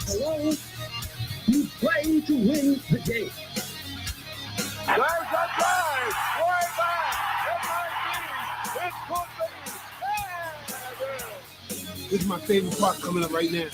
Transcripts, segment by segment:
Hello? You play to win the game. There's a drive. Way back. It might be. It could be. This is my favorite part coming up right now.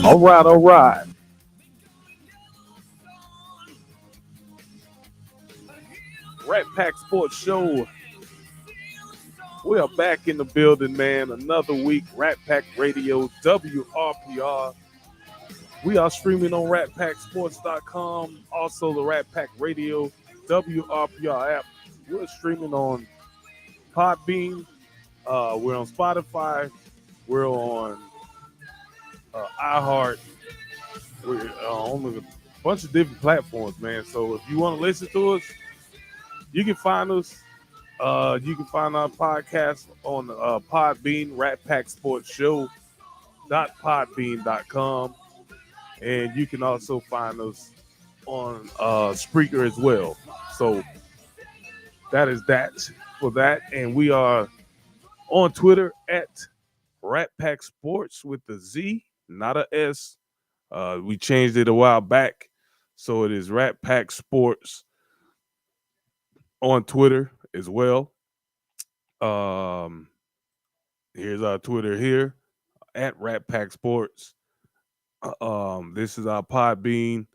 All right. Rat Pack Sports Show. We are back in the building, man. Another week. Rat Pack Radio, WRPR. We are streaming on ratpacksports.com. Also, the Rat Pack Radio, WRPR app. We're streaming on Podbean. We're on Spotify. We're on iHeart. We're on a bunch of different platforms, man. So if you want to listen to us, you can find us. You can find our podcast on Podbean, Rat Pack Sports Show.podbean.com. And you can also find us on Spreaker as well. So that is that for that. And we are on Twitter at Rat Pack Sports with the Z, not a S. We changed it a while back. So it is Rat Pack Sports on Twitter as well. Here's our Twitter here at Rat Pack Sports. This is our Podbean,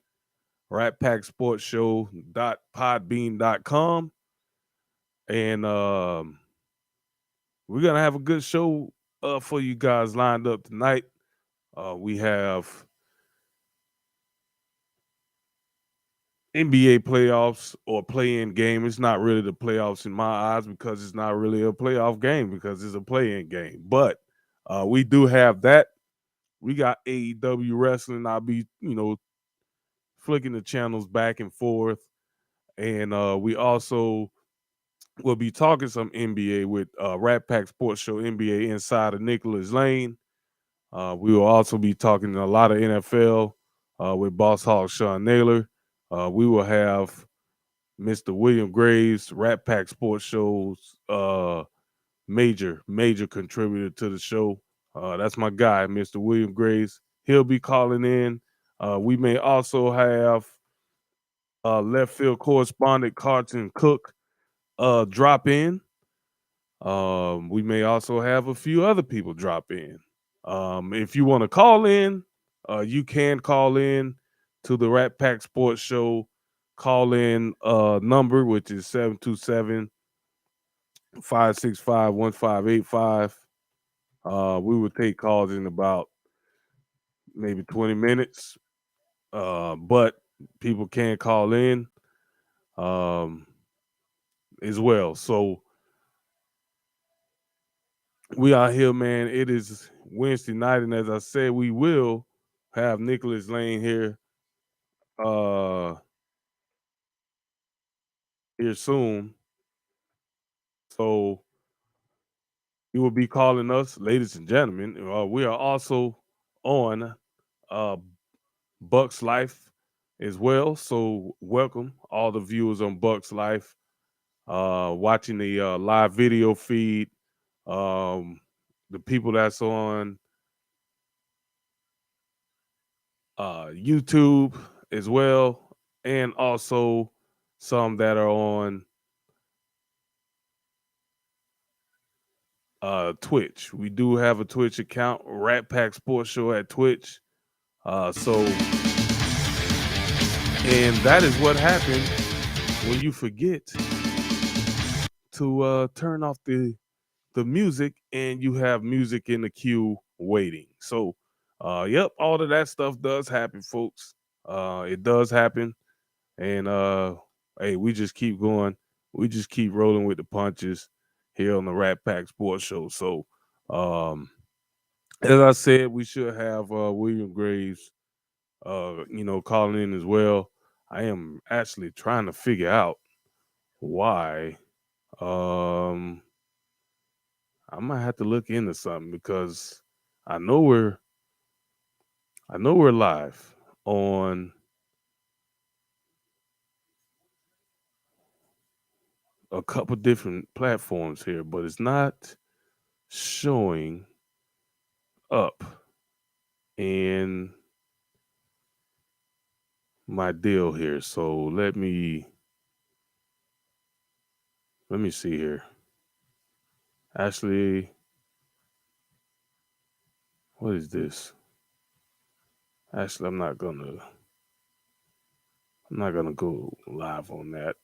Rat Pack Sports Show.podbean.com. And we're going to have a good show for you guys lined up tonight. We have NBA playoffs or play-in game. It's not really the playoffs in my eyes because it's not really a playoff game because it's a play-in game. But we do have that. We got AEW wrestling. I'll be, flicking the channels back and forth. And we also will be talking some NBA with Rat Pack Sports Show NBA Inside of Nicholas Lane. We will also be talking a lot of NFL with Boss Hog Sean Naylor. We will have Mr. William Graves, Rat Pack Sports Show's major contributor to the show. That's my guy, Mr. William Graves. He'll be calling in. We may also have left field correspondent Carlton Cook drop in. We may also have a few other people drop in. If you want to call in, you can call in to the Rat Pack Sports Show call-in number, which is 727-565-1585. We will take calls in about maybe 20 minutes, but people can call in as well. So we are here, man. It is Wednesday night, and as I said, we will have Nicholas Lane here here soon. So he will be calling us, ladies and gentlemen. We are also on Bucks Life as well. So welcome all the viewers on Bucks Life, watching the live video feed. The people that's on YouTube as well, and also some that are on Twitch. We do have a Twitch account, Rat Pack Sports Show at Twitch. And that is what happens when you forget to turn off the music and you have music in the queue waiting. So, yep, all of that stuff does happen, folks. It does happen. And, hey, we just keep going. We just keep rolling with the punches here on the Rat Pack Sports Show. So, as I said, we should have William Graves calling in as well. I am actually trying to figure out why. Um, I might have to look into something because I know we're live on a couple different platforms here, but it's not showing up in my deal here. So let me see here. Actually, what is this? Actually, I'm not gonna go live on that.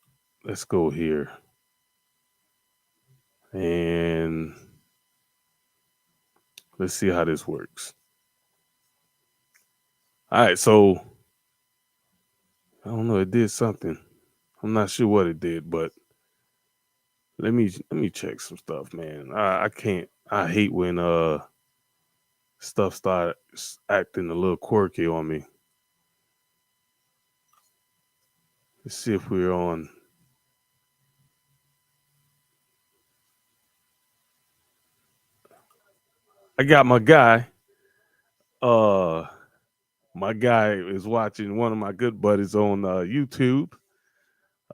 Let's go here. And let's see how this works. All right, so I don't know, it did something. I'm not sure what it did, but let me check some stuff, man. I can't. I hate when stuff starts acting a little quirky on me. Let's see if we're on. I got my guy. My guy is watching one of my good buddies on YouTube.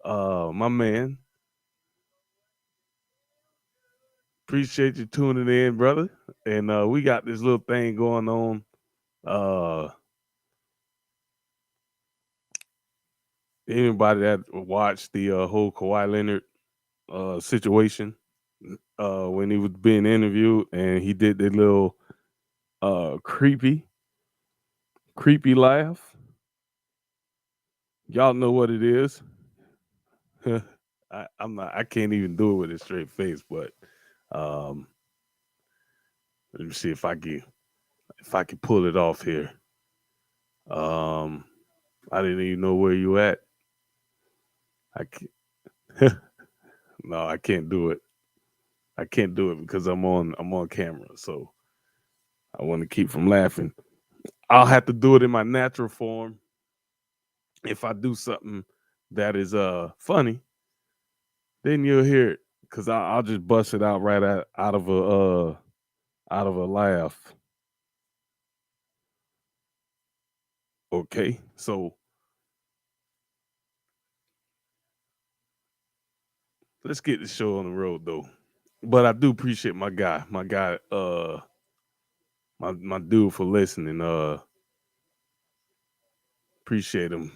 My man. Appreciate you tuning in, brother. And we got this little thing going on. Anybody that watched the whole Kawhi Leonard situation when he was being interviewed and he did the little creepy laugh. Y'all know what it is. I can't even do it with a straight face, but um, let me see if I can pull it off here. I didn't even know where you at. I can't. No, I can't do it. I can't do it because I'm on camera, so I want to keep from laughing. I'll have to do it in my natural form. If I do something that is funny, then you'll hear it because I'll just bust it out right out of a laugh. Okay, so let's get the show on the road though. But I do appreciate my guy, my dude for listening. Appreciate him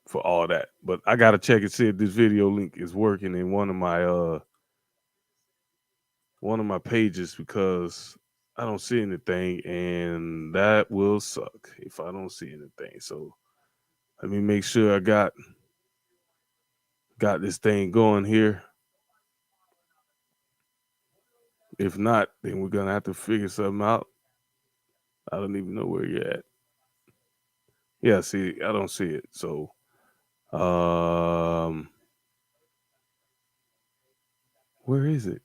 for all that. But I gotta check and see if this video link is working in one of my pages because I don't see anything, and that will suck if I don't see anything. So let me make sure I got this thing going here. If not, then we're gonna have to figure something out. I don't even know where you're at. Yeah, see, I don't see it. So where is it?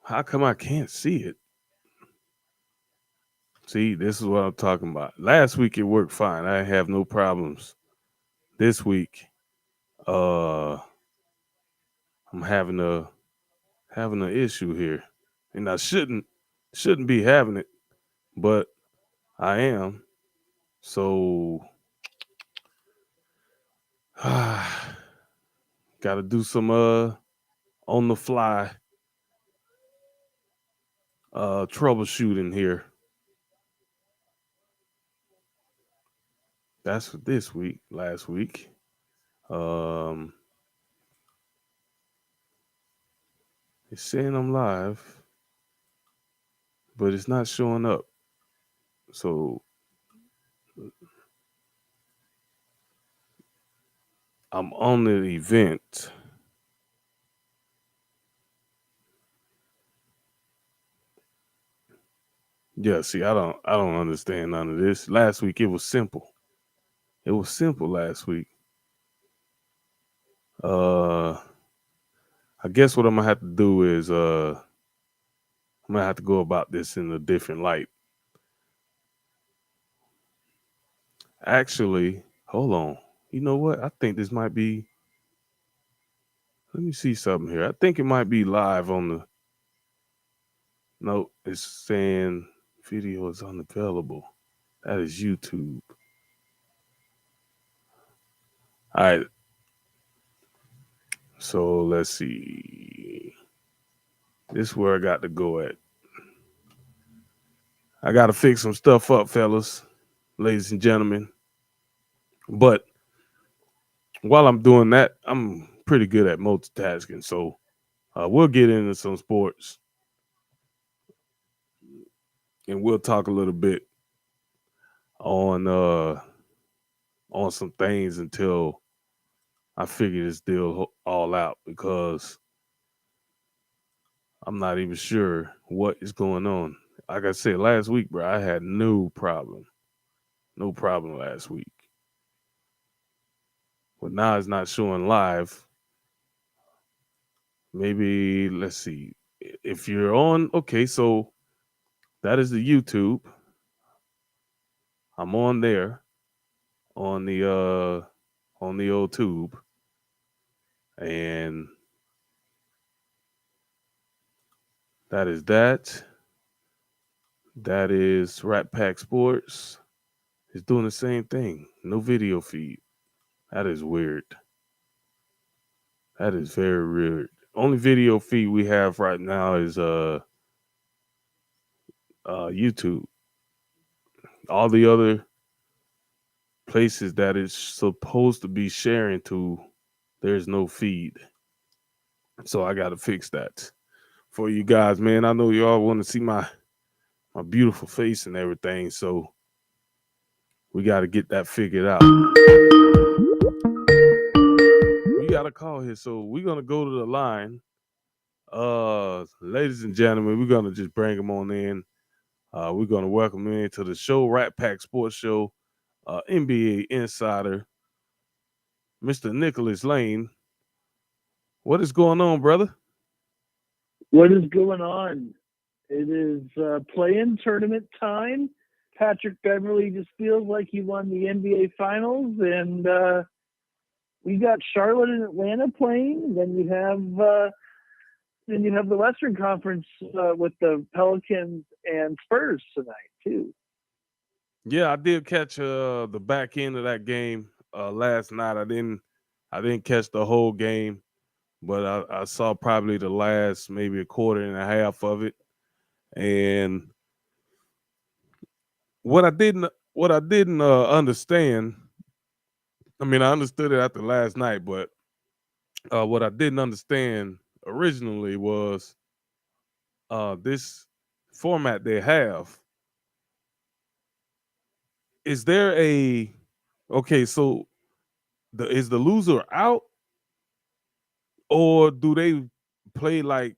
How come I can't see it? See, this is what I'm talking about. Last week it worked fine. I have no problems. This week, I'm having an issue here. And I shouldn't be having it, but I am. So gotta do some on the fly troubleshooting here. That's for this week. Last week. It's saying I'm live, but it's not showing up. So I'm on the event. Yeah, see, I don't understand none of this. Last week it was simple. It was simple last week. I guess what I'm gonna have to do is I'm gonna have to go about this in a different light. Actually, hold on. You know what? I think this might be. Let me see something here. I think it might be live on the. No, it's saying video is unavailable. That is YouTube. All right. So let's see. This is where I got to go at. I got to fix some stuff up, fellas, ladies and gentlemen. But while I'm doing that, I'm pretty good at multitasking. So we'll get into some sports and we'll talk a little bit on some things until I figure this deal all out because I'm not even sure what is going on. Like I said last week, bro, I had no problem last week. But now it's not showing live. Maybe let's see. If you're on, okay, so that is the YouTube. I'm on there on the old tube. And that is that. That is Rat Pack Sports. It's doing the same thing. No video feed. That is weird. That is very weird. Only video feed we have right now is YouTube. All the other places that it's supposed to be sharing to, there's no feed. So I gotta fix that for you guys, man. I know y'all want to see my beautiful face and everything, so we got to get that figured out. We got a call here, so we're gonna go to the line. Ladies and gentlemen, we're gonna just bring them on in. We're gonna welcome them into the show, Rat Pack Sports Show, NBA insider, Mr. Nicholas Lane. What is going on, brother? What is going on? It is play-in tournament time. Patrick Beverly just feels like he won the NBA Finals, and we got Charlotte and Atlanta playing. Then you have the Western Conference with the Pelicans and Spurs tonight too. Yeah, I did catch the back end of that game last night. I didn't catch the whole game, but I saw probably the last maybe a quarter and a half of it. And what I didn't understand, I mean, I understood it after last night, but what I didn't understand originally was this format they have. Is there a okay? So is the loser out, or do they play like?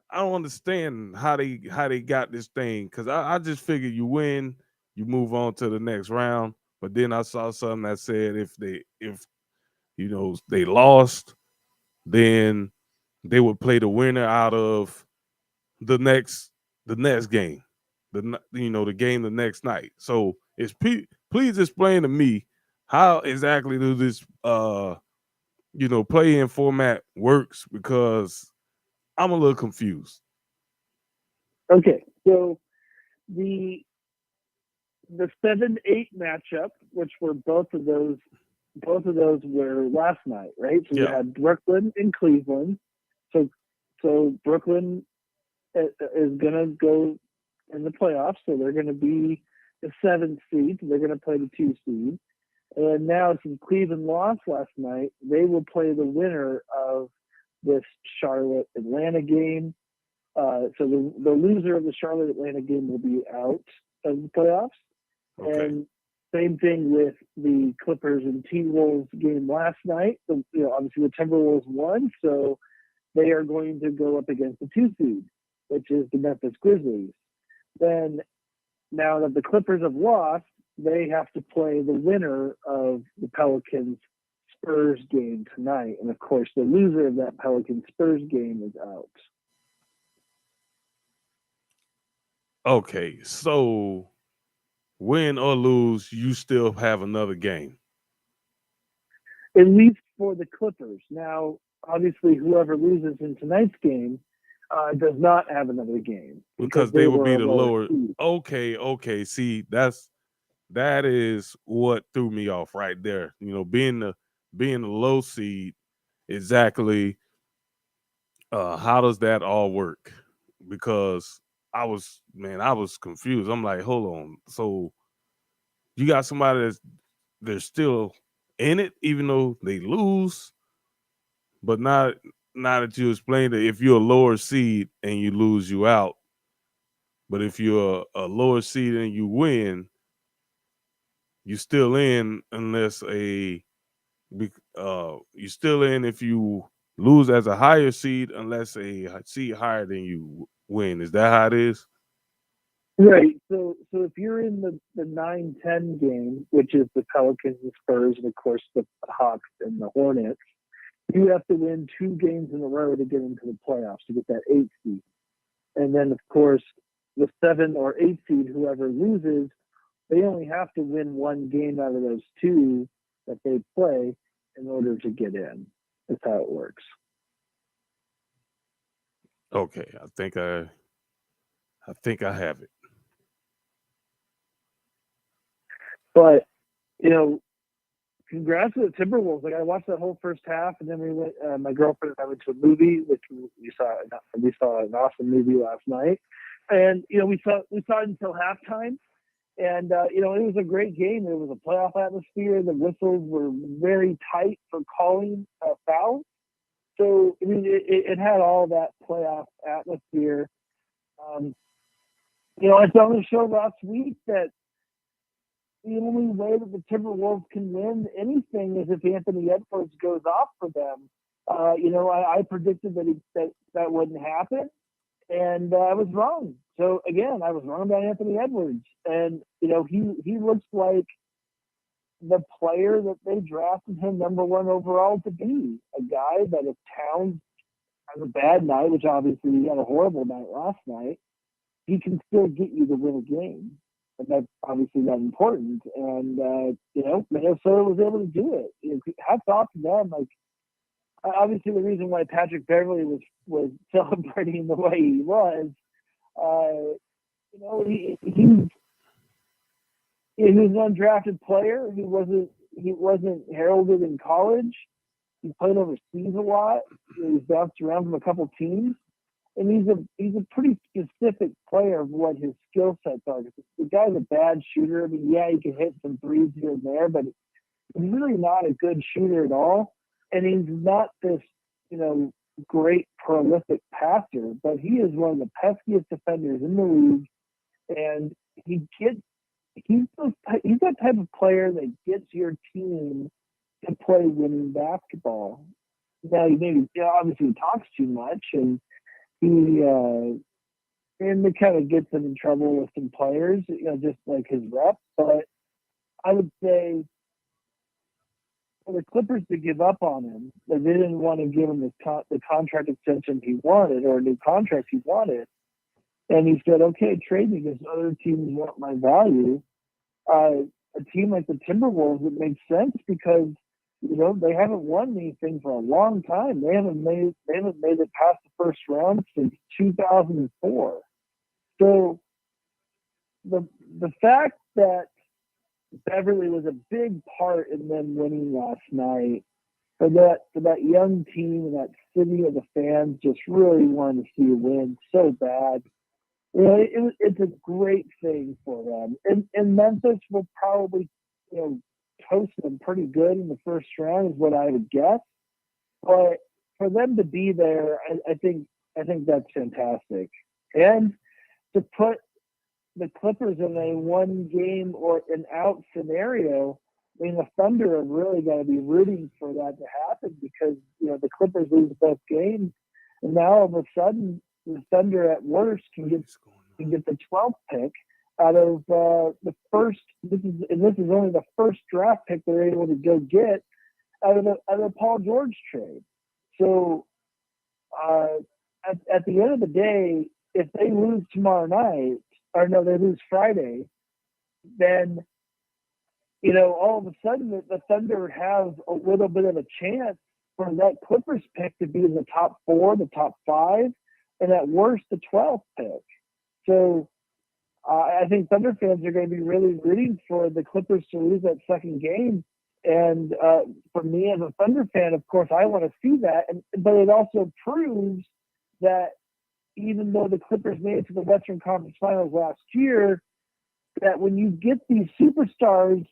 I don't understand how they got this thing because I just figured you win, you move on to the next round. But then I saw something that said if they lost, then they would play the winner out of the next game, the game the next night. So please explain to me how exactly do this play-in format works because I'm a little confused. Okay, so the 7-8 matchup, which were both of those were last night, right? So Yeah. we had Brooklyn and Cleveland. So Brooklyn is going to go in the playoffs, so they're going to be the 7th seed. They're going to play the 2 seed. And now, since Cleveland lost last night, they will play the winner of this Charlotte-Atlanta game. So the loser of the Charlotte-Atlanta game will be out of the playoffs. Okay. And same thing with the Clippers and T-Wolves game last night. So, obviously the Timberwolves won, so they are going to go up against the 2 seed, which is the Memphis Grizzlies. Then, now that the Clippers have lost, they have to play the winner of the Pelicans Spurs game tonight. And of course, the loser of that Pelicans Spurs game is out. Okay, so win or lose, you still have another game. At least for the Clippers. Now, obviously, whoever loses in tonight's game does not have another game Because they will were be a the lower lower. seed. Okay. See, that is what threw me off right there. Being the low seed, exactly. How does that all work? Because I was confused. I'm like, hold on. So you got somebody they're still in it, even though they lose, but not now that you explained it, if you're a lower seed and you lose, you out. But if you're a lower seed and you win, you still in unless you still in if you lose as a higher seed unless a seed higher than you win. Is that how it is? Right. So if you're in the 9-10 game, which is the Pelicans and Spurs, and of course the Hawks and the Hornets, you have to win 2 games in a row to get into the playoffs to get that 8 seed. And then, of course, the 7 or 8 seed, whoever loses, they only have to win 1 game out of those 2 that they play in order to get in. That's how it works. Okay, I think I have it. But, congrats to the Timberwolves. Like, I watched that whole first half, and then we went. My girlfriend and I went to a movie, which we saw. We saw an awesome movie last night, and we saw it until halftime. And it was a great game. It was a playoff atmosphere. The whistles were very tight for calling fouls. So I mean, it had all that playoff atmosphere. I saw on the show last week that the only way that the Timberwolves can win anything is if Anthony Edwards goes off for them. I predicted that wouldn't happen, and I was wrong. So again, I was wrong about Anthony Edwards, and he looks like the player that they drafted him number 1 overall to be. A guy that if Towns has a bad night, which obviously he had a horrible night last night, he can still get you to win a game. And that's obviously not important. And, Minnesota was able to do it. Hats off to them. Like, obviously the reason why Patrick Beverly was celebrating the way he was, he was an undrafted player. He wasn't heralded in college. He played overseas a lot. He's bounced around from a couple teams. And he's a pretty specific player of what his skill sets are. The guy's a bad shooter. I mean, yeah, he can hit some threes here and there, but he's really not a good shooter at all. And he's not this, great prolific passer, but he is one of the peskiest defenders in the league. And he's that type of player that gets your team to play winning basketball. Now, obviously he talks too much, and it kind of gets him in trouble with some players, just like his rep. But I would say for the Clippers to give up on him, that they didn't want to give him the contract extension he wanted or a new contract he wanted, and he said, "Okay, trade me because other teams want my value." A team like the Timberwolves, it makes sense because they haven't won anything for a long time. They haven't made it past the first round since 2004. So the fact that Beverly was a big part in them winning last night, for that young team and that city of the fans just really wanted to see a win so bad. It's a great thing for them. And Memphis will probably, toast them pretty good in the first round is what I would guess. But for them to be there, I think that's fantastic. And to put the Clippers in a 1 game or an out scenario, I mean, the Thunder have really got to be rooting for that to happen because, the Clippers lose both games. And now all of a sudden, the Thunder at worst can get the 12th pick out of the first. This is only the first draft pick they're able to go get out of the Paul George trade. So at the end of the day, if they lose tomorrow night, or no, they lose Friday, then, all of a sudden the Thunder have a little bit of a chance for that Clippers pick to be in the top 4, the top 5, and at worst the 12th pick. So I think Thunder fans are going to be really rooting for the Clippers to lose that second game. And for me as a Thunder fan, of course, I want to see that. But it also proves that even though the Clippers made it to the Western Conference Finals last year, that when you get these superstars,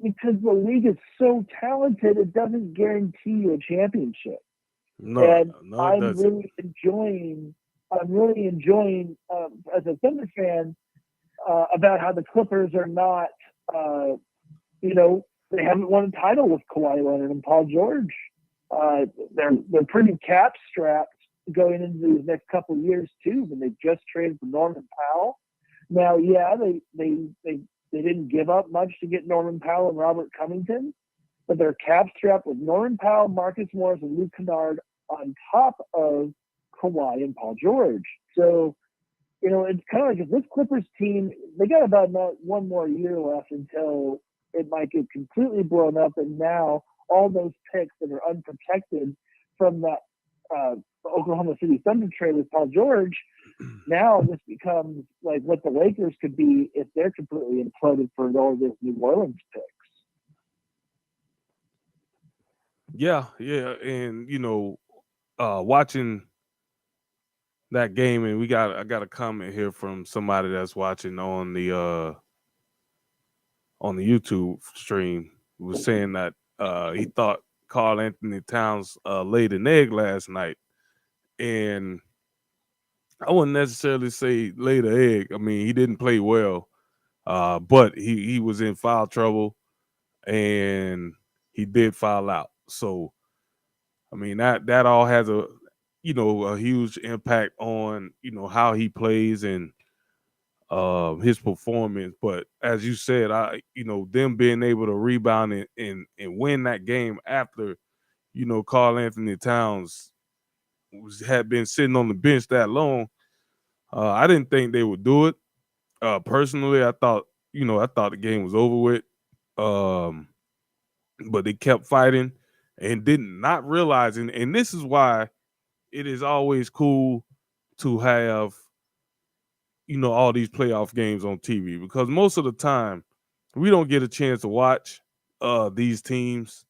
because the league is so talented, it doesn't guarantee you a championship. I'm really enjoying as a Thunder fan about how the Clippers are not, they haven't won a title with Kawhi Leonard and Paul George. They're pretty cap strapped going into these next couple of years too. And they just traded for Norman Powell. Now, yeah, they didn't give up much to get Norman Powell and Robert Covington, but they're cap strapped with Norman Powell, Marcus Morris, and Luke Kennard on top of Kawhi and Paul George. So, it's kind of like if this Clippers team, they got about one more year left until it might get completely blown up. And now all those picks that are unprotected from that Oklahoma City Thunder trade with Paul George, now this becomes like what the Lakers could be if they're completely imploded for all this New Orleans picks. Yeah. And, watching that game, and I got a comment here from somebody that's watching on the YouTube stream, who was saying that he thought Karl Anthony Towns laid an egg last night. And I wouldn't necessarily say laid an egg. I mean, he didn't play well, but he was in foul trouble and he did foul out. So, I mean, that all has a huge impact on, how he plays and his performance. But as you said, them being able to rebound and win that game after, Karl Anthony Towns had been sitting on the bench that long, I didn't think they would do it. Personally, I thought the game was over with. But they kept fighting and did not realizing, and this is why it is always cool to have, all these playoff games on TV, because most of the time we don't get a chance to watch these teams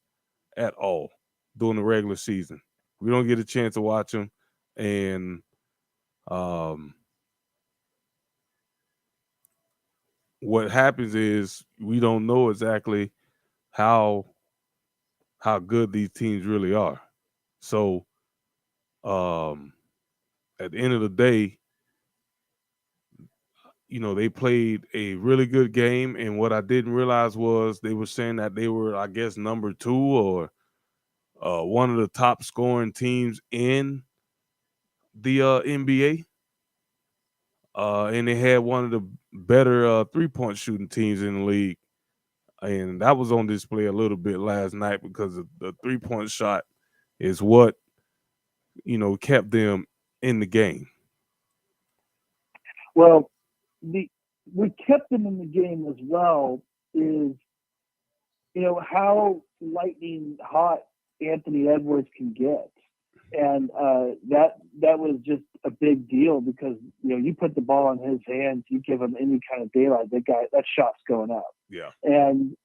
at all during the regular season. We don't get a chance to watch them, and what happens is we don't know exactly how good these teams really are. So at the end of the day, they played a really good game. And what I didn't realize was they were saying that they were, I guess, number 2 or one of the top scoring teams in the NBA. And they had one of the better 3-point shooting teams in the league. And that was on display a little bit last night because the 3-point shot is what, kept them in the game. Well, what kept them in the game as well is, how lightning hot Anthony Edwards can get. And that was just a big deal because, you put the ball in his hands, you give him any kind of daylight, that shot's going up. Yeah. And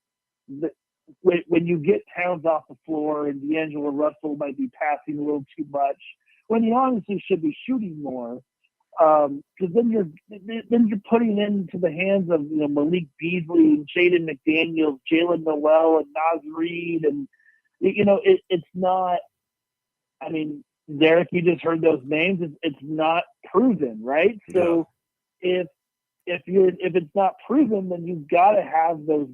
when you get Towns off the floor and D'Angelo Russell might be passing a little too much, when he honestly should be shooting more, because then you're putting into the hands of Malik Beasley and Jaden McDaniels, Jalen Noel, and Naz Reid, and it's not. I mean, Derek, you just heard those names. It's not proven, right? So if it's not proven, then you've got to have those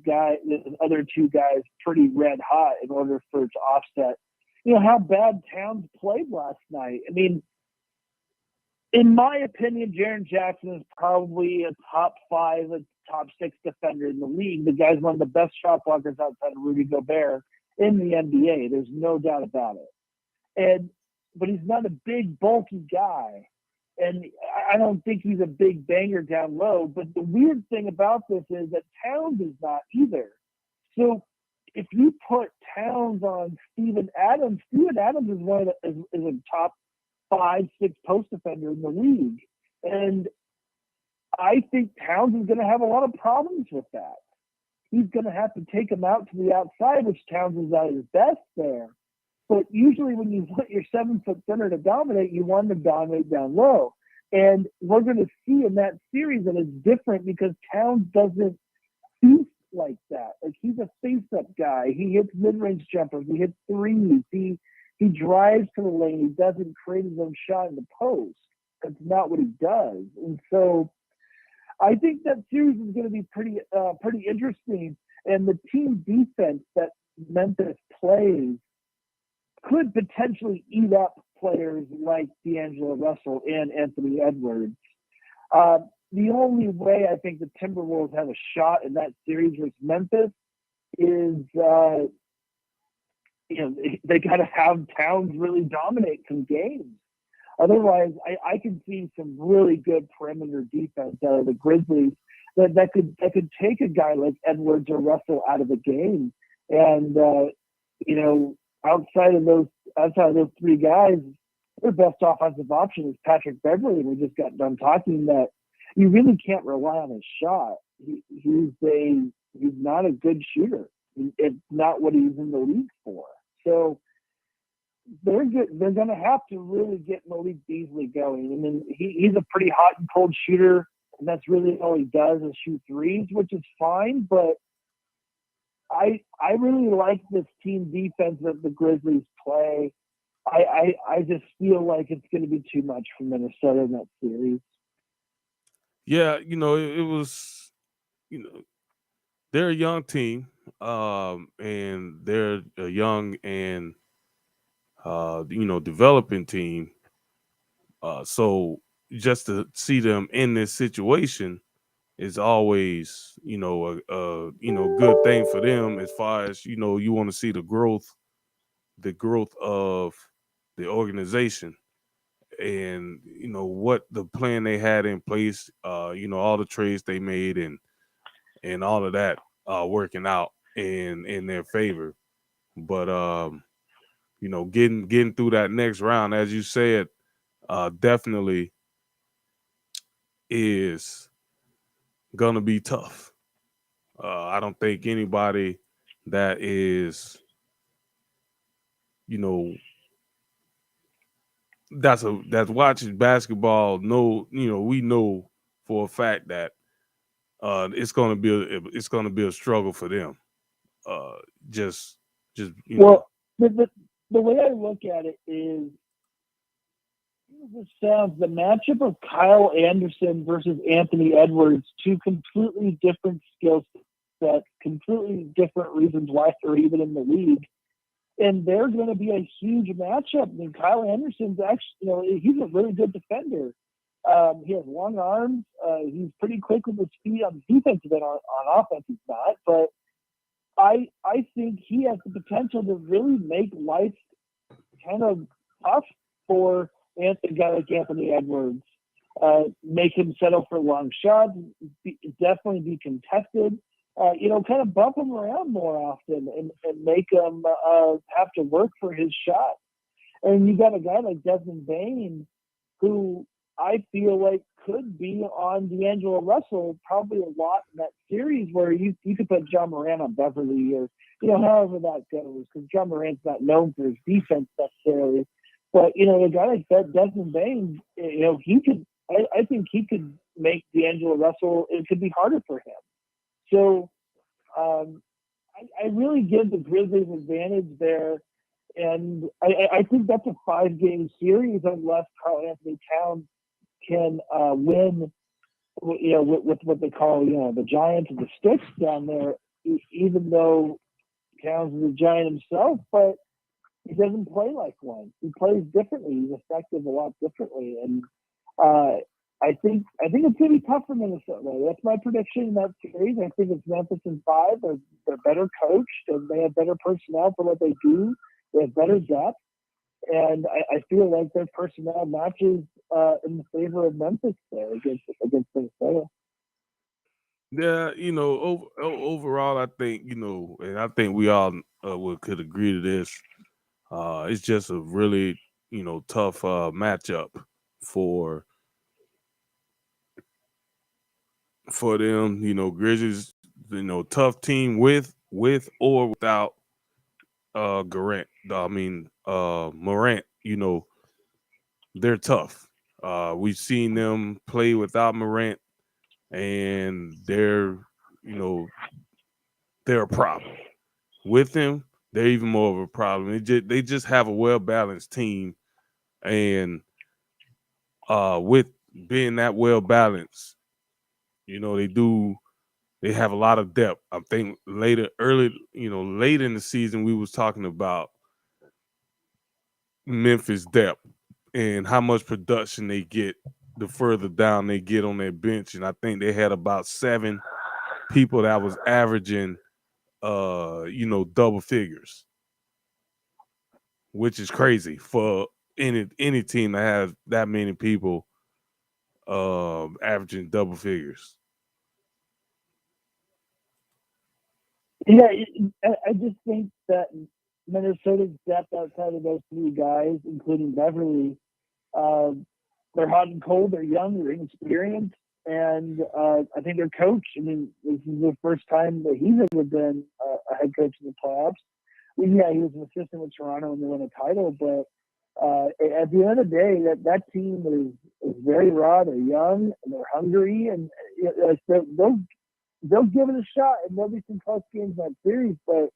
other 2 guys pretty red hot in order for it to offset. How bad Towns played last night. I mean, in my opinion, Jaren Jackson is probably a top 5, a top 6 defender in the league. The guy's one of the best shot blockers outside of Rudy Gobert in the NBA. There's no doubt about it. But he's not a big, bulky guy. And I don't think he's a big banger down low. But the weird thing about this is that Towns is not either. So if you put Towns on Steven Adams is is a top 5-6 post defender in the league. And I think Towns is going to have a lot of problems with that. He's going to have to take him out to the outside, which Towns is at his best there. But usually when you put your 7-foot center to dominate, you want to dominate down low. And we're going to see in that series that it's different because Towns doesn't feast like that. Like, he's a face-up guy. He hits mid-range jumpers. He hits threes. He drives to the lane. He doesn't create his own shot in the post. That's not what he does. And so I think that series is going to be pretty interesting. And the team defense that Memphis plays could potentially eat up players like D'Angelo Russell and Anthony Edwards. The only way I think the Timberwolves have a shot in that series versus Memphis is, they got to have Towns really dominate some games. Otherwise, I can see some really good perimeter defense out of the Grizzlies that could take a guy like Edwards or Russell out of the game. And outside of those three guys, their best offensive option is Patrick Beverly. We just got done talking that you really can't rely on his shot. He's not a good shooter. It's not what he's in the league for. So they're going to have to really get Malik Beasley going. I mean, he's a pretty hot and cold shooter, and that's really all he does is shoot threes, which is fine. But I really like this team defense that the Grizzlies play. I just feel like it's going to be too much for Minnesota in that series. Yeah, it was, they're a young team, and they're a young and developing team. So just to see them in this situation is always, a good thing for them as far as, you want to see the growth of the organization and, what the plan they had in place, all the trades they made and all of that working out in their favor. But, getting through that next round, as you said, definitely is going to be tough. I don't think anybody that is, that's watching basketball we know for a fact that it's going to be a struggle for them. Well, the way I look at it is, this sounds the matchup of Kyle Anderson versus Anthony Edwards, two completely different skill sets, completely different reasons why they're even in the league. And they're going to be a huge matchup. I mean, Kyle Anderson's actually, he's a really good defender. He has long arms. He's pretty quick with his feet on defensive end. On offense, he's not. But I think he has the potential to really make life kind of tough for a guy like Anthony Edwards. Make him settle for long shots, definitely be contested. Kind of bump him around more often and make him have to work for his shot. And you got a guy like Desmond Bane, who I feel like could be on D'Angelo Russell probably a lot in that series, where you could put John Morant on Beverly or, however that goes, because John Morant's not known for his defense necessarily. But, a guy like that, Desmond Bane, he could, I think he could make D'Angelo Russell, it could be harder for him. So I really give the Grizzlies advantage there. And I think that's a 5-game series unless Karl Anthony Towns can win, with what they call, the Giants and the Sticks down there, even though Towns is a Giant himself, but he doesn't play like one. He plays differently. He's effective a lot differently. And I think it's going to be tough for Minnesota. That's my prediction in that series. I think it's Memphis in 5. They're better coached, and they have better personnel for what they do. They have better depth. And I feel like their personnel matches in the favor of Memphis there against Minnesota. Yeah, overall, I think, and I think we all could agree to this. It's just a really, tough matchup for them. Grizzlies, tough team with or without Morant. They're tough. We've seen them play without Morant, and they're a problem. With him, they're even more of a problem. They just have a well balanced team, and with being that well balanced, they have a lot of depth. I think late in the season we was talking about Memphis depth and how much production they get the further down they get on their bench, and I think they had about 7 people that was averaging double figures, which is crazy for any team that has that many people averaging double figures. Yeah, I just think that Minnesota's depth outside of those 3 guys, including Beverly, they're hot and cold, they're young, they're inexperienced, and I think their coach, this is the first time that he's ever been a head coach in the playoffs. Yeah, he was an assistant with Toronto when they won a title, but at the end of the day, that team is very raw, they're young, and they're hungry, and they'll give it a shot, and there'll be some close games in that series, but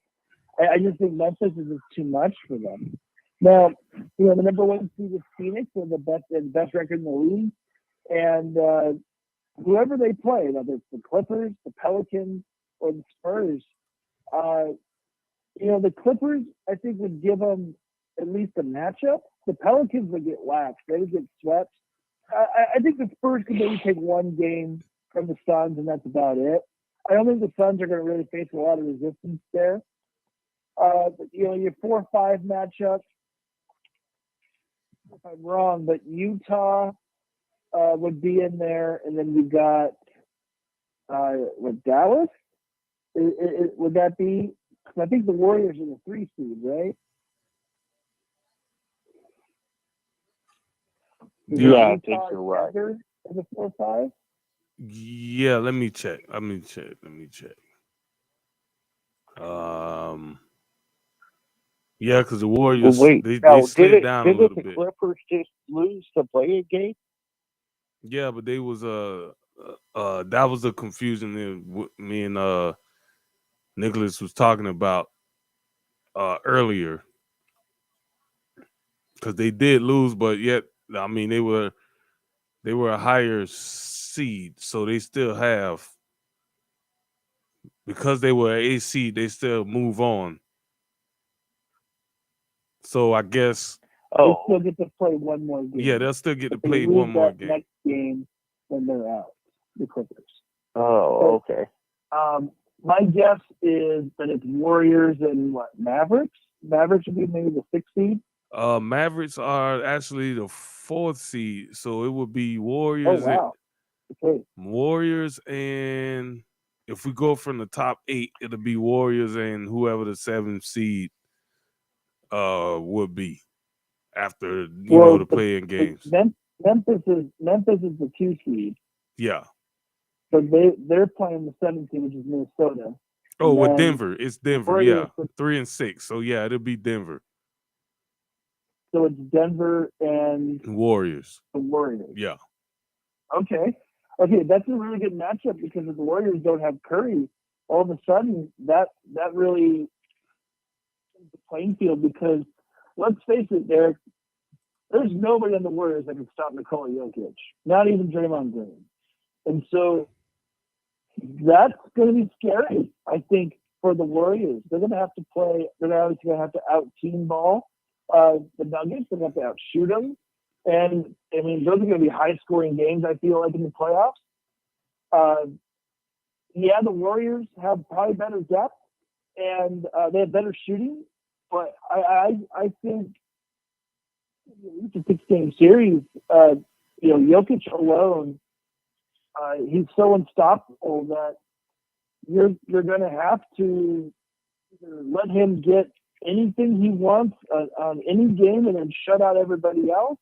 I just think Memphis is just too much for them. Now, the number 1 seed is Phoenix, with the best record in the league, and whoever they play, whether it's the Clippers, the Pelicans, or the Spurs, the Clippers, I think, would give them at least a matchup. The Pelicans would get waxed. They would get swept. I think the Spurs could maybe take 1 game from the Suns, and that's about it. I don't think the Suns are going to really face a lot of resistance there. But, your 4-5 matchup, if I'm wrong, but Utah would be in there, and then you got Dallas. Would that be? I think the Warriors are the 3 seed, right? Yeah, I think you're right. Is it 4-5? Yeah, let me check. Yeah, because the Warriors, Well, wait, they now, slid down a little didn't the bit. Clippers just lose the play-in game? Yeah, but they was that was the confusion that me and Nicholas was talking about earlier, because they did lose, but yet they were a higher seed, so they still have, because they were a seed, they still move on. So I guess they still get to play 1 more game. Yeah, they'll still get to play 1 more game. Next game when they're out, the Clippers. Oh, okay. My guess is that it's Warriors and Mavericks. Mavericks would be maybe the 6th seed. Mavericks are actually the 4th seed, so it would be Warriors. Oh, wow. Okay. Warriors, and if we go from the top 8, it'll be Warriors and whoever the 7th seed would be after the play-in games. Memphis is the 2 seed. Yeah. So they're playing the 7th seed, which is Minnesota. Oh, with Denver. It's Denver, yeah. 3 and 6. So yeah, it'll be Denver. So it's Denver and Warriors. The Warriors. Yeah. Okay, that's a really good matchup, because if the Warriors don't have Curry, all of a sudden that really the playing field, because let's face it, there's nobody on the Warriors that can stop Nikola Jokic, not even Draymond Green. And so that's going to be scary, I think, for the Warriors. They're going to have to play, they're obviously going to have to out-team ball the Nuggets. They're going to have to outshoot them. And, those are going to be high-scoring games, I feel like, in the playoffs. The Warriors have probably better depth, and they have better shooting. But I think It's a 6-game series. Jokic alone, he's so unstoppable that you're going to have to let him get anything he wants on any game and then shut out everybody else,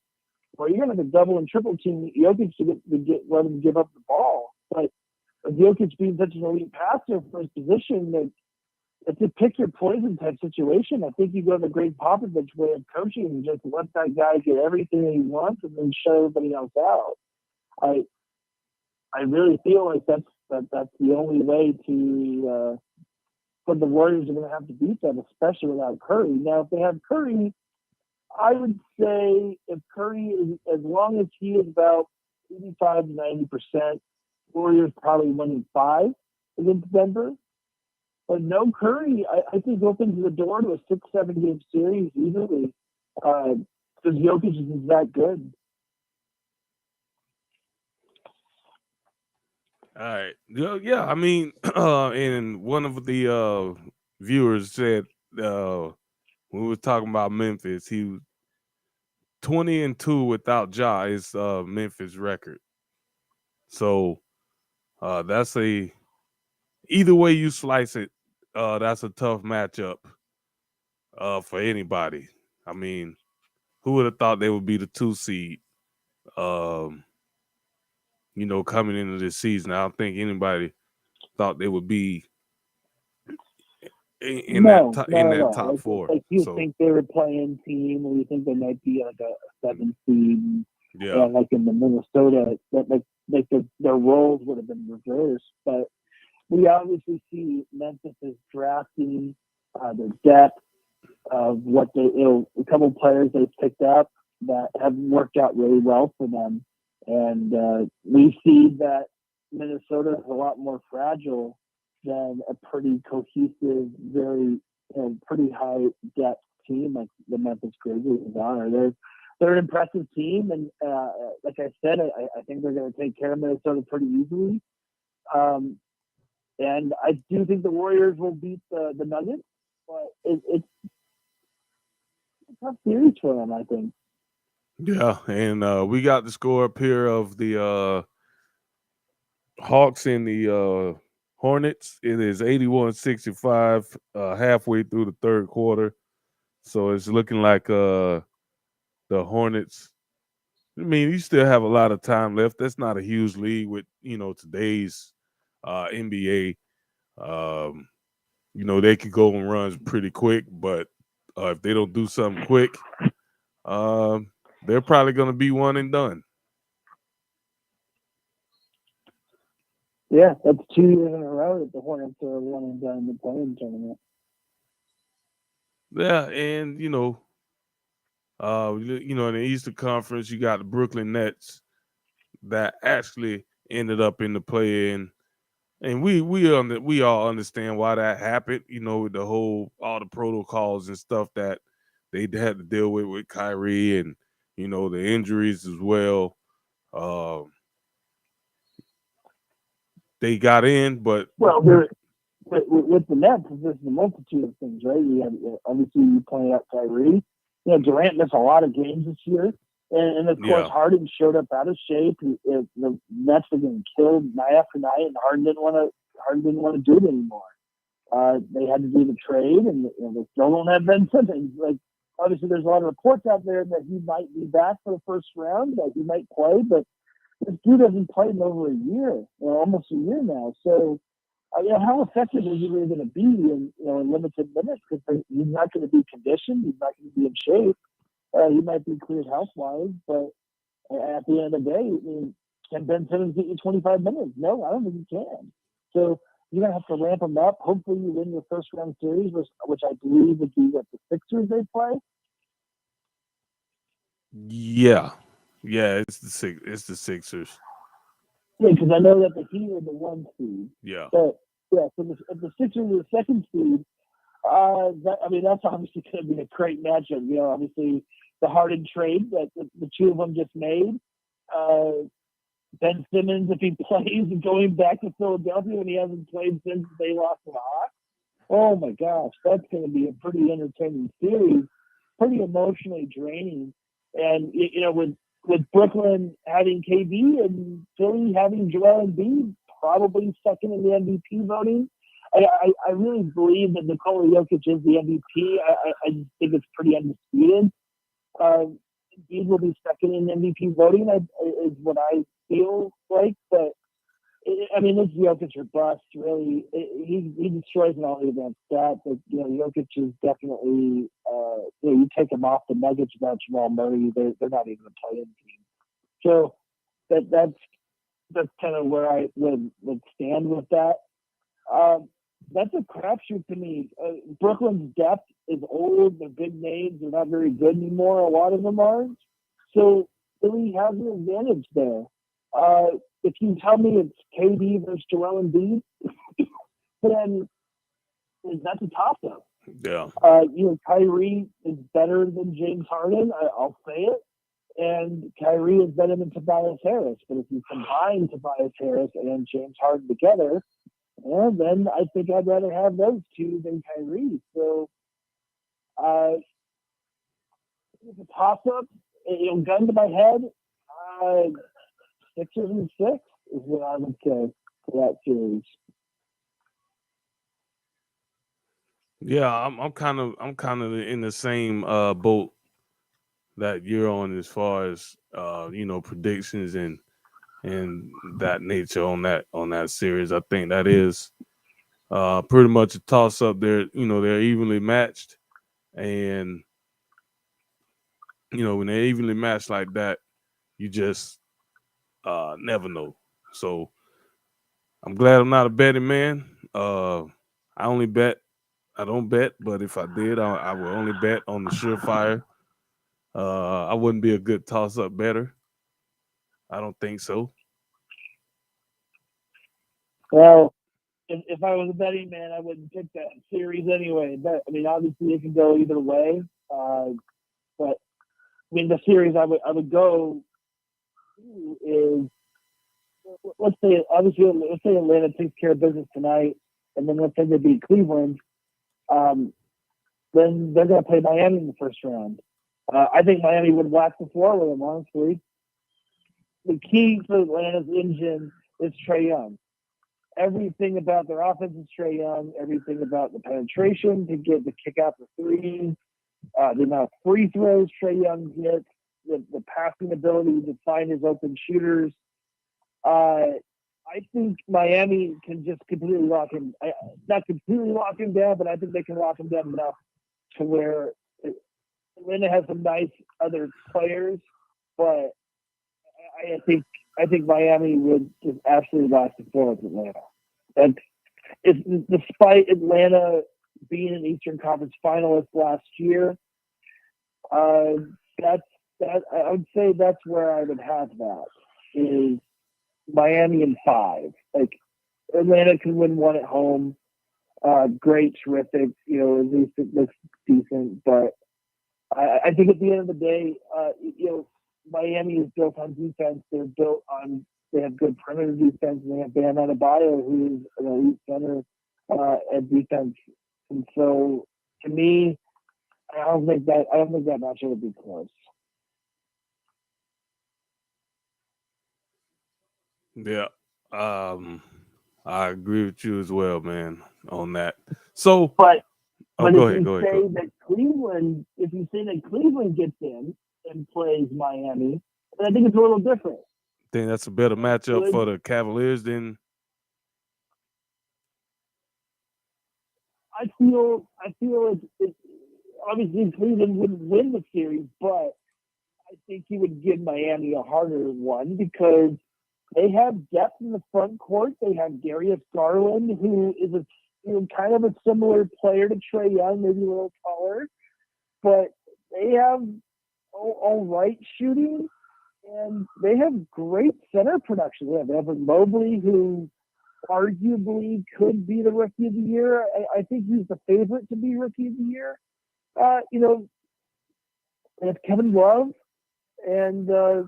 or you're going to have a double and triple team Jokic to let him give up the ball. But Jokic being such an elite passer for his position, that it's a pick your poison type situation. I think you go the Greg Popovich way of coaching and just let that guy get everything that he wants and then shut everybody else out. I really feel like that's the only way to. But the Warriors are going to have to beat them, especially without Curry. Now, if they have Curry, I would say if Curry is, as long as he is about 85 to 90%, Warriors probably winning 5 against Denver. But no Curry, I think opens the door to a 6-7 game series easily because Jokic is that good. All right. Yeah, I mean, and one of the viewers said when we were talking about Memphis, he was 20-2 without Ja is Memphis record. So that's either way you slice it, that's a tough matchup for anybody. I mean, who would have thought they would be the 2 seed? Coming into this season, I don't think anybody thought they would be in that top 4. Like you think they were playing team, or you think they might be like a 7 seed. Yeah, like in the Minnesota, that their roles would have been reversed. But we obviously see Memphis is drafting their depth of what a couple of players they've picked up that have worked out really well for them. And we see that Minnesota is a lot more fragile than a pretty cohesive, very pretty high depth team like the Memphis Grizzlies are. They're an impressive team, and like I said, I think they're going to take care of Minnesota pretty easily. And I do think the Warriors will beat the Nuggets, but it's a tough series for them, I think. Yeah, and we got the score up here of the Hawks and the Hornets. It is 81-65 halfway through the third quarter. So it's looking like the Hornets. I mean, you still have a lot of time left. That's not a huge lead with today's NBA. They could go and run pretty quick, but if they don't do something quick, they're probably going to be one and done. Yeah, that's 2 years in a row that the Hornets are one and done in the play-in tournament. Yeah, and in the Eastern Conference, you got the Brooklyn Nets that actually ended up in the play-in, and we all understand why that happened. With the all the protocols and stuff that they had to deal with Kyrie and the injuries as well. They got in, but with the Nets, there's a multitude of things, right? You have, obviously, you pointed out Kyrie. Durant missed a lot of games this year, and of course, Harden showed up out of shape. The Nets were getting killed night after night, and Harden didn't want to do it anymore. They had to do the trade, and they still don't have Ben Simmons. Like, obviously, there's a lot of reports out there that he might be back for the first round, that he might play, but this dude hasn't played in over a year, almost a year now. So, how effective is he really going to be in limited minutes? Because he's not going to be conditioned. He's not going to be in shape. He might be cleared health-wise, but at the end of the day, can Ben Simmons get you 25 minutes? No, I don't think he can. So you're going to have to ramp him up. Hopefully you win your first-round series, which I believe would be what the Sixers they play. Yeah, it's the Sixers. Yeah, because I know that the Heat are the 1 seed. Yeah. But so if the Sixers are the 2nd seed, that's obviously going to be a great matchup. Obviously the Harden trade that the 2 of them just made. Ben Simmons, if he plays, going back to Philadelphia when he hasn't played since they lost to the Hawks. Oh my gosh, that's going to be a pretty entertaining series, pretty emotionally draining. And with Brooklyn having KD and Philly having Joel Embiid, probably second in the MVP voting. I really believe that Nikola Jokic is the MVP. I just think it's pretty undisputed. Embiid will be second in MVP voting, is what I feel like. But it's Jokic or bust. Really, he destroys an all advanced stat. But Jokic is definitely. You take him off the Nuggets without Jamal Murray, they're not even a play-in team. So that's kind of where I would stand with that. That's a crapshoot to me. Brooklyn's depth is old. They're big names. They're not very good anymore. A lot of them aren't. So Philly has an advantage there. If you tell me it's KD versus Joel Embiid, then that's a toss-up. Yeah. Kyrie is better than James Harden. I'll say it. And Kyrie is better than Tobias Harris. But if you combine Tobias Harris and James Harden together, then I think I'd rather have those two than Kyrie. So it's a toss-up. Gun to my head, Sixers and 6 is what I would say for that series. Yeah, I'm kind of in the same boat that you're on as far as predictions and that nature on that series. I think that is pretty much a toss up. They're evenly matched, and when they're evenly matched like that, you just never know. So I'm glad I'm not a betting man. I don't bet, but if I did, I would only bet on the surefire. I wouldn't be a good toss-up bettor. I don't think so. Well, if I was a betting man, I wouldn't pick that series anyway. But obviously it can go either way. But the series I would go to is, let's say Atlanta takes care of business tonight, and then let's say they beat Cleveland. Then they're going to play Miami in the first round. I think Miami would wax the floor with them, honestly. The key for Atlanta's engine is Trae Young. Everything about their offense is Trae Young. Everything about the penetration to get the kick out the threes, the amount of free throws Trae Young gets, the passing ability to find his open shooters. I think Miami can just completely lock him. Not completely lock him down, but I think they can lock him down enough to where Atlanta has some nice other players, but I think Miami would just absolutely last the floor with Atlanta. And despite Atlanta being an Eastern Conference finalist last year, I would say that's where I would have that is Miami in 5. Like Atlanta can win one at home. Great, terrific. At least it looks decent. But I think at the end of the day, Miami is built on defense. They have good perimeter defense. And they have Bam Adebayo, who's an elite center at defense. And so, to me, I don't think that matchup would be close. Yeah, I agree with you as well, man, on that. So, but go if ahead. if you say that Cleveland gets in and plays Miami, then I think it's a little different. I think that's a better matchup for the Cavaliers than. I feel it's obviously Cleveland wouldn't win the series, but I think he would give Miami a harder one because they have depth in the front court. They have Darius Garland, who is kind of a similar player to Trae Young, maybe a little taller, but they have all right shooting, and they have great center production. They have Evan Mobley, who arguably could be the Rookie of the Year. I think he's the favorite to be Rookie of the Year. They have Kevin Love, and I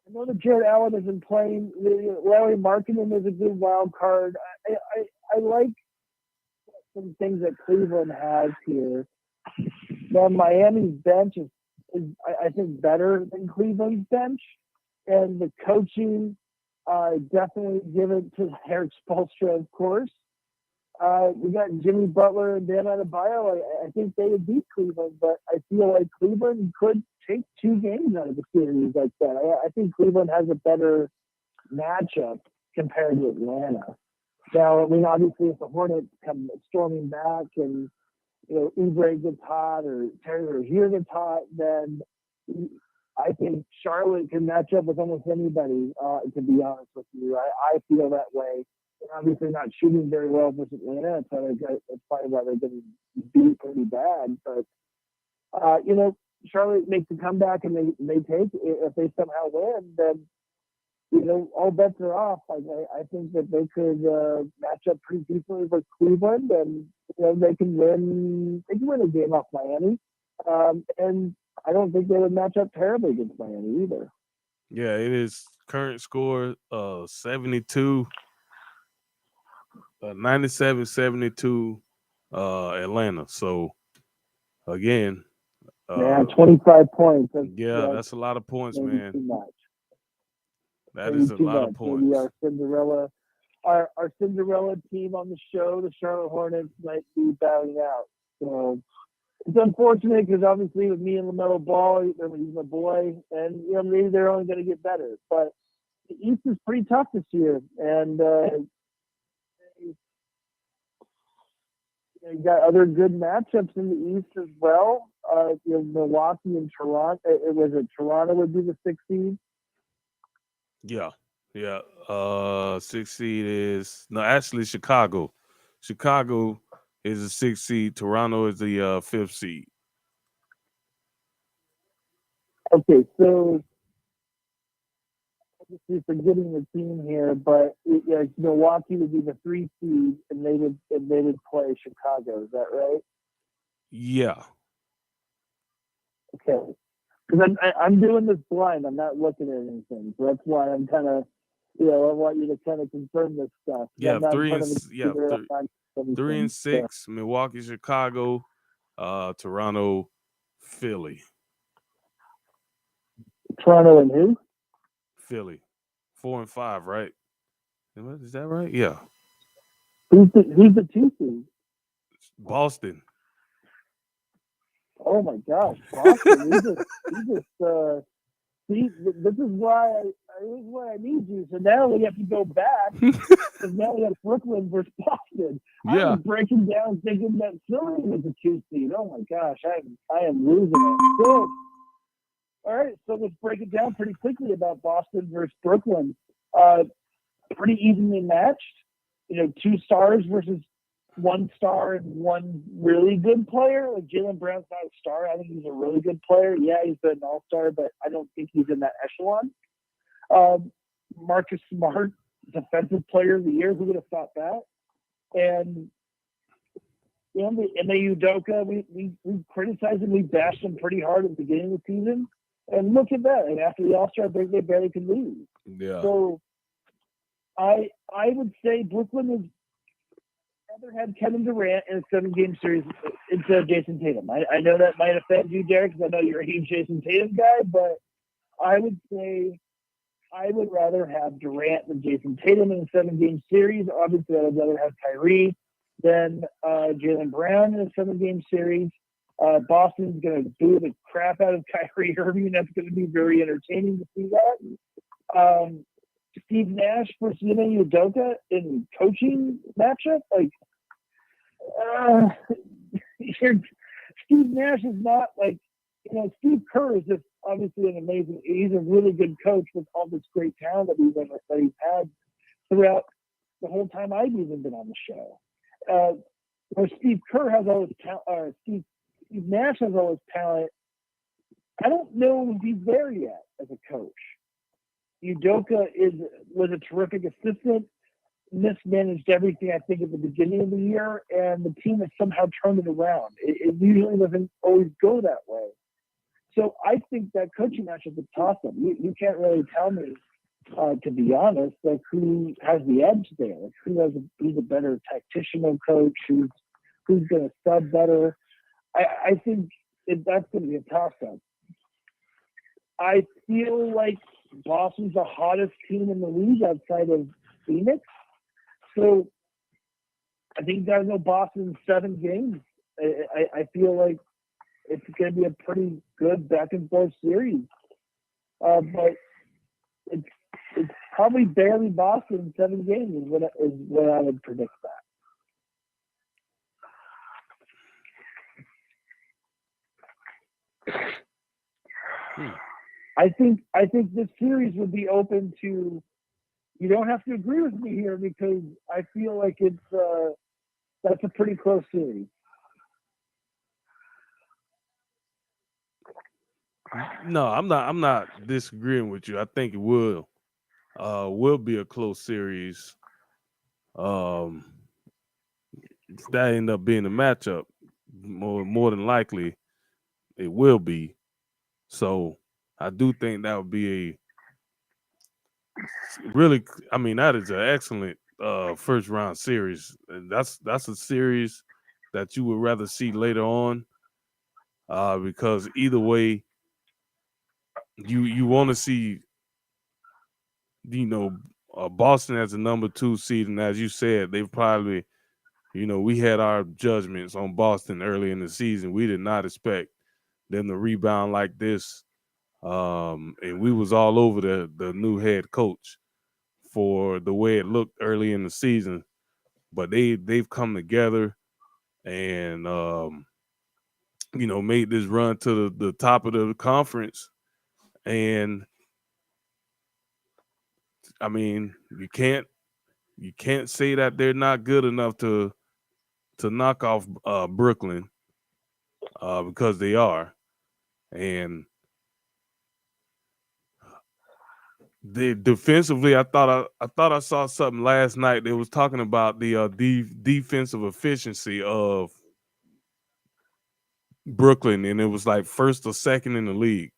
know that Jared Allen isn't playing. Larry Markkinen is a good wild card. I like some things that Cleveland has here. Now Miami's bench is is, I think, better than Cleveland's bench, and the coaching definitely give it to Eric Spoelstra, of course. We got Jimmy Butler and Dan Adebayo. I think they would beat Cleveland, but I feel like Cleveland could take 2 games out of the series like that. I think Cleveland has a better matchup compared to Atlanta. Now, I mean, obviously, if the Hornets come storming back and Oubre gets hot or Terry Rozier gets hot, then I think Charlotte can match up with almost anybody. To be honest with you, I feel that way. They're obviously not shooting very well versus Atlanta. That's probably why they're getting beat pretty bad. But Charlotte makes a comeback and they take. If they somehow win, then all bets are off. I think that they could match up pretty decently with Cleveland, and they can win. They can win a game off Miami, and I don't think they would match up terribly against Miami either. Yeah, it is current score 72, 97-72 Atlanta. So again, 25 points. That's a lot of points, man. Too much. That is a lot of points. Maybe our Cinderella team on the show, the Charlotte Hornets, might be bowing out. So it's unfortunate because obviously with me and LaMelo Ball, he's my boy, and maybe they're only going to get better. But the East is pretty tough this year, and you got other good matchups in the East as well. Milwaukee and Toronto. Toronto would be the 6th seed. Yeah. 6th seed is actually Chicago. Chicago is the 6th seed. Toronto is the 5th seed. Okay, so obviously forgetting the team here, but Milwaukee would be the 3 seed, and they would play Chicago. Is that right? Yeah. Okay. Because I'm doing this blind. I'm not looking at anything, so that's why I'm kind of, I want you to kind of confirm this stuff. Yeah, 3 and 6. Milwaukee, Chicago, Toronto, Philly. Toronto and who? Philly, 4 and 5, right? Is that right? Yeah. Who's the 2 seed? Boston. Oh my gosh, Boston! See, this is why I need you. So now we have to go back because now we have Brooklyn versus Boston. I was breaking down thinking that Philly was a 2 seed. Oh my gosh, I am losing it. So, all right, so let's break it down pretty quickly about Boston versus Brooklyn. Pretty evenly matched. 2 stars versus 1 star and 1 really good player. Like Jaylen Brown's not a star. I think he's a really good player. Yeah, he's been an all-star, but I don't think he's in that echelon. Marcus Smart, defensive player of the year. Who would have thought that? And Ime Udoka, we criticized him. We bashed him pretty hard at the beginning of the season. And look at that. And after the All-Star break, they barely could lose. Yeah. So I would say Brooklyn is rather had Kevin Durant in a 7-game series instead of Jason Tatum. I know that might offend you, Derek, because I know you're a huge Jason Tatum guy, but I would say I would rather have Durant than Jason Tatum in a 7-game series. Obviously, I would rather have Kyrie than Jaylen Brown in a 7-game series. Boston's going to boo the crap out of Kyrie Irving. That's going to be very entertaining to see that. Steve Nash versus Ime Udoka in coaching matchup. Steve Nash is not Steve Kerr is just obviously an amazing. He's a really good coach with all this great talent that he's had throughout the whole time I've even been on the show. Where Steve Kerr has all his talent, Steve Nash has all his talent. I don't know if he's there yet as a coach. Udoka was a terrific assistant, mismanaged everything, I think, at the beginning of the year, and the team has somehow turned it around. It usually doesn't always go that way. So I think that coaching matchup is toss-up. You can't really tell me, to be honest, who has the edge there. Who's a better tactician coach, who's going to sub better. I think that's going to be a toss-up. I feel like Boston's the hottest team in the league outside of Phoenix. So I think that'll go Boston in 7 games. I feel like it's going to be a pretty good back and forth series. But it's probably barely Boston in 7 games is what I would predict that. I think this series would be open to. You don't have to agree with me here because I feel like that's a pretty close series. No, I'm not disagreeing with you. I think it will be a close series. If that end up being a matchup, more than likely it will be. So I do think that would be a really, I mean, that is an excellent first round series. And that's a series that you would rather see later on, because either way, you want to see, Boston as a number 2 seed, and as you said, they've probably, we had our judgments on Boston early in the season. We did not expect them to rebound like this, and we was all over the new head coach for the way it looked early in the season, but they've come together and made this run to the top of the conference. And I mean, you can't say that they're not good enough to knock off Brooklyn, because they are. And defensively, I thought I saw something last night. They was talking about the defensive efficiency of Brooklyn, and it was like first or second in the league.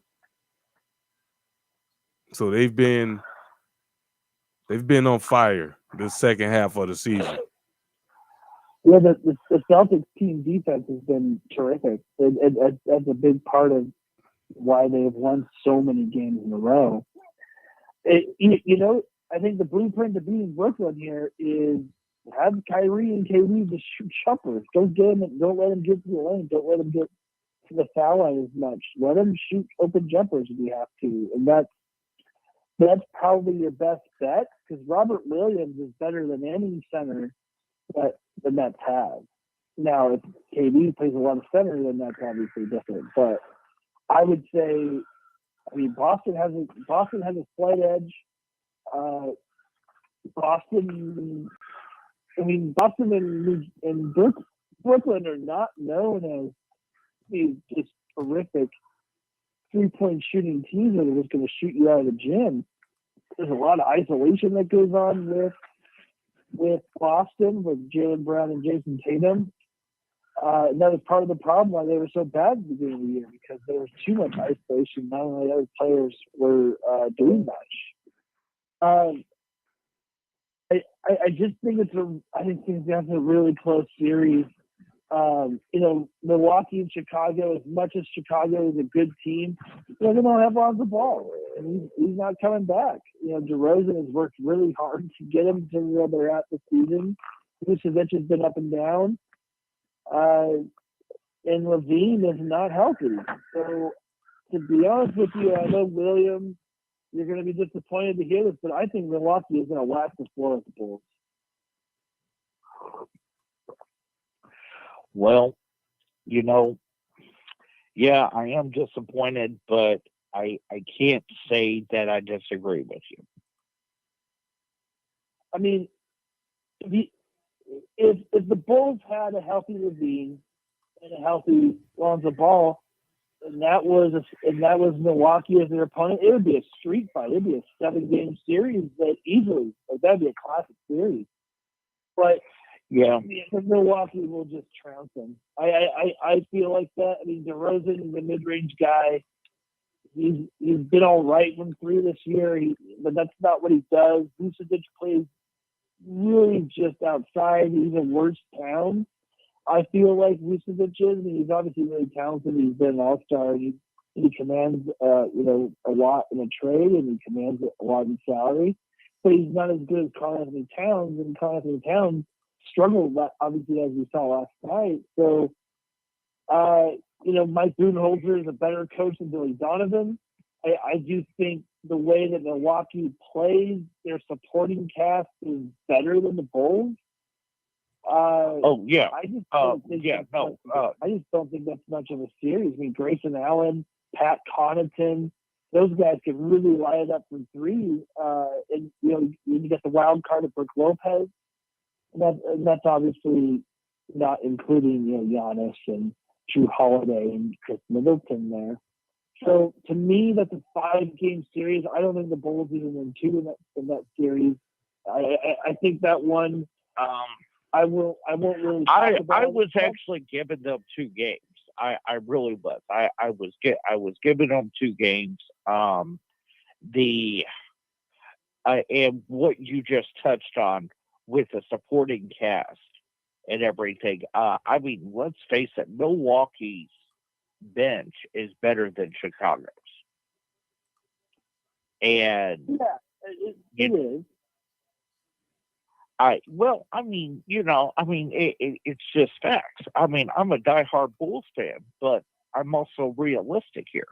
So they've been on fire the second half of the season. Yeah, the Celtics team defense has been terrific. That's a big part of why they've won so many games in a row. I think the blueprint to beating Brooklyn here is have Kyrie and KD just shoot jumpers. Don't let them get to the lane. Don't let them get to the foul line as much. Let them shoot open jumpers if you have to, and that's probably your best bet because Robert Williams is better than any center that the Nets have. Now, if KD plays a lot of center, then that's obviously different. But I would say, Boston has a slight edge. Boston and Brooklyn are not known as these just terrific 3-point shooting teams that are just going to shoot you out of the gym. There's a lot of isolation that goes on with Boston, with Jaylen Brown and Jason Tatum. And that was part of the problem why they were so bad at the beginning of the year, because there was too much isolation. Not only other players were doing much. I just think it's a really close series. Milwaukee and Chicago, as much as Chicago is a good team, they don't have Lonzo Ball, and he's not coming back. DeRozan has worked really hard to get him to where they're at this season. Vucevic has been up and down, and Levine is not healthy. So, to be honest with you, I know Williams, you're going to be disappointed to hear this, but I think Milwaukee is going to wax the floor with the Bulls. Well, yeah, I am disappointed, but I can't say that I disagree with you. If the Bulls had a healthy Levine and a healthy Lonzo Ball, and that was Milwaukee as their opponent, it would be a street fight. It'd be a 7-game series that easily. That'd be a classic series. But yeah, Milwaukee will just trounce them. I feel like that. DeRozan is a mid-range guy. He's been all right from 3 this year, but that's not what he does. Vucevic plays really just outside, even worse town. I feel like Vucevic is. He's obviously really talented. He's been an all-star. He's he commands a lot in a trade, and he commands a lot in salary. But he's not as good as Karl Anthony Towns, and Karl Anthony Towns struggled, obviously, as we saw last night. So, Mike Budenholzer is a better coach than Billy Donovan. I do think the way that Milwaukee plays, their supporting cast is better than the Bulls. I just don't think I just don't think that's much of a series. I mean, Grayson Allen, Pat Connaughton, those guys can really light it up from three. And you get the wild card of Brook Lopez, and that's obviously not including Giannis and Drew Holiday and Chris Middleton there. So to me, that's a 5-game series. I don't think the Bulls even win 2 in that series. I think that one. I won't really. I was actually giving them 2 games. I really was. I was giving them 2 games. And what you just touched on with the supporting cast and everything. I mean, let's face it, Milwaukee's bench is better than Chicago's. And it is. It's just facts. I mean, I'm a diehard Bulls fan, but I'm also realistic here.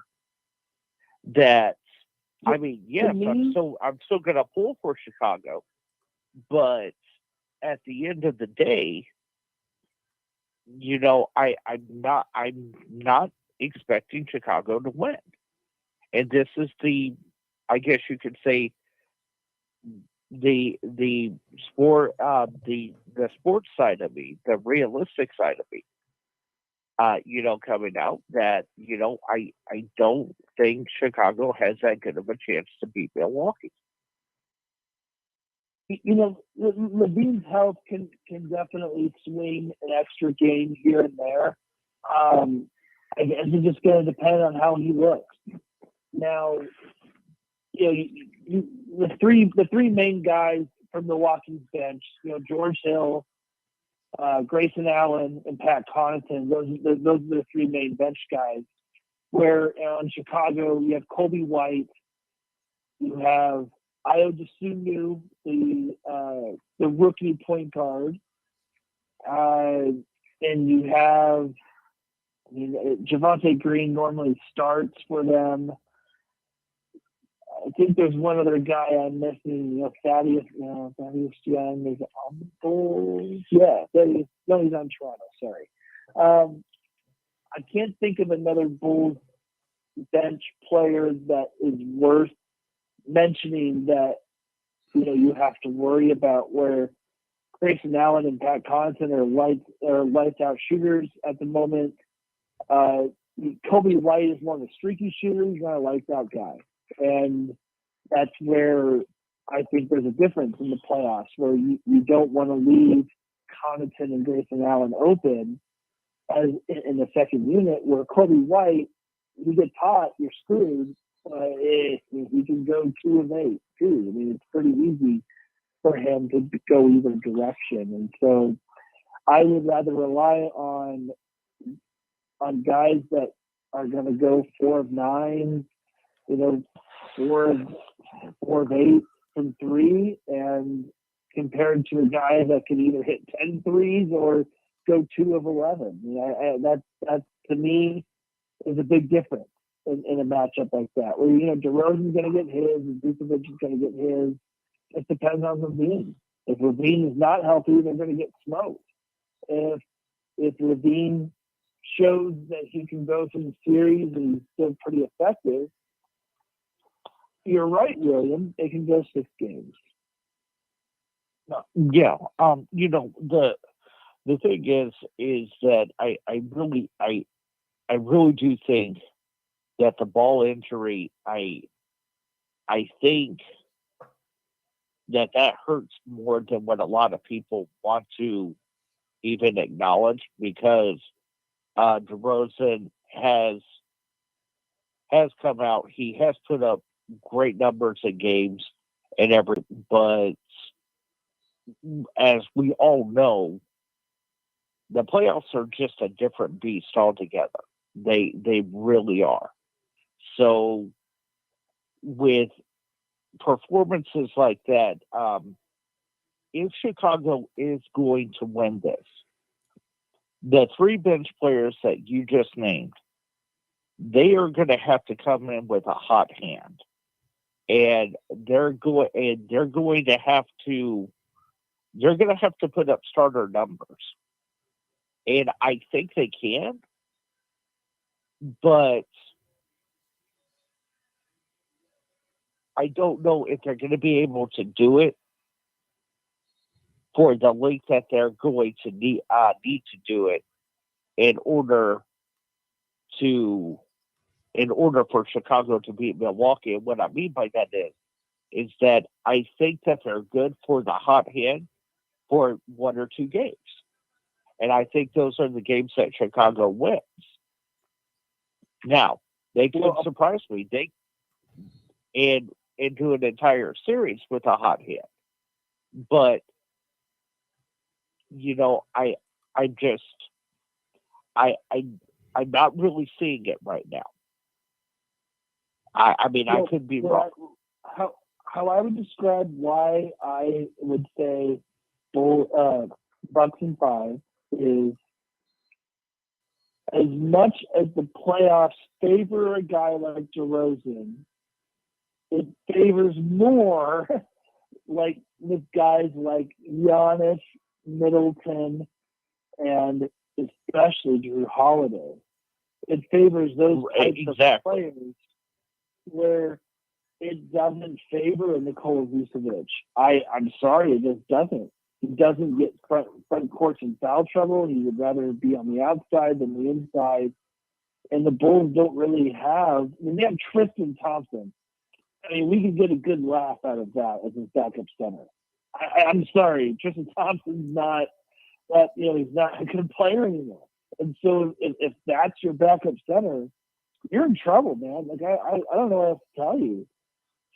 That, yes, I'm still going to pull for Chicago, but at the end of the day, I'm not expecting Chicago to win, and this is I guess you could say, the sports side of me, the realistic side of me, coming out that, I don't think Chicago has that good of a chance to beat Milwaukee. Levine's health can definitely swing an extra game here and there. I guess it's just going to depend on how he looks. Now, the three main guys from Milwaukee's bench, George Hill, Grayson Allen, and Pat Connaughton. Those are the 3 main bench guys. Where in Chicago you have Kobe White, you have Ayo Dosunmu, the rookie point guard, and you have Javonte Green normally starts for them. I think there's one other guy I'm missing. Thaddeus Young is on the Bulls. Yeah, he's on Toronto. Sorry, I can't think of another Bulls bench player that is worth mentioning that you have to worry about. Where Grayson Allen and Pat Connaughton are lights out shooters at the moment. Kobe White is one of the streaky shooters, not a lights out guy. And that's where I think there's a difference in the playoffs, where you don't want to leave Connaughton and Grayson Allen open as in the second unit, where Kobe White, you get caught, you're screwed. If you can go 2 of 8, too. I mean, it's pretty easy for him to go either direction. And so I would rather rely on guys that are going to go 4 of 9, 4 of 8 from 3, and compared to a guy that can either hit 10 threes or go 2 of 11. That to me is a big difference in a matchup like that. Where DeRozan's going to get his, and Vucevic is going to get his. It depends on Levine. If Levine is not healthy, they're going to get smoked. If Levine shows that he can go through the series and he's still pretty effective, you're right, William. They can go 6 games. Yeah. The thing is that I really do think that the ball injury, I think that hurts more than what a lot of people want to even acknowledge, because DeRozan has come out. He has put up great numbers in games but as we all know, the playoffs are just a different beast altogether. They really are. So with performances like that, if Chicago is going to win this, the three bench players that you just named, they are going to have to come in with a hot hand, and they're going to have to put up starter numbers, and I think they can, but I don't know if they're going to be able to do it for the length that they're going to need to do it in order for Chicago to beat Milwaukee. And what I mean by that is that I think that they're good for the hot hand for 1 or 2 games. And I think those are the games that Chicago wins. Now, they could surprise me. And do an entire series with a hot hand. But, I'm not really seeing it right now. I could be wrong. How I would describe why I would say Bucks in 5 is, as much as the playoffs favor a guy like DeRozan, it favors more like with guys like Giannis, Middleton, and especially Drew Holiday. It favors those types of players where it doesn't favor Nikola Vucevic. I'm sorry, it just doesn't. He doesn't get front court in foul trouble. He would rather be on the outside than the inside. And the Bulls don't really have. They have Tristan Thompson. We could get a good laugh out of that as his backup center. I'm sorry, Tristan Thompson's not that. He's not a good player anymore. And so if that's your backup center, you're in trouble, man. Like I don't know what else to tell you.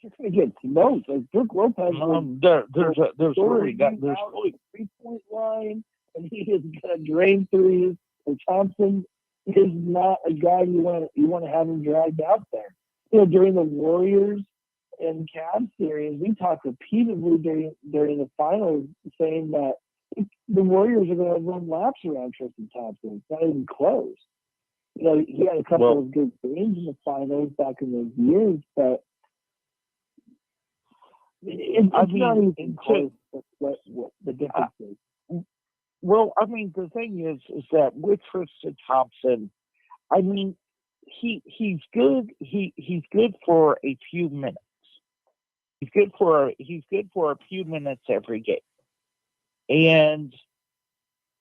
You're gonna get smoked. Like Brook Lopez. There's 3-point line, and he is gonna drain threes. And Thompson is not a guy you want to have him dragged out there. During the Warriors and Cavs series, we talked repeatedly during the finals, saying that the Warriors are going to run laps around Tristan Thompson. It's not even close. He had a couple of good games in the finals back in those years, but it's not even close. What the difference is. Well, the thing is that with Tristan Thompson, he's good. He's good for a few minutes. He's good for a few minutes every game, and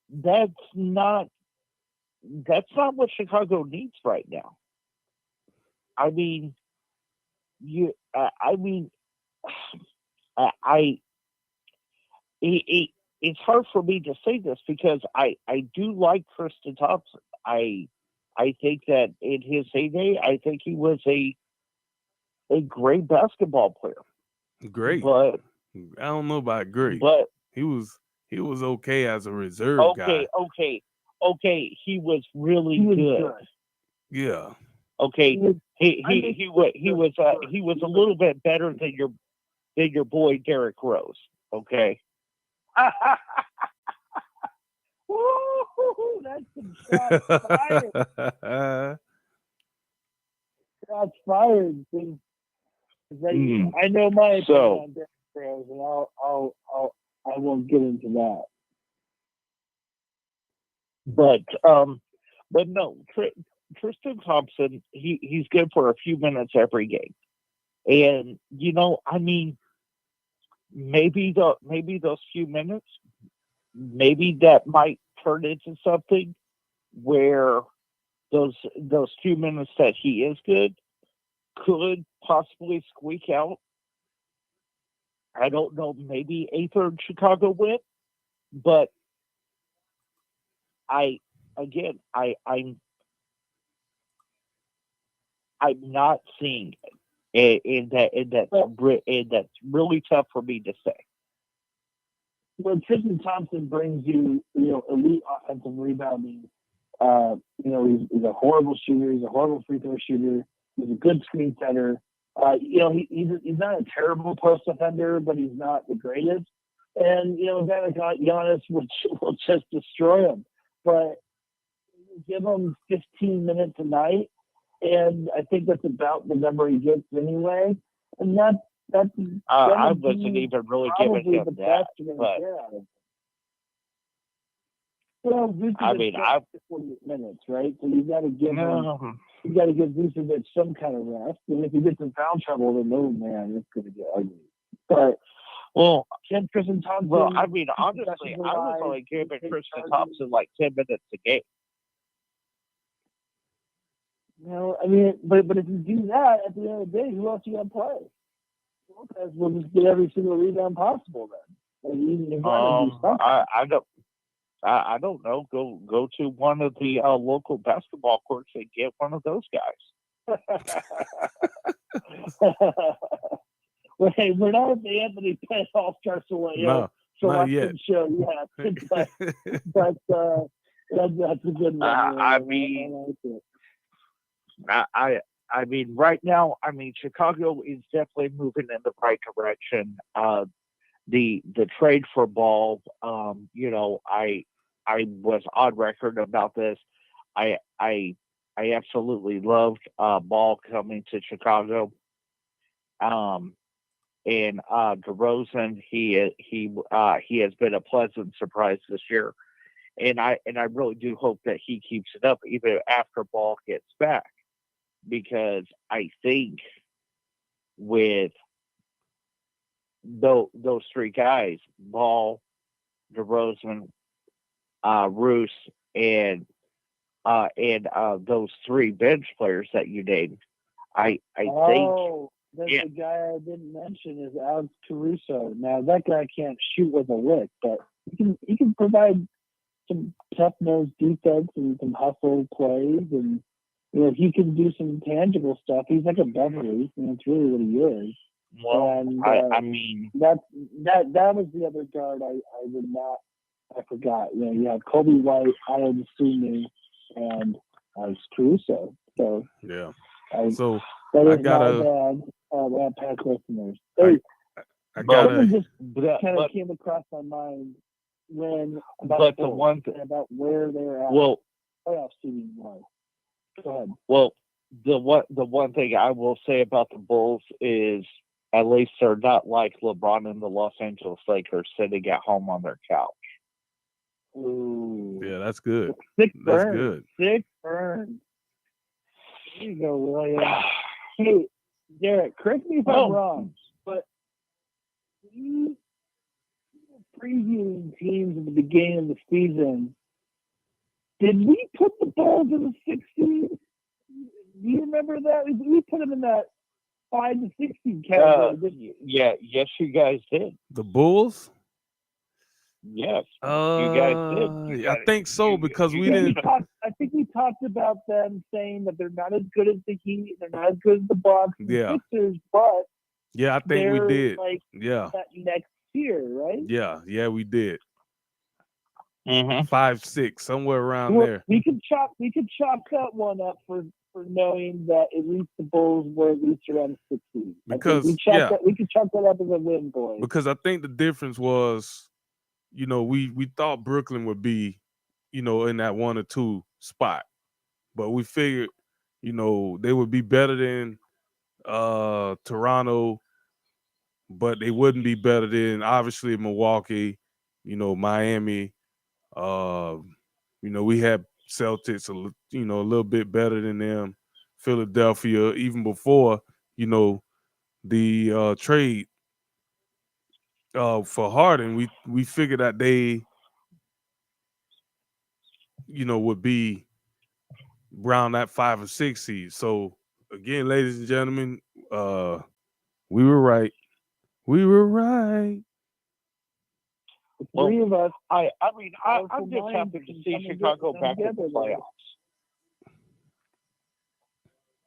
that's not what Chicago needs right now. It's hard for me to say this because I do like Tristan Thompson. I think that in his heyday, I think he was a great basketball player. Great, but I don't know about great. But he was okay as a reserve guy. Okay. He was really good. Yeah. Okay. He was a little bit better than your boy Derrick Rose. Okay. Woo! That's some shots fired. Shots fired. I know my opinion on Derrick Rose, and I won't get into that. But no, Tristan Thompson, he's good for a few minutes every game, and maybe those few minutes, maybe that might turn into something where those few minutes that he is good could possibly squeak out, I don't know, maybe a third Chicago win, but I'm not seeing it, and that's really tough for me to say. Well, Tristan Thompson brings you, elite offensive rebounding. He's a horrible shooter. He's a horrible free throw shooter. He's a good screen setter. He's not a terrible post defender, but he's not the greatest. And a guy like Giannis will just destroy him. But give him 15 minutes a night, and I think that's about the number he gets anyway. And that's I wasn't even really giving him the that. best you're But gonna get out of him. Well, Vucevic 48 minutes, right? So you got to give Vucevic some kind of rest. And if he gets in foul trouble, then man, it's going to get ugly. But Tristan Thompson. Well, I mean, honestly, I was only giving Tristan Thompson like 10 minutes a game. I mean, but if you do that, at the end of the day, who else you got to play? Lopez will just get every single rebound possible then. I don't know. Go to one of the local basketball courts and get one of those guys. Well, hey, we're not at the Anthony Pettit All-Star not yet. Show yet, but that's a good one. I mean, right now, Chicago is definitely moving in the right direction. The trade for Ball, I was on record about this. I absolutely loved Ball coming to Chicago. And DeRozan, he has been a pleasant surprise this year, and I really do hope that he keeps it up even after Ball gets back, because I think with those three guys, Ball, DeRozan, Roos, and those three bench players that you named, I think. The guy I didn't mention is Alex Caruso. Now that guy can't shoot with a lick, but he can provide some tough nosed defense and some hustle plays, and he can do some tangible stuff. He's like a Beverly, and it's really what he is. Well, and, I mean that was the other guard I forgot. You have Kobe White, Ayo Dosunmu, and Alex Caruso. So yeah. That is I gotta. my bad. Past listeners. I gotta. Just kind of came across my mind about where they're at. Well, playoff seeding wise. Go ahead. Well, the one thing I will say about the Bulls is at least they're not like LeBron and the Los Angeles Lakers sitting at home on their couch. Ooh. Yeah, that's good. Sick That's burn. good. Sick burn. There you go, William. Hey, Derek, correct me if I'm wrong, but you were previewing teams at the beginning of the season. Did we put the Bulls in the 16? Do you remember that? We put them in that 5 to 16 category. Yes, you guys did. The Bulls? Yes, you guys did. I think so, because we didn't. I think we talked about them saying that they're not as good as the Heat, they're not as good as the Bucks, and the Sixers, but I think we did. Like next year, right? Yeah, we did. Mm-hmm. 5, 6, somewhere around there. We could chalk that one up for knowing that at least the Bulls were at least around 16. Because we could chalk that up as a win, boys. Because I think the difference was, we thought Brooklyn would be, in that 1 or 2 spot, but we figured, they would be better than Toronto, but they wouldn't be better than obviously Milwaukee, Miami. We had Celtics, a little bit better than them. Philadelphia, even before, the trade for Harden, we figured that they, would be around that 5 or 6 seed. So again, ladies and gentlemen, we were right. We were right. The three of us. I'm just happy to see Chicago back in the playoffs.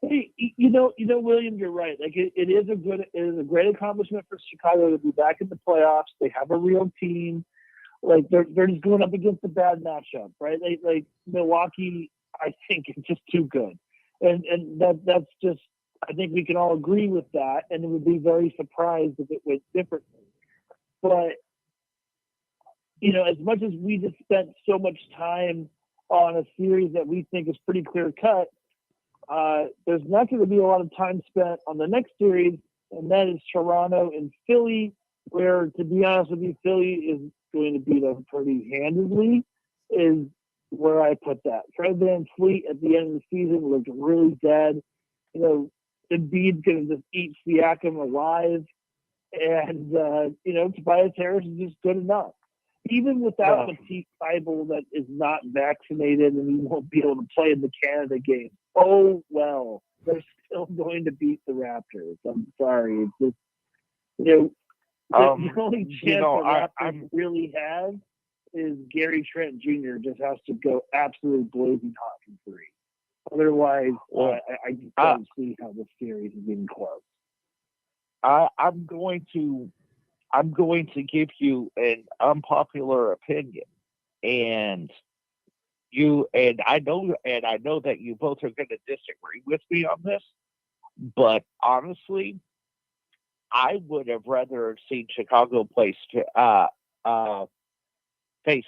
Hey, William, you're right. Like it is a great accomplishment for Chicago to be back in the playoffs. They have a real team. Like they're just going up against a bad matchup, right? Like Milwaukee, I think is just too good, and that's just I think we can all agree with that, and it would be very surprised if it went differently. But, as much as we just spent so much time on a series that we think is pretty clear cut, there's not going to be a lot of time spent on the next series, and that is Toronto and Philly, where, to be honest with you, Philly is going to beat them pretty handedly, is where I put that. Fred VanVleet at the end of the season looked really dead. Embiid's going to just eat Siakam alive, and Tobias Harris is just good enough. Even without Matisse Thybulle that is not vaccinated and he won't be able to play in the Canada game. Oh, well, they're still going to beat the Raptors. I'm sorry. It's just, the only chance the Raptors really have is Gary Trent Jr. just has to go absolutely blazing hot from three. Otherwise, I just don't see how this series is even close. I'm going to give you an unpopular opinion, and I know that you both are going to disagree with me on this, but honestly, I would have rather seen Chicago face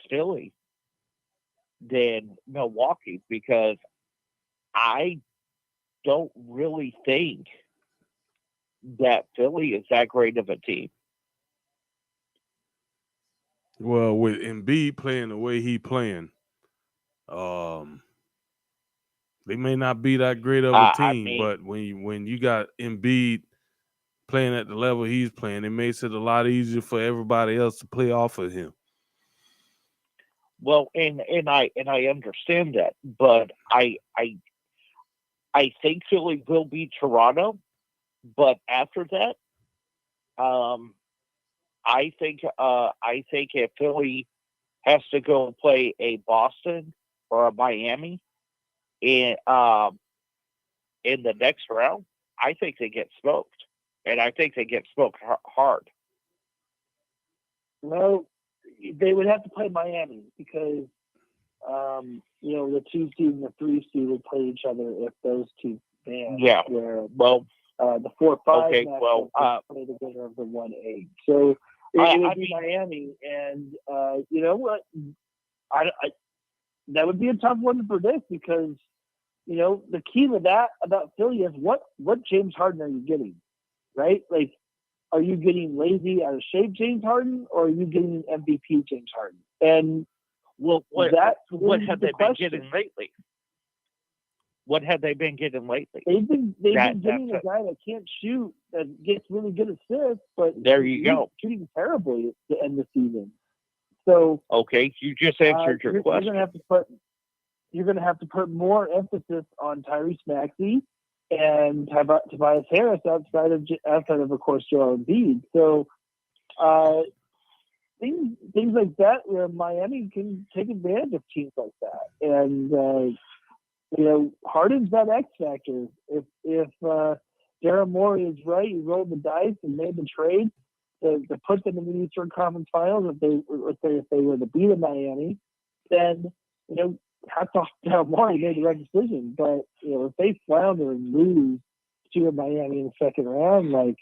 Philly than Milwaukee, because I don't really think that Philly is that great of a team. Well, with Embiid playing the way he playing, they may not be that great of a team, but when you got Embiid playing at the level he's playing, it makes it a lot easier for everybody else to play off of him. Well, and I understand that, but I think Philly will beat Toronto, but after that, I think if Philly has to go and play a Boston or a Miami in the next round, I think they get smoked, and I think they get smoked hard. Well, they would have to play Miami because the 2 seed and the 3 seed would play each other if those two bands. Yeah. Where well, the 4-5 okay. Well, play the winner of the 1-8. So it would be Miami, and you know what? I that would be a tough one to predict because the key to that about Philly is what James Harden are you getting, right? Like, are you getting lazy, out of shape James Harden, or are you getting MVP James Harden? And what have they been getting lately? What have they been getting lately? They've been getting a guy that can't shoot, that gets really good assists, but there you go, shooting terribly at the end of the season. So okay, you just answered your question. You're going to have to put more emphasis on Tyrese Maxey and Tobias Harris outside of course Joel Embiid. So things like that where Miami can take advantage of teams like that, and Harden's that X factor. If Daryl Morey is right, he rolled the dice and made the trade to put them in the Eastern Conference Finals. If they were to beat Miami, then hats off to Daryl Morey, made the right decision. But if they flounder and lose to Miami in the second round, like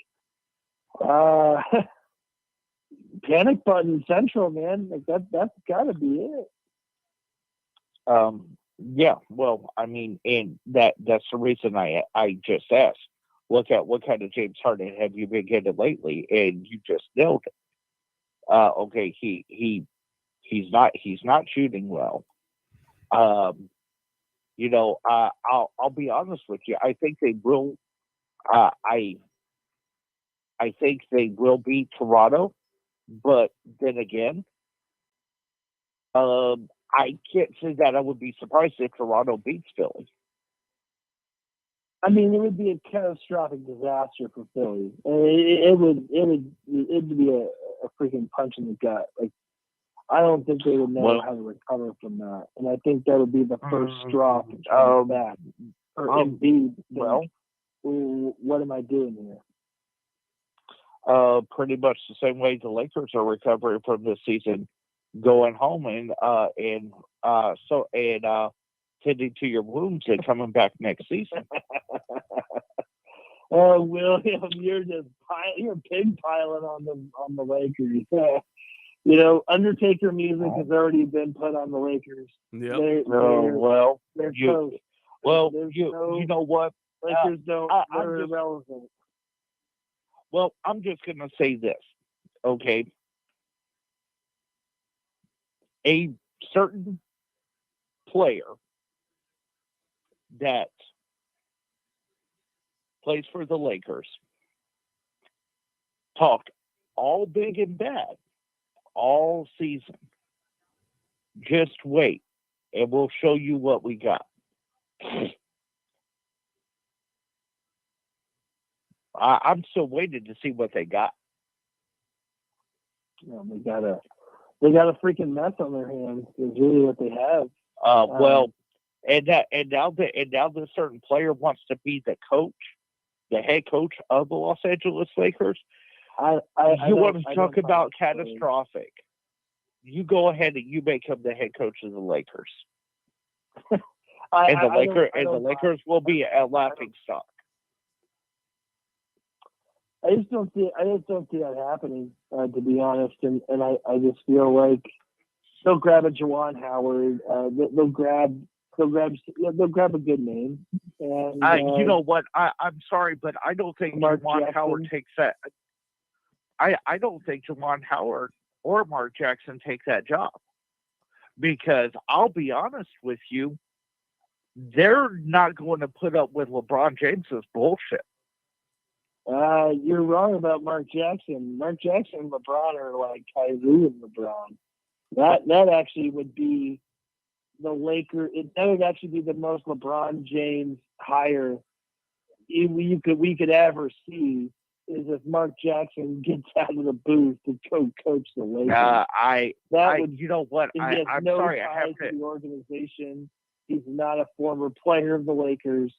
panic button central, man. Like that's got to be it. Yeah, well, I mean, and that's the reason I just asked. What kind of James Harden have you been getting lately? And you just nailed it. Okay, he's not shooting well. I'll be honest with you. I think they will. I think they will beat Toronto, but then again, I can't say that I would be surprised if Toronto beats Philly. I mean, it would be a catastrophic disaster for Philly. It would be a freaking punch in the gut. Like, I don't think they would know how to recover from that, and I think that would be the first straw to turn back. Or indeed, what am I doing here? Pretty much the same way the Lakers are recovering from this season, going home and tending to your wounds and coming back next season. Oh, William, you're pig piling on the Lakers. You know, Undertaker music has already been put on the Lakers. Yep. They're you- toast. Well, There's you know what? Lakers I'm they're just- irrelevant. Well, I'm just going to say this, okay? A certain player that plays for the Lakers talked all big and bad all season. Just wait, and we'll show you what we got. I'm still waiting to see what they got. You know, they got a freaking mess on their hands. Is really what they have. And now this certain player wants to be the coach, the head coach of the Los Angeles Lakers. I You want to don't talk find about it funny. catastrophic? You go ahead and you make him the head coach of the Lakers, and the Lakers will be a laughing stock. I just don't see that happening, to be honest. And I just feel like they'll grab a Juwan Howard. They'll grab a good name. And you know what? I'm sorry, but I don't think Mark Juwan Jackson. Howard takes that. I don't think Juwan Howard or Mark Jackson take that job, because I'll be honest with you, they're not going to put up with LeBron James's bullshit. You're wrong about Mark Jackson. Mark Jackson and LeBron are like Kyrie and LeBron. That actually would be the Lakers. That would actually be the most LeBron James hire we could ever see, is if Mark Jackson gets out of the booth to coach the Lakers. You know what? I'm no sorry. I ties have to. the organization. He's not a former player of the Lakers.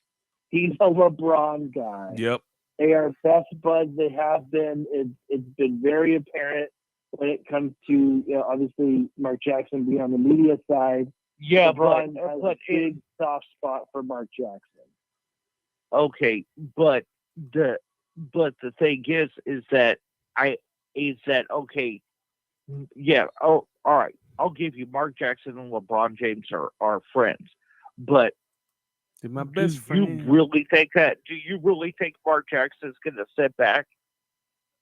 He's a LeBron guy. Yep. They are best buds. They have been. It's been very apparent when it comes to, obviously, Mark Jackson being on the media side. Yeah, LeBron has but a big soft spot for Mark Jackson. Okay, but the thing is that okay. Yeah. Oh, all right. I'll give you Mark Jackson and LeBron James are friends, but They're my best do friend. you really think that? Do you really think Mark Jackson's going to sit back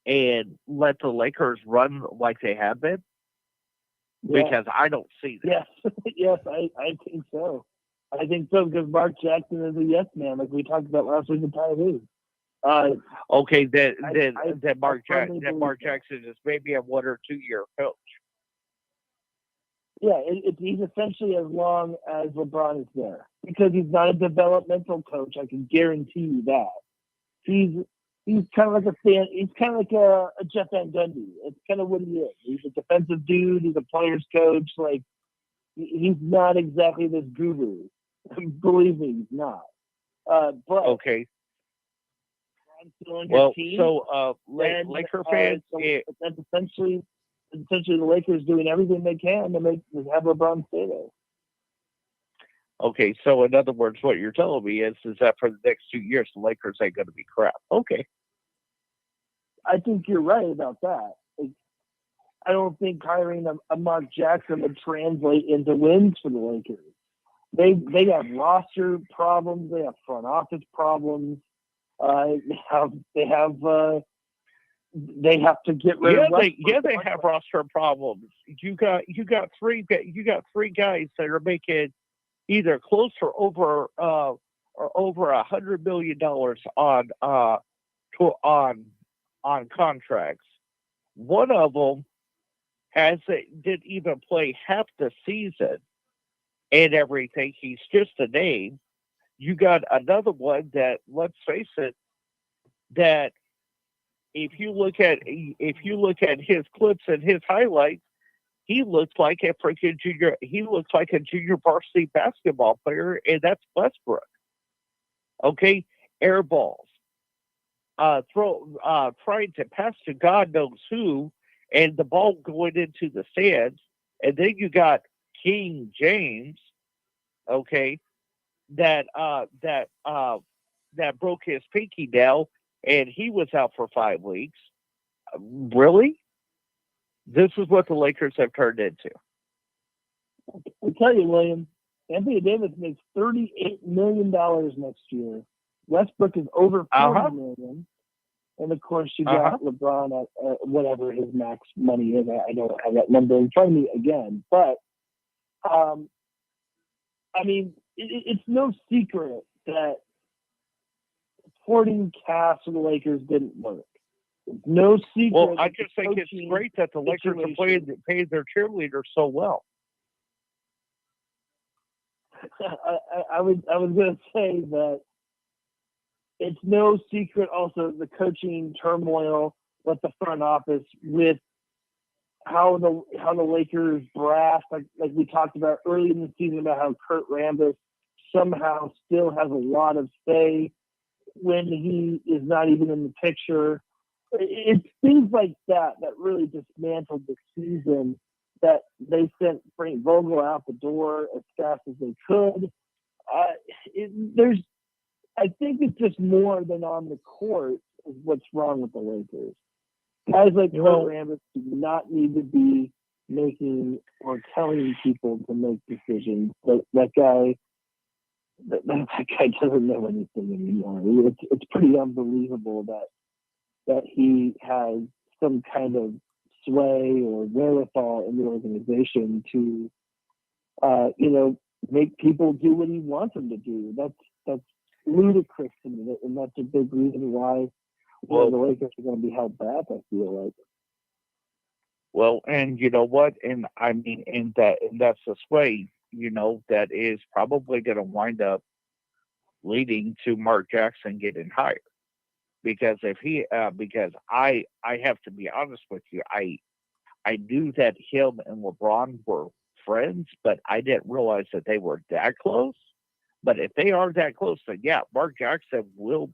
and let the Lakers run like they have been? Yeah. Because I don't see that. Yes, I think so. I think so, because Mark Jackson is a yes man, like we talked about last week with Tyree. Okay, then Mark firmly believe Jackson is maybe a 1 or 2 year coach. Yeah, he's essentially as long as LeBron is there, because he's not a developmental coach. I can guarantee you that. He's kind of like a Jeff Van Gundy. It's kind of what he is. He's a defensive dude. He's a player's coach. Like, he's not exactly this guru. Believe me, he's not. But Okay. well, Laker fans, that's essentially the Lakers doing everything they can to have LeBron stay there. Okay, so in other words, what you're telling me is that for the next 2 years, the Lakers ain't going to be crap. Okay. I think you're right about that. I don't think hiring a Mark Jackson would translate into wins for the Lakers. They have roster problems. They have front office problems. They have to get rid of. They have roster problems. You got three guys that are making either close or over $100 million on contracts. One of them didn't even play half the season and everything. He's just a name. You got another one that, let's face it, that if you look at his clips and his highlights, he looks like a freaking junior. He looks like a junior varsity basketball player, and that's Westbrook. Okay, air balls, trying to pass to God knows who, and the ball going into the stands. And then you got King James, okay, that broke his pinky nail and he was out for 5 weeks. Really? This is what the Lakers have turned into. I'll tell you, William, Anthony Davis makes $38 million next year. Westbrook is over $40 million. And, of course, you got LeBron at whatever his max money is. I don't have that number in front of me again. But, I mean, it's no secret that supporting cast of the Lakers didn't work. It's no secret. Well, I just think it's great that the Lakers are paying their cheerleaders so well. I was going to say that it's no secret also the coaching turmoil with the front office, with how the Lakers brass, like we talked about early in the season, about how Kurt Rambis somehow still has a lot of say when he is not even in the picture. It's things like that really dismantled the season, that they sent Frank Vogel out the door as fast as they could. I think it's just more than on the court is what's wrong with the Lakers. Guys like Kurt Rambis do not need to be making or telling people to make decisions. That guy doesn't know anything anymore. It's pretty unbelievable that he has some kind of sway or wherewithal in the organization to, make people do what he wants them to do. That's ludicrous to me, and that's a big reason why the Lakers are going to be held back, I feel like. Well, and you know what? And I mean, and that's the sway, that is probably going to wind up leading to Mark Jackson getting hired. Because because I have to be honest with you, I knew that him and LeBron were friends, but I didn't realize that they were that close. But if they are that close, then yeah, Mark Jackson will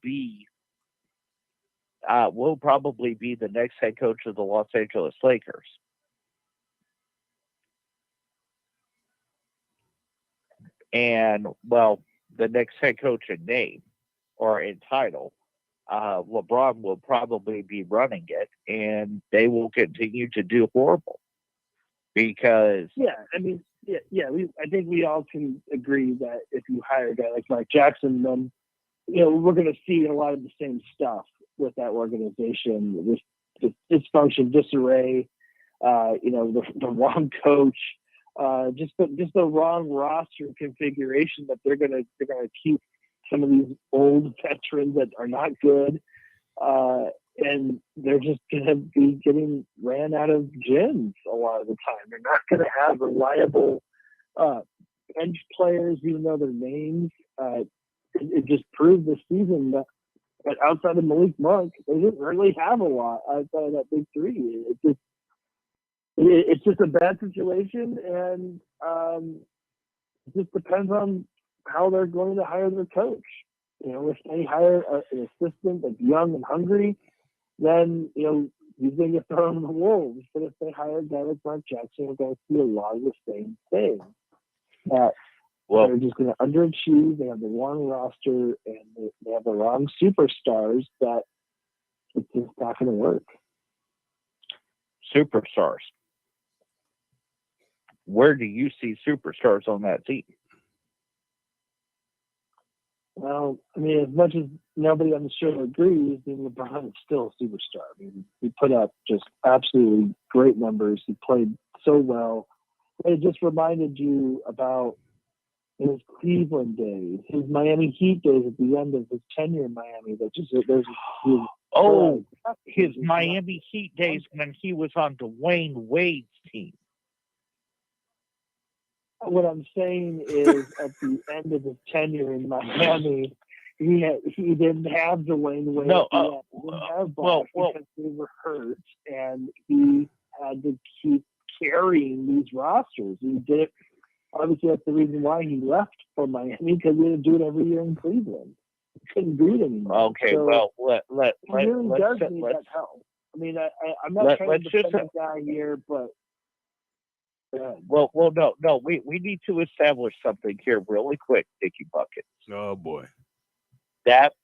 probably be the next head coach of the Los Angeles Lakers. And the next head coach in name or in title, LeBron will probably be running it, and they will continue to do horrible. Because I think we all can agree that if you hire a guy like Mark Jackson, then we're going to see a lot of the same stuff with that organization, this dysfunction, disarray, the wrong coach, just the wrong roster configuration that they're going to keep some of these old veterans that are not good, and they're just going to be getting ran out of gyms a lot of the time. They're not going to have reliable bench players, even though their names. It just proved this season that outside of Malik Monk, they didn't really have a lot outside of that big three. It's just a bad situation, and it just depends on how they're going to hire their coach. If they hire an assistant that's young and hungry, then he's going to get thrown in the wolves. But if they hire a guy like Mark Jackson, we're going to see a lot of the same thing. They're just going to underachieve. They have the wrong roster, and they have the wrong superstars. That it's just not going to work. Superstars. Where do you see superstars on that team? Well, I mean, as much as nobody on the show agrees, LeBron is still a superstar. I mean, he put up just absolutely great numbers. He played so well. It just reminded you about his Cleveland days, his Miami Heat days at the end of his tenure in Miami. His Miami Heat days when he was on Dwayne Wade's team. What I'm saying is, at the end of his tenure in Miami, he didn't have Dwayne Wade. He didn't have Bob because they were hurt, and he had to keep carrying these rosters. He did it. Obviously, that's the reason why he left for Miami, because he didn't do it every year in Cleveland. He couldn't do it anymore. Okay, so let's need that help. I mean, I'm not trying to defend that guy here, but. No. We need to establish something here really quick, Dickie Bucket. Oh boy, that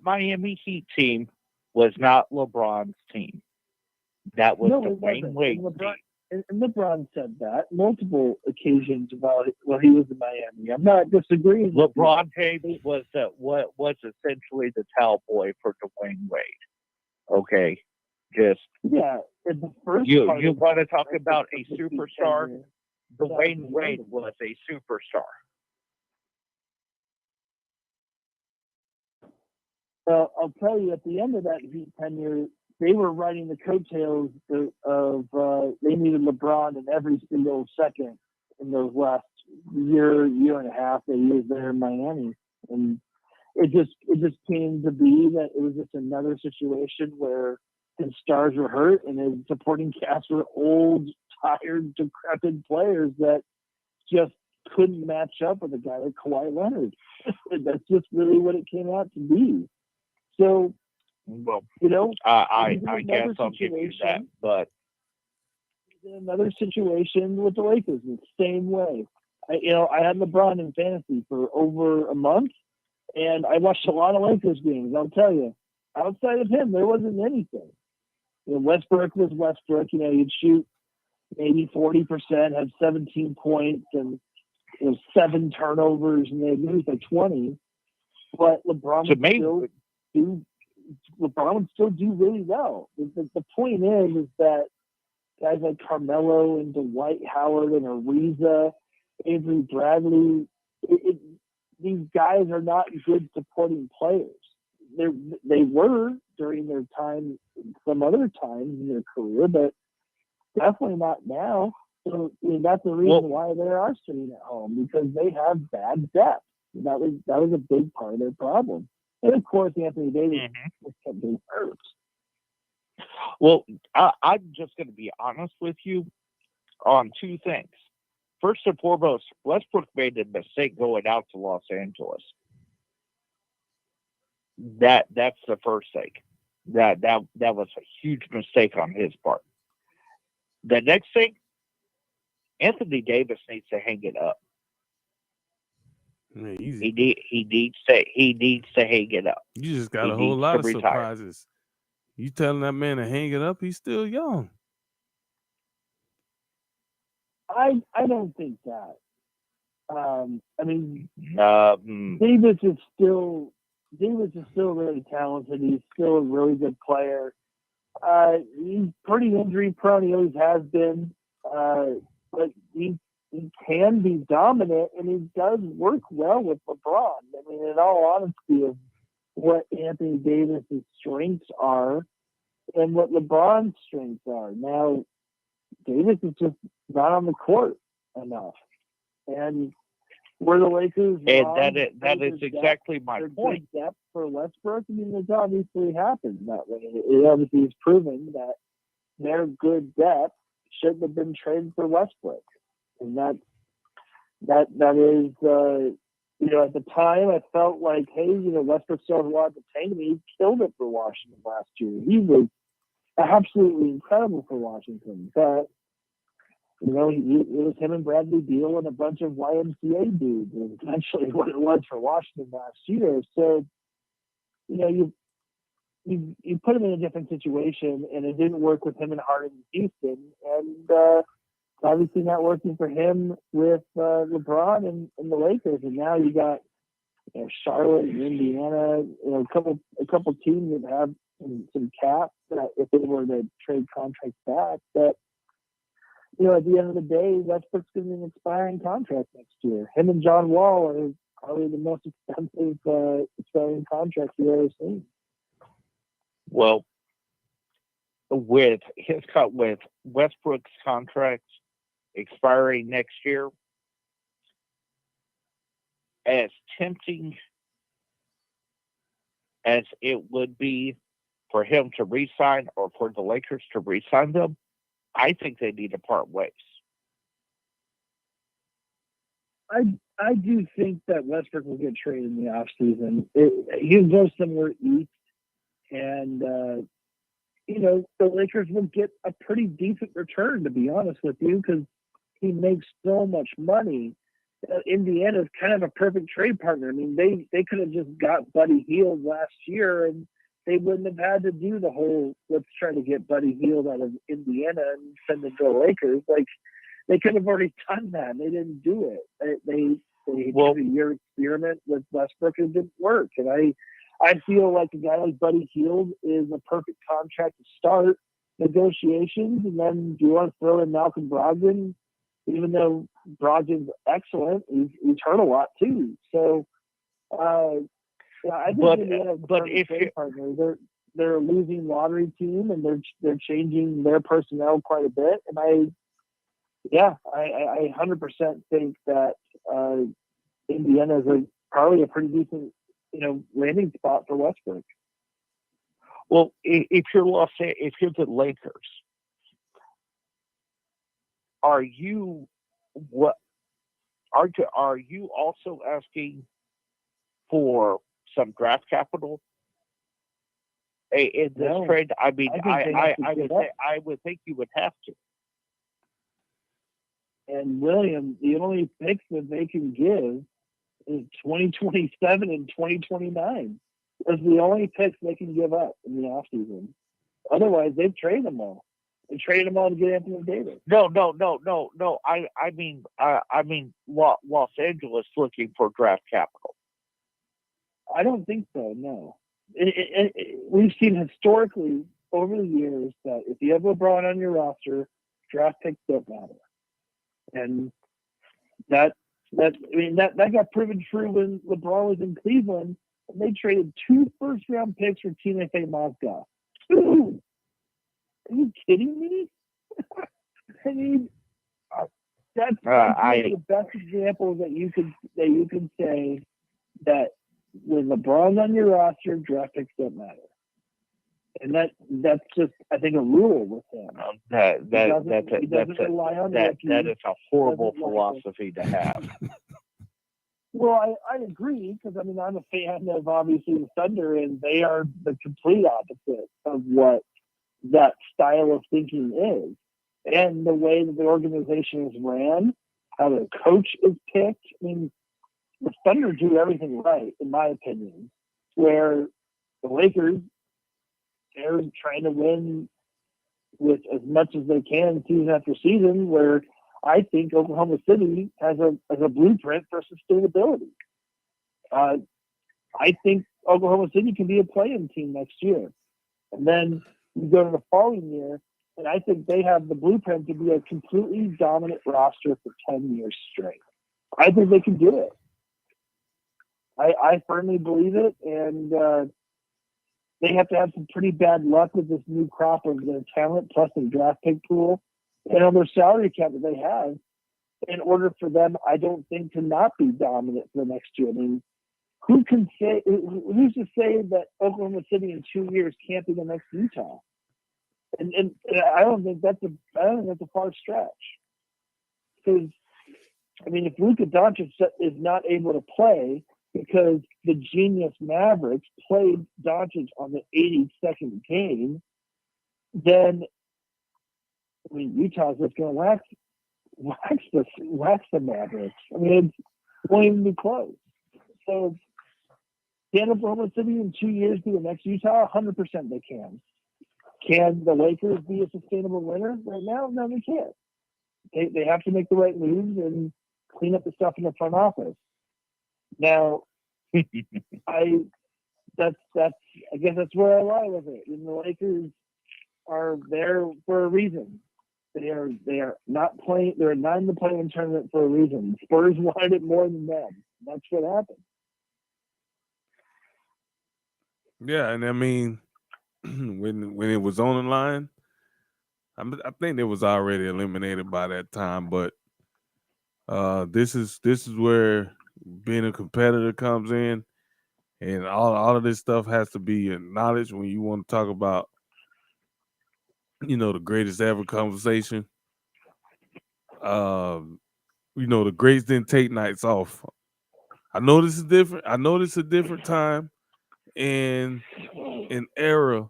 Miami Heat team was not LeBron's team. That was No, it Dwayne wasn't. Wade's And team. And LeBron said that multiple occasions about it while he was in Miami. I'm not disagreeing. with you. LeBron James was essentially the towel boy for Dwayne Wade. Okay, just Yeah, in the first you part of want to it, talk I about a think the superstar? tenure, Dwayne yeah, Wade was a superstar. Well, I'll tell you, at the end of that Heat tenure, they were riding the coattails of they needed LeBron in every single second in those last year and a half that he was there in Miami, and it just came to be that it was just another situation where his stars were hurt and his supporting cast were old, tired, decrepit players that just couldn't match up with a guy like Kawhi Leonard. That's just really what it came out to be. So, Well, you know, I guess I'll give you that, but another situation with the Lakers, the same way. I had LeBron in fantasy for over a month, and I watched a lot of Lakers games. I'll tell you, outside of him, there wasn't anything. Westbrook was Westbrook. He'd shoot maybe 40%, have 17 points, and 7 turnovers, and they'd lose by 20. But LeBron would still do really well. The point is that guys like Carmelo and Dwight Howard and Ariza, Avery Bradley, these guys are not good supporting players. They were during their time, some other times in their career, but definitely not now. So that's the reason why they are sitting at home, because they have bad depth. That was a big part of their problem. And of course, Anthony Davis was kept getting hurt. Well, I'm just going to be honest with you on two things. First and foremost, Westbrook made a mistake going out to Los Angeles. That's the first thing. That was a huge mistake on his part. The next thing, Anthony Davis needs to hang it up. Man, He needs to hang it up. You just got a whole lot of surprises. You telling that man to hang it up? He's still young. I don't think that. I mean, Davis is still really talented. He's still a really good player. He's pretty injury prone. He always has been. But he can be dominant, and he does work well with LeBron. I mean, in all honesty, of what Anthony Davis's strengths are and what LeBron's strengths are. Now, Davis is just not on the court enough. And where the Lakers that is exactly my point. Depth for Westbrook, I mean, it's obviously happened that way. It obviously is proven that their good depth shouldn't have been traded for Westbrook. And that is, at the time I felt like, hey, Westbrook still has a lot to tank. He killed it for Washington last year. He was absolutely incredible for Washington. But, it was him and Bradley Beal and a bunch of YMCA dudes, and essentially what it was for Washington last year. So, you put him in a different situation, and it didn't work with him and Harden in Houston. And, obviously not working for him with LeBron and the Lakers, and now you got Charlotte and Indiana, a couple teams that have some cap that if they were to trade contracts back. But at the end of the day, Westbrook's going to be an expiring contract next year. Him and John Wall are probably the most expensive expiring contracts you've ever seen. Well, with Westbrook's contract expiring next year, as tempting as it would be for him to re-sign or for the Lakers to re-sign them, I think they need to part ways. I do think that Westbrook will get traded in the offseason. He'll go somewhere east, and the Lakers will get a pretty decent return, to be honest with you, because he makes so much money. Indiana's kind of a perfect trade partner. I mean, they could have just got Buddy Hield last year, and they wouldn't have had to do the whole let's try to get Buddy Hield out of Indiana and send him to the Lakers. Like they could have already done that. They didn't do it. They did a year experiment with Westbrook and it didn't work. And I feel like a guy like Buddy Hield is a perfect contract to start negotiations. And then do you want to throw in Malcolm Brogdon? Even though Brogdon's excellent, he's hurt a lot too. So yeah, I think Indiana's a perfect trade partner. They're a losing lottery team and they're changing their personnel quite a bit. And I 100% think that Indiana is probably a pretty decent, landing spot for Westbrook. Well, if you're the Lakers, are you also asking for some draft capital in this trade? I mean, I would think you would have to. And William, the only picks that they can give is 2027 and 2029. Those are the only picks they can give up in the offseason. Otherwise, they've traded them all. They traded them all to get Anthony Davis. No. I mean, Los Angeles looking for draft capital. I don't think so. No, we've seen historically over the years that if you have LeBron on your roster, draft picks don't matter, and that got proven true when LeBron was in Cleveland. And they traded 2 first-round picks for Timofey Mozgov. Are you kidding me? I mean, that's the best example that you can say that when LeBron's on your roster, draft picks don't matter, and that's just I think a rule with him. That is a horrible philosophy to have. Well, I agree because I'm a fan of obviously the Thunder, and they are the complete opposite of what that style of thinking is, and the way that the organization is ran, how the coach is picked. I mean, the Thunder do everything right, in my opinion. Where the Lakers, they're trying to win with as much as they can season after season. Where I think Oklahoma City has a blueprint for sustainability. I think Oklahoma City can be a play-in team next year. And then you go to the following year, and I think they have the blueprint to be a completely dominant roster for 10 years straight. I think they can do it. I firmly believe it, and they have to have some pretty bad luck with this new crop of their talent plus the draft pick pool and on their salary cap that they have in order for them, I don't think, to not be dominant for the next year. I mean, who's to say that Oklahoma City in 2 years can't be the next Utah? And I don't think that's a far stretch. Because if Luka Doncic is not able to play because the genius Mavericks played Doncic on the 82nd game, then Utah's just going to wax the Mavericks. It won't even be close. So can Oklahoma City in 2 years be the next Utah? 100% they can. Can the Lakers be a sustainable winner right now? No, they can't. They have to make the right moves and clean up the stuff in the front office. Now, I guess that's where I lie with it. And the Lakers are there for a reason. They are not playing. They're not in the play-in tournament for a reason. Spurs wanted it more than them. That's what happened. Yeah, and when it was on the line, I think it was already eliminated by that time. But this is where being a competitor comes in, and all of this stuff has to be acknowledged when you want to talk about the greatest ever conversation. The greats didn't take nights off. I know this is different. I know this is a different time and an era,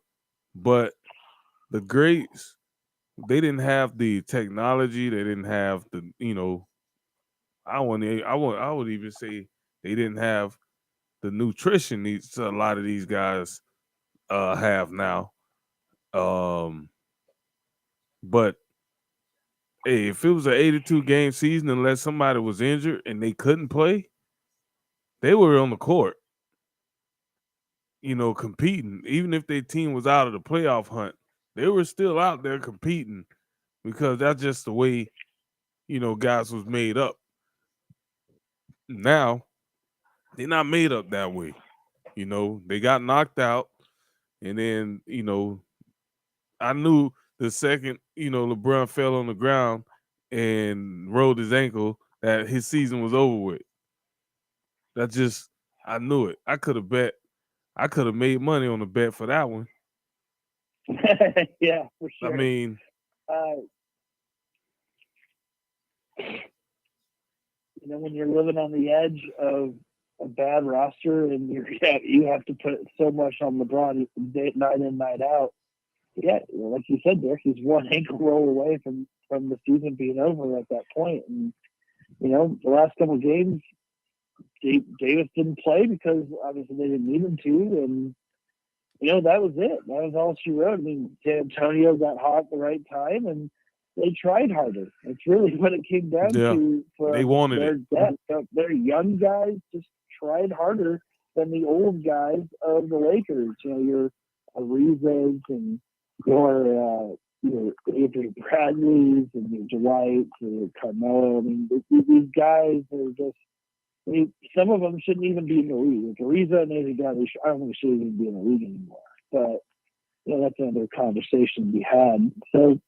but the greats, they didn't have the technology. They didn't have the, I would even say they didn't have the nutrition needs a lot of these guys have now. But hey, if it was an 82 game season, unless somebody was injured and they couldn't play, they were on the court, competing. Even if their team was out of the playoff hunt, they were still out there competing because that's just the way, guys was made up. Now, they're not made up that way. They got knocked out. And then, I knew the second, LeBron fell on the ground and rolled his ankle that his season was over with. I knew it. I could have made money on the bet for that one. Yeah, for sure. I mean, when you're living on the edge of a bad roster and you have to put so much on LeBron night in, night out. Yeah, like you said, Derek, he's one ankle roll away from the season being over at that point. And, the last couple of games, Davis didn't play because obviously they didn't need him to. And, that was it. That was all she wrote. I mean, San Antonio got hot at the right time and they tried harder. It's really what it came down to. They wanted their it. Depth. Their young guys just tried harder than the old guys of the Lakers. Your Arizas and your Avery Bradleys and your Dwight and your Carmelo. I mean, these guys are just. Some of them shouldn't even be in the league. Like Ariza and Avery Bradley, I don't think they should even be in the league anymore. But that's another conversation to be had. So,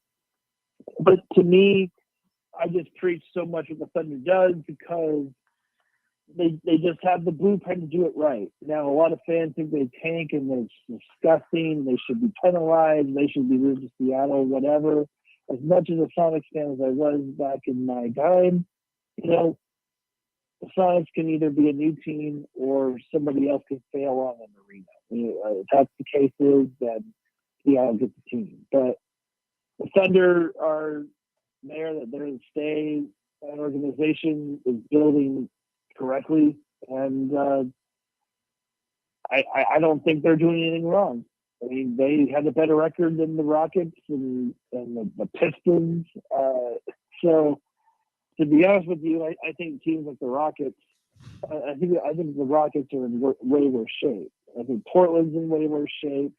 but to me, I just preach so much what the Thunder does because they just have the blueprint to do it right. Now, a lot of fans think they tank and it's disgusting. They should be penalized. They should be moved to Seattle, whatever. As much as a Sonics fan as I was back in my time, the Sonics can either be a new team or somebody else can fail on an arena. If that's the case, then Seattle gets the team. But the Thunder are there, that they're to stay. That organization is building correctly, and I don't think they're doing anything wrong. I mean, they had a better record than the Rockets and the Pistons. So, to be honest with you, I think teams like the Rockets, I think the Rockets are in way worse shape. I think Portland's in way worse shape.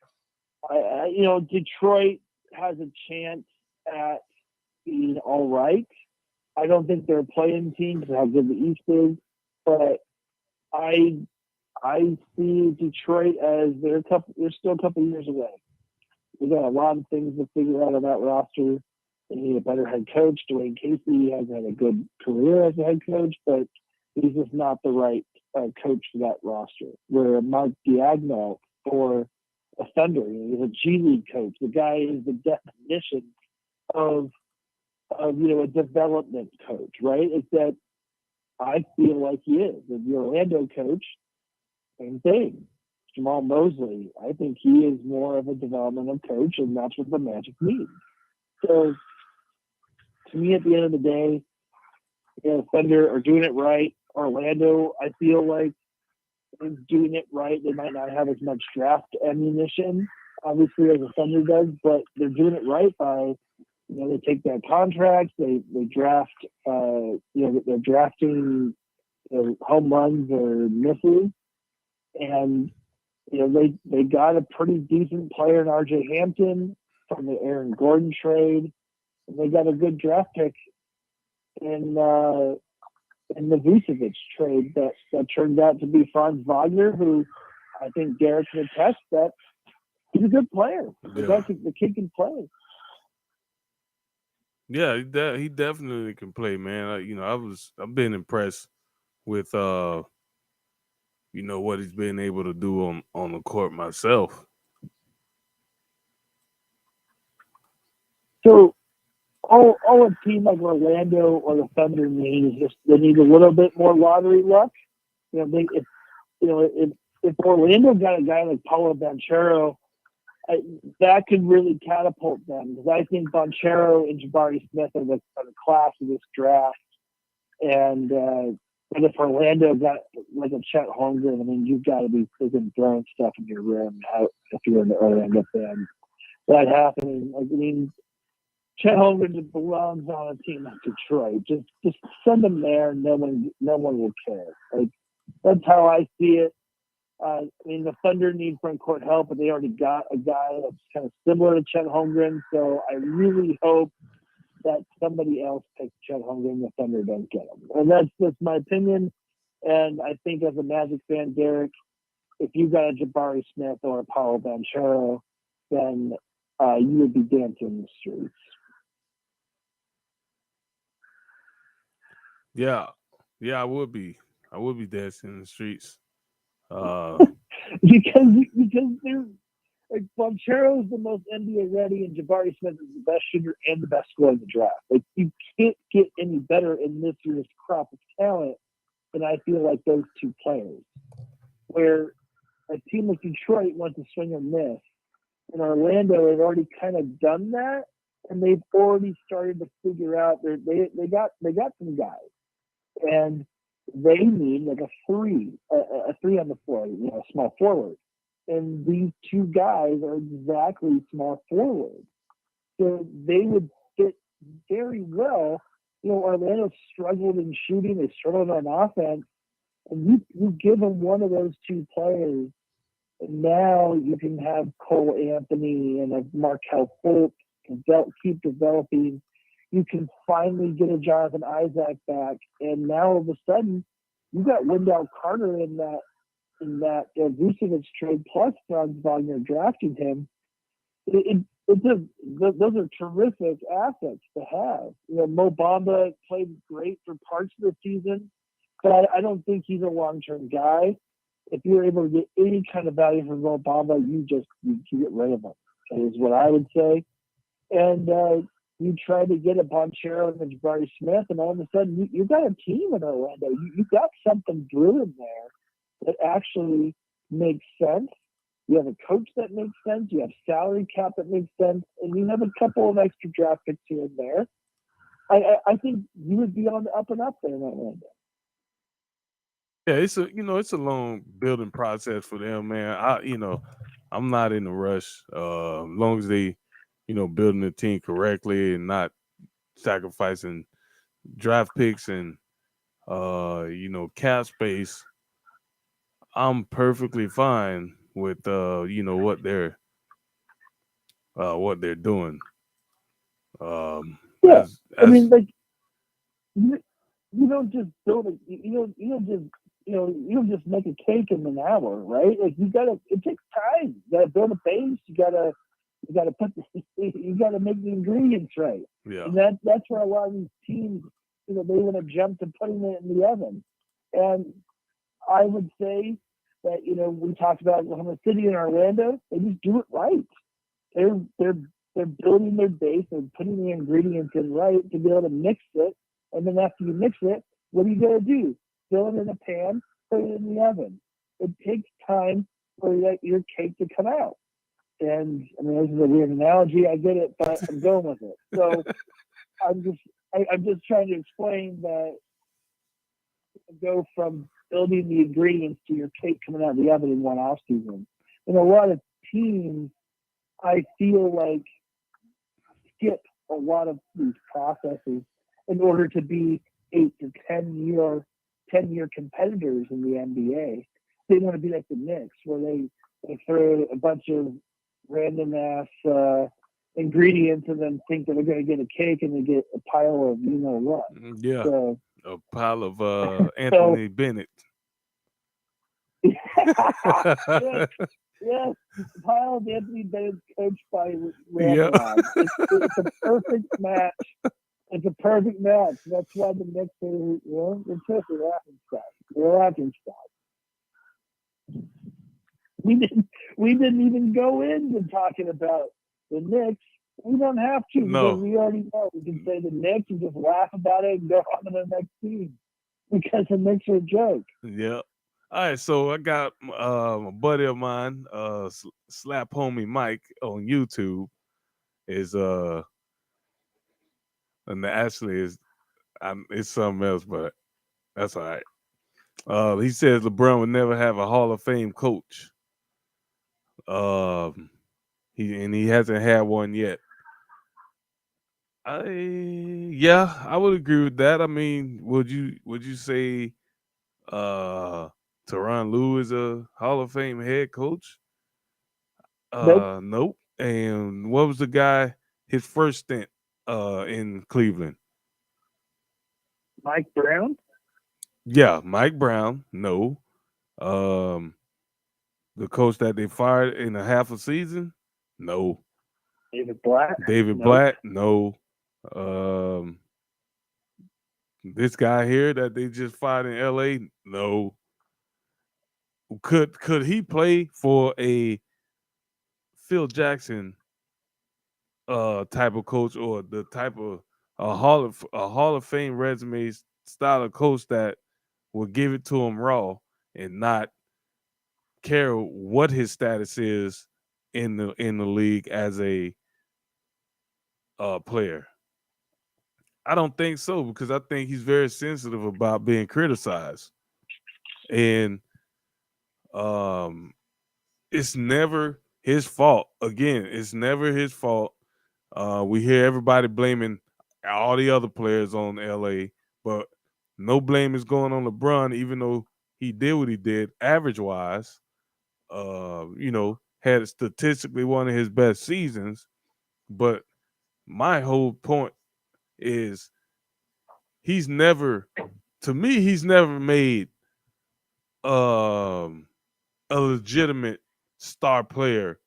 Detroit has a chance at being all right. I don't think they're a playing team because of how good the East is, but I see Detroit as they're still a couple years away. We got a lot of things to figure out on that roster. They need a better head coach. Dwayne Casey has had a good career as a head coach, but he's just not the right coach for that roster. Where Mark Diagno for the Thunder, he's a G League coach. The guy is the definition of a development coach, right? It's that I feel like he is. And the Orlando coach, same thing. Jamal Mosley, I think he is more of a developmental coach, and that's what the Magic needs. So, to me, at the end of the day, Thunder are doing it right. Orlando, I feel like, is doing it right. They might not have as much draft ammunition, obviously, as the Thunder does, but they're doing it right by, they take their contracts, they draft, they're drafting home runs or misses, and they got a pretty decent player in R.J. Hampton from the Aaron Gordon trade. And they got a good draft pick in the Vucevic trade that turned out to be Franz Wagner, who I think Derek can attest that he's a good player. Yeah. The kid can play. Yeah, he definitely can play, man. I've been impressed with what he's been able to do on the court myself. So all a team like Orlando or the Thunder need is just they need a little bit more lottery luck. If Orlando got a guy like Paulo Banchero, that could really catapult them, because I think Banchero and Jabari Smith are the class of this draft. And But if Orlando got like a Chet Holmgren, I mean, you've got to be freaking throwing stuff in your room if you're an Orlando fan. That happening, like, I mean, Chet Holmgren just belongs on a team like Detroit. Just send him there. No one will care. Like, that's how I see it. I mean, the Thunder need front court help, but they already got a guy that's kind of similar to Chet Holmgren. So I really hope that somebody else takes Chet Holmgren. The Thunder don't get him, and that's my opinion. And I think as a Magic fan, Derek, if you got a Jabari Smith or a Paulo Banchero, then you would be dancing in the streets. Yeah, I would be dancing in the streets. because they're like Banchero is the most NBA ready, and Jabari Smith is the best shooter and the best scorer in the draft. Like, you can't get any better in this year's crop of talent than I feel like those two players. Where a team like Detroit wants to swing and miss, and Orlando has already kind of done that, and they've already started to figure out they got some guys, and they need like a three on the floor, a small forward. And these two guys are exactly small forwards. So they would fit very well. Orlando struggled in shooting. They struggled on offense. And you give them one of those two players, and now you can have Cole Anthony and a Markelle Fultz keep developing. You can finally get a Jonathan Isaac back. And now all of a sudden, you got Wendell Carter in that Vucevic trade plus Franz Wagner drafting him. Those are terrific assets to have. Mo Bamba played great for parts of the season, but I don't think he's a long-term guy. If you're able to get any kind of value from Mo Bamba, you get rid of him. That is what I would say. And you try to get a Banchero and a Jabari Smith, and all of a sudden you got a team in Orlando. You got something brewing there that actually makes sense. You have a coach that makes sense. You have salary cap that makes sense, and you have a couple of extra draft picks here and there. I think you would be on the up and up there in Orlando. Yeah, it's a long building process for them, man. I'm not in a rush. As long as they, building the team correctly and not sacrificing draft picks and cap space, I'm perfectly fine with what they're doing. Yeah, I mean, like, you don't just build it. You don't just make a cake in an hour, right? Like, it takes time. You gotta build a base. You gotta make the ingredients right. Yeah. And that's where a lot of these teams, they want to jump to putting it in the oven. And I would say that, we talked about Oklahoma City and Orlando. They just do it right. They're building their base and putting the ingredients in right to be able to mix it. And then after you mix it, what are you going to do? Fill it in a pan, put it in the oven. It takes time for your cake to come out. And I mean, this is a weird analogy. I get it, but I'm going with it. So I'm just trying to explain that go from building the ingredients to your cake coming out of the oven in one off season. And a lot of teams, I feel like, skip a lot of these processes in order to be 8 to 10 year competitors in the NBA. They want to be like the Knicks, where they throw a bunch of random ass ingredients and then think that they're going to get a cake, and they get a pile of what. Yeah, so, a pile of Anthony Bennett. Yes, a pile of Anthony Bennett coached by Yeah. Lebron. It's a perfect match. It's a perfect match. That's why the Knicks are, they're just a laughing stock. They're a laughing stock. We didn't even go into talking about the Knicks. We don't have to, because we already know. We can say the Knicks and just laugh about it and go on to the next team, because the Knicks are a joke. Yeah. All right, so I got a buddy of mine, Slap Homie Mike on YouTube, is and actually it's something else, but that's all right. He says LeBron would never have a Hall of Fame coach. He hasn't had one yet. I would agree with that. I mean, would you say Tyronn Lue is a Hall of Fame head coach? Nope. Nope. And what was the guy his first stint in Cleveland? Mike Brown? Yeah, Mike Brown. No. Um, the coach that they fired in a half a season? No. David Blatt? David Nope. Blatt? No. Um, this guy here that they just fired in LA? No. Could he play for a Phil Jackson type of coach, or the type of a Hall of Fame resume style of coach that will give it to him raw and not care what his status is in the league as a player? I don't think so, because I think he's very sensitive about being criticized, and it's never his fault. Again, it's never his fault. We hear everybody blaming all the other players on LA, but no blame is going on LeBron, even though he did what he did average wise. Had statistically one of his best seasons. But my whole point is he's never made a legitimate star player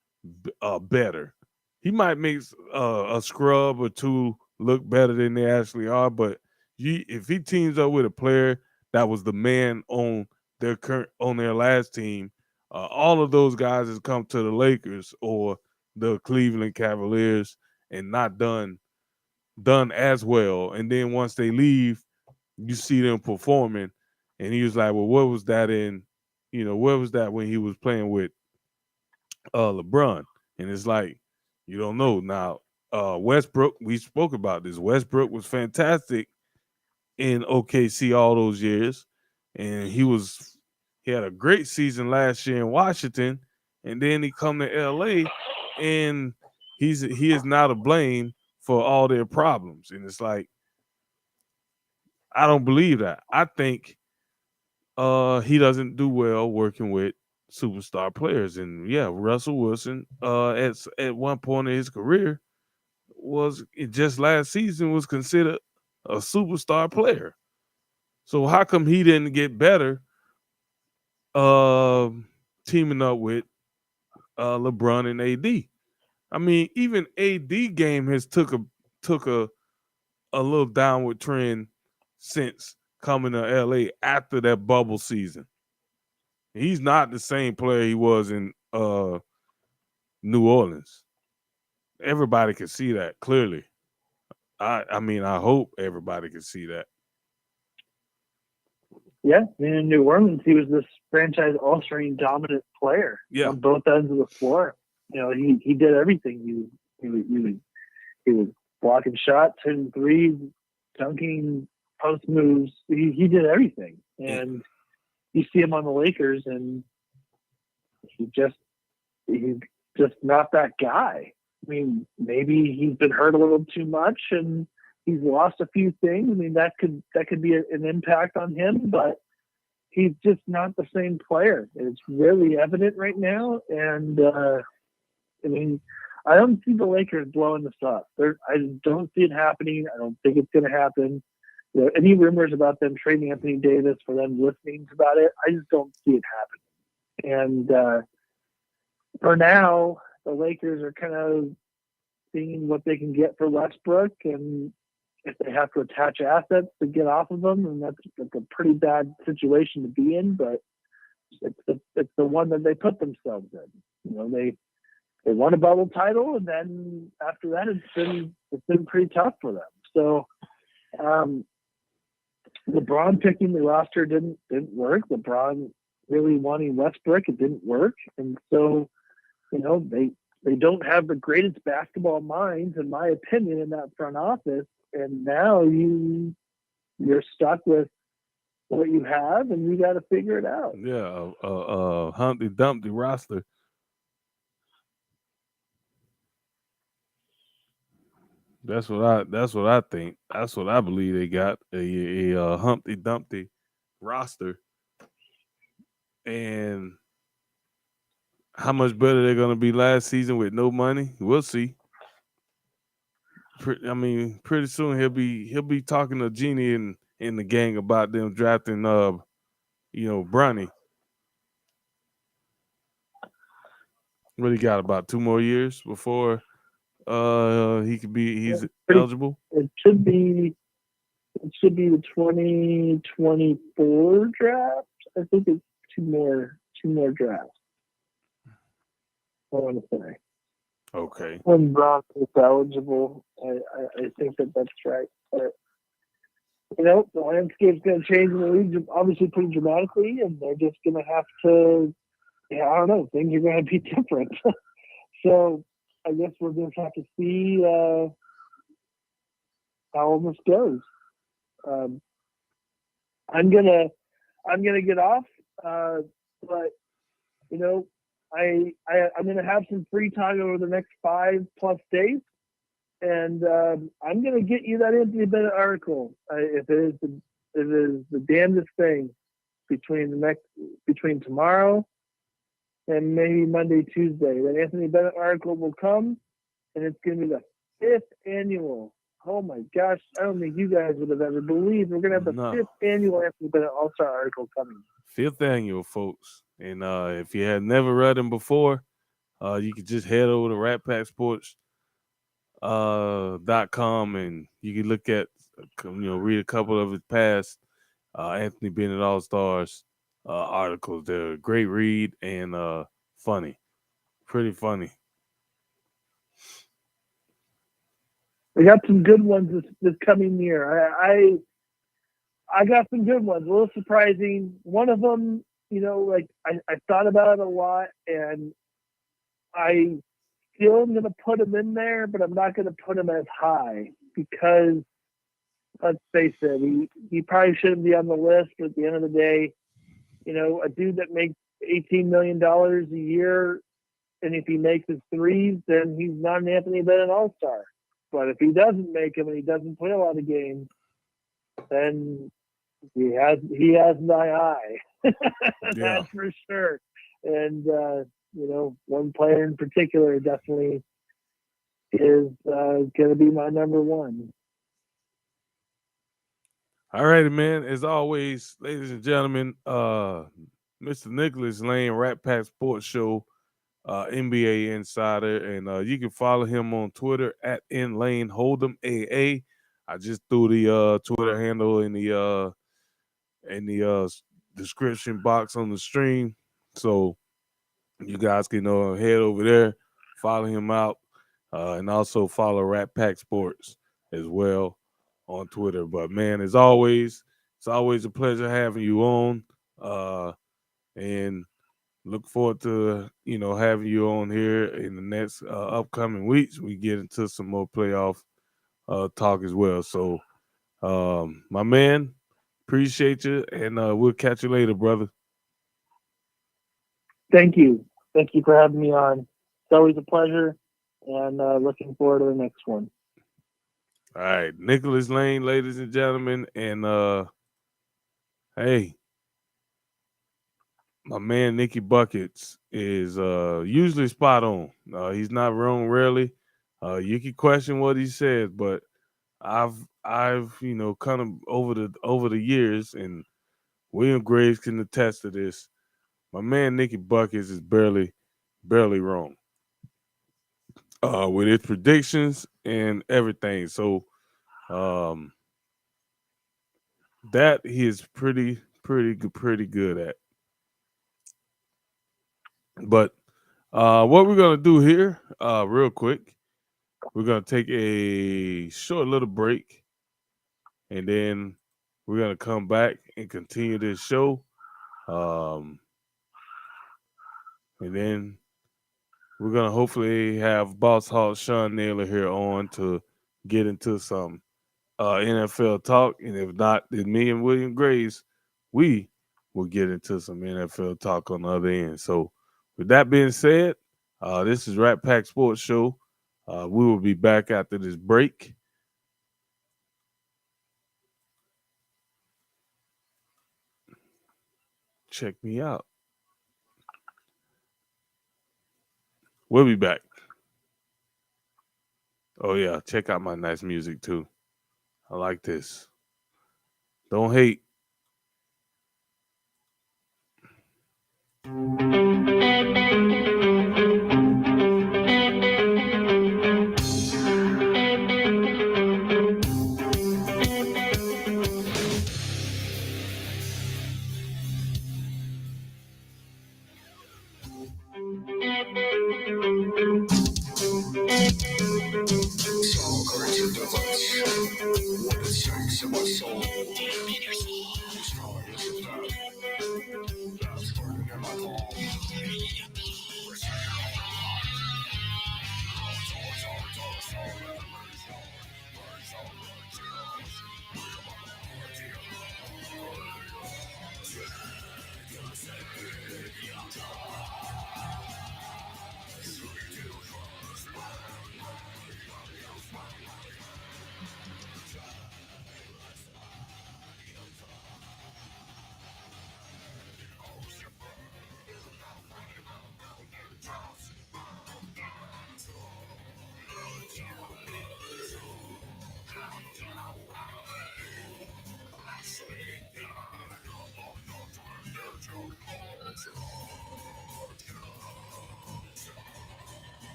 better. He might make a scrub or two look better than they actually are, but if he teams up with a player that was the man on their last team, all of those guys has come to the Lakers or the Cleveland Cavaliers and not done as well. And then once they leave, you see them performing, and he was like, "Well, what was that in? Where was that when he was playing with LeBron?" And it's like, you don't know. Now, Westbrook, we spoke about this. Westbrook was fantastic in OKC all those years, and he had a great season last year in Washington, and then he come to LA, and he is now to blame for all their problems. And it's like, I don't believe that. I think he doesn't do well working with superstar players. And yeah, Russell Wilson at one point in his career just last season was considered a superstar player. So how come he didn't get better teaming up with LeBron and AD? I mean, even AD game has took a little downward trend since coming to LA after that bubble season. He's not the same player he was in New Orleans. Everybody can see that clearly. I mean, I hope everybody can see that. Yeah, I mean, in New Orleans, he was this franchise all-star dominant player on both ends of the floor. He did everything. He was blocking shots, hitting threes, dunking, post moves. He did everything. And you see him on the Lakers, and he's just not that guy. I mean, maybe he's been hurt a little too much, and he's lost a few things. I mean, that could be an impact on him, but he's just not the same player. It's really evident right now. And I mean, I don't see the Lakers blowing this up. I don't see it happening. I don't think it's going to happen. Any rumors about them trading Anthony Davis for them listening about it, I just don't see it happening. And for now, the Lakers are kind of seeing what they can get for Westbrook, and if they have to attach assets to get off of them, and that's a pretty bad situation to be in. But it's the one that they put themselves in. They won a bubble title, and then after that, it's been pretty tough for them. So LeBron picking the roster didn't work. LeBron really wanting Westbrook, it didn't work, and so they don't have the greatest basketball minds, in my opinion, in that front office. And now you're stuck with what you have, and you got to figure it out. Yeah, Humpty Dumpty roster. That's what I think. That's what I believe they got a Humpty Dumpty roster. And how much better they're gonna be last season with no money, we'll see. Pretty soon he'll be talking to Genie in the gang about them drafting Bronny. What he got, about 2 more years before he's eligible. It should be the 2024 draft. I think it's two more drafts. I want to say. Okay. When Brock is eligible, I think that's right. But, the landscape's going to change in the league, obviously pretty dramatically, and they're just going to have to, I don't know, things are going to be different. So I guess we're going to have to see how all this goes. I'm gonna get off, but I'm gonna have some free time over the next 5+ days, and I'm gonna get you that Anthony Bennett article. If it is the damnedest thing between tomorrow and maybe Monday, Tuesday, that Anthony Bennett article will come, and it's gonna be the 5th annual. Oh my gosh, I don't think you guys would have ever believed we're going to have the 5th annual Anthony Bennett All-Star article coming. 5th annual, folks. And if you had never read them before, you could just head over to ratpacksports.com and you can look at, read a couple of his past Anthony Bennett All-Stars articles. They're a great read and funny. Pretty funny. We got some good ones this coming year. I got some good ones. A little surprising. One of them, I thought about it a lot, and I still am going to put him in there, but I'm not going to put him as high because, let's face it, he probably shouldn't be on the list. But at the end of the day, a dude that makes $18 million a year, and if he makes his threes, then he's not an Anthony Bennett All-Star. But if he doesn't make them and he doesn't play a lot of games, then he has my eye. That's for sure. And one player in particular definitely is going to be my number one. All righty, man. As always, ladies and gentlemen, Mr. Nicholas Lane, Rat Pack Sports Show, NBA Insider, and you can follow him on Twitter at @NLaneHold'emAA. I just threw the Twitter handle in the description box on the stream, so you guys can head over there, follow him out, and also follow Rat Pack Sports as well on Twitter. But man, as always, it's always a pleasure having you on, and look forward to having you on here in the next upcoming weeks. We get into some more playoff talk as well. So, my man, appreciate you, and we'll catch you later, brother. Thank you for having me on. It's always a pleasure, and looking forward to the next one. All right, Nicholas Lane, ladies and gentlemen, and hey. My man Nicky Buckets is usually spot on. He's not wrong rarely. You can question what he says, but I've kind of over the years, and William Graves can attest to this. My man Nicky Buckets is barely wrong with his predictions and everything. So that he is pretty good at. But what we're going to do here, real quick, we're going to take a short little break, and then we're going to come back and continue this show. And then we're going to hopefully have Boss Hawk Sean Naylor here on to get into some NFL talk. And if not, then me and William Graves we will get into some NFL talk on the other end. So, with that being said, this is Rat Pack Sports Show. We will be back after this break. Check me out. We'll be back. Oh, yeah. Check out my nice music, too. I like this. Don't hate.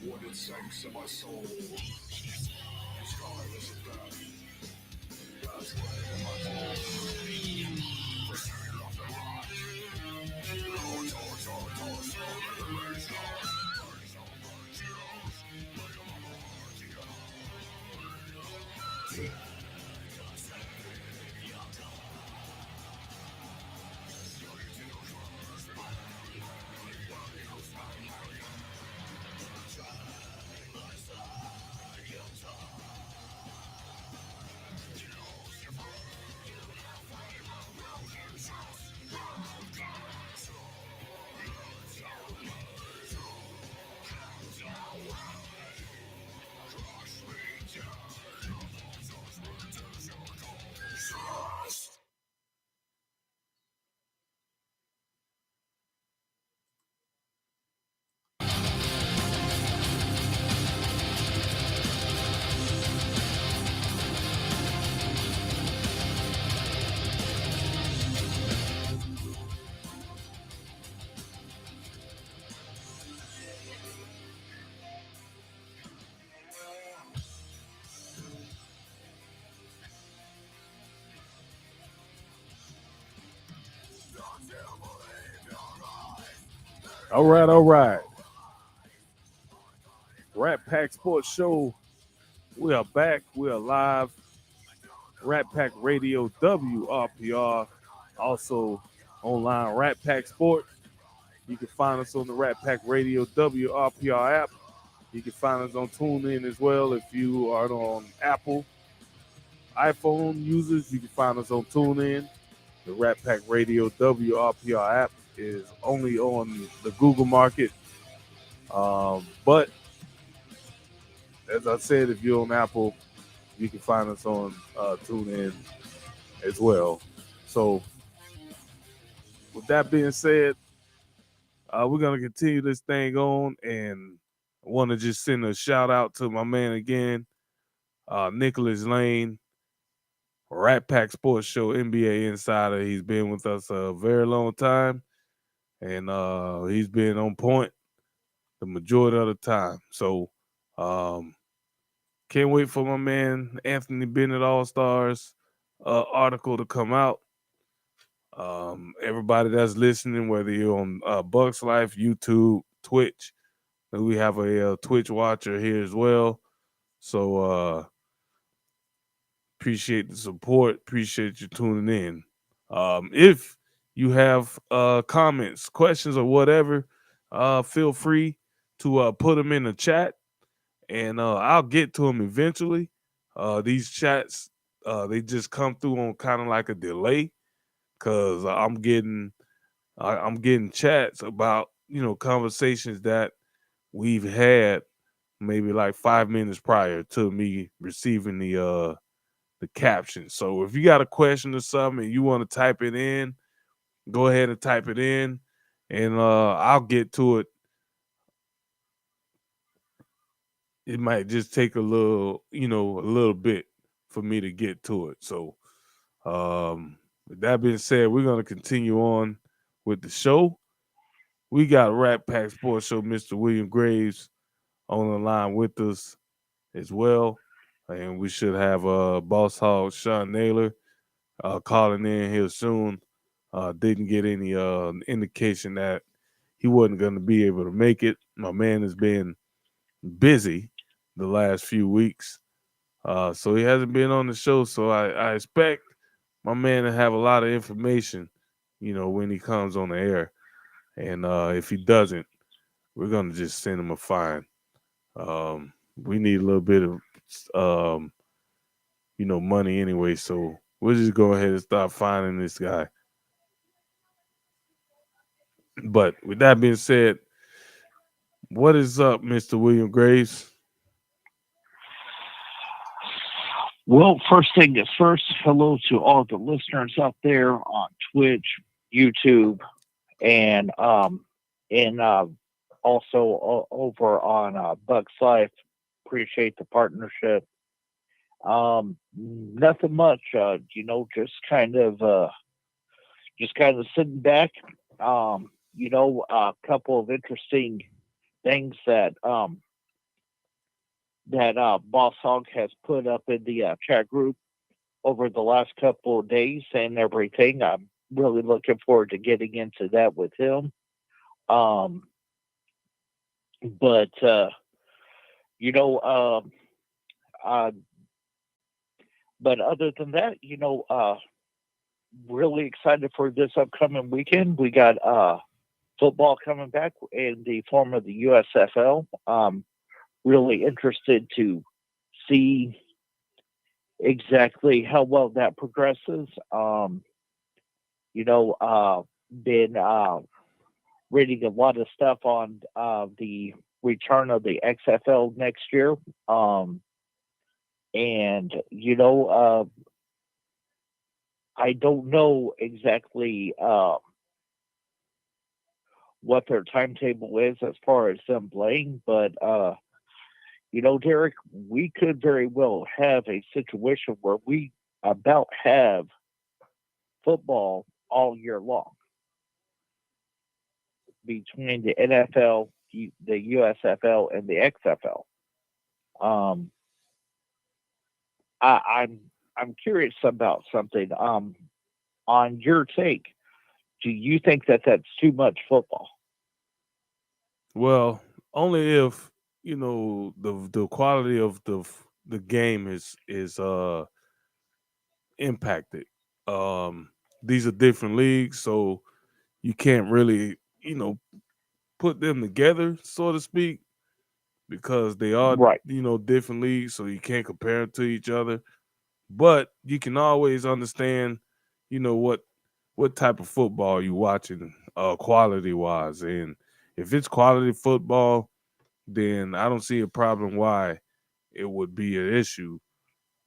What it sinks in my soul. Regardless of that, that's where my fall. Return of the rock. All right. Rat Pack Sports Show. We are back. We are live. Rat Pack Radio WRPR. Also online, Rat Pack Sport. You can find us on the Rat Pack Radio WRPR app. You can find us on TuneIn as well. If you are on Apple iPhone users, you can find us on TuneIn, the Rat Pack Radio WRPR app. is only on the Google market. But as I said, if you're on Apple, you can find us on TuneIn as well. So, with that being said, we're gonna continue this thing on, and I want to just send a shout out to my man again, Nicholas Lane, Rat Pack Sports Show NBA Insider. He's been with us a very long time, and he's been on point the majority of the time. So, can't wait for my man Anthony Bennett All Stars article to come out. Everybody that's listening, whether you're on Bucks Life, YouTube, Twitch, and we have a Twitch watcher here as well. So appreciate the support. Appreciate you tuning in. If you have comments, questions, or whatever, feel free to put them in the chat, and I'll get to them eventually. These chats, they just come through on kind of like a delay, because I'm getting chats about conversations that we've had maybe like 5 minutes prior to me receiving the caption. So if you got a question or something and you want to type it in, go ahead and type it in, and I'll get to it. It might just take a little bit for me to get to it. So with that being said, we're gonna continue on with the show. We got Rat Pack Sports Show, Mr. William Graves, on the line with us as well. And we should have Boss Hog Sean Naylor calling in here soon. Didn't get any indication that he wasn't going to be able to make it. My man has been busy the last few weeks, so he hasn't been on the show. So I expect my man to have a lot of information, when he comes on the air. And if he doesn't, we're going to just send him a fine. We need a little bit of money anyway, so we'll just go ahead and start finding this guy. But with that being said, what is up, Mr. William Graves? Well, first thing is first, hello to all the listeners out there on Twitch, YouTube, and also over on Bucks Life. Appreciate the partnership. Nothing much, just kind of sitting back. A couple of interesting things that Boss Hog has put up in the chat group over the last couple of days and everything. I'm really looking forward to getting into that with him. But other than that, really excited for this upcoming weekend. We got football coming back in the form of the USFL. Really interested to see exactly how well that progresses. Been reading a lot of stuff on the return of the XFL next year. I don't know exactly what their timetable is as far as them playing, but Derek, we could very well have a situation where we about have football all year long between the NFL, the USFL, and the XFL. I'm curious about something. On your take, do you think that that's too much football? Well, only if the quality of the game is impacted. These are different leagues, so you can't really put them together, so to speak, because they are Right. different leagues, so you can't compare them to each other. But you can always understand, what type of football you're watching quality wise. And if it's quality football, then I don't see a problem why it would be an issue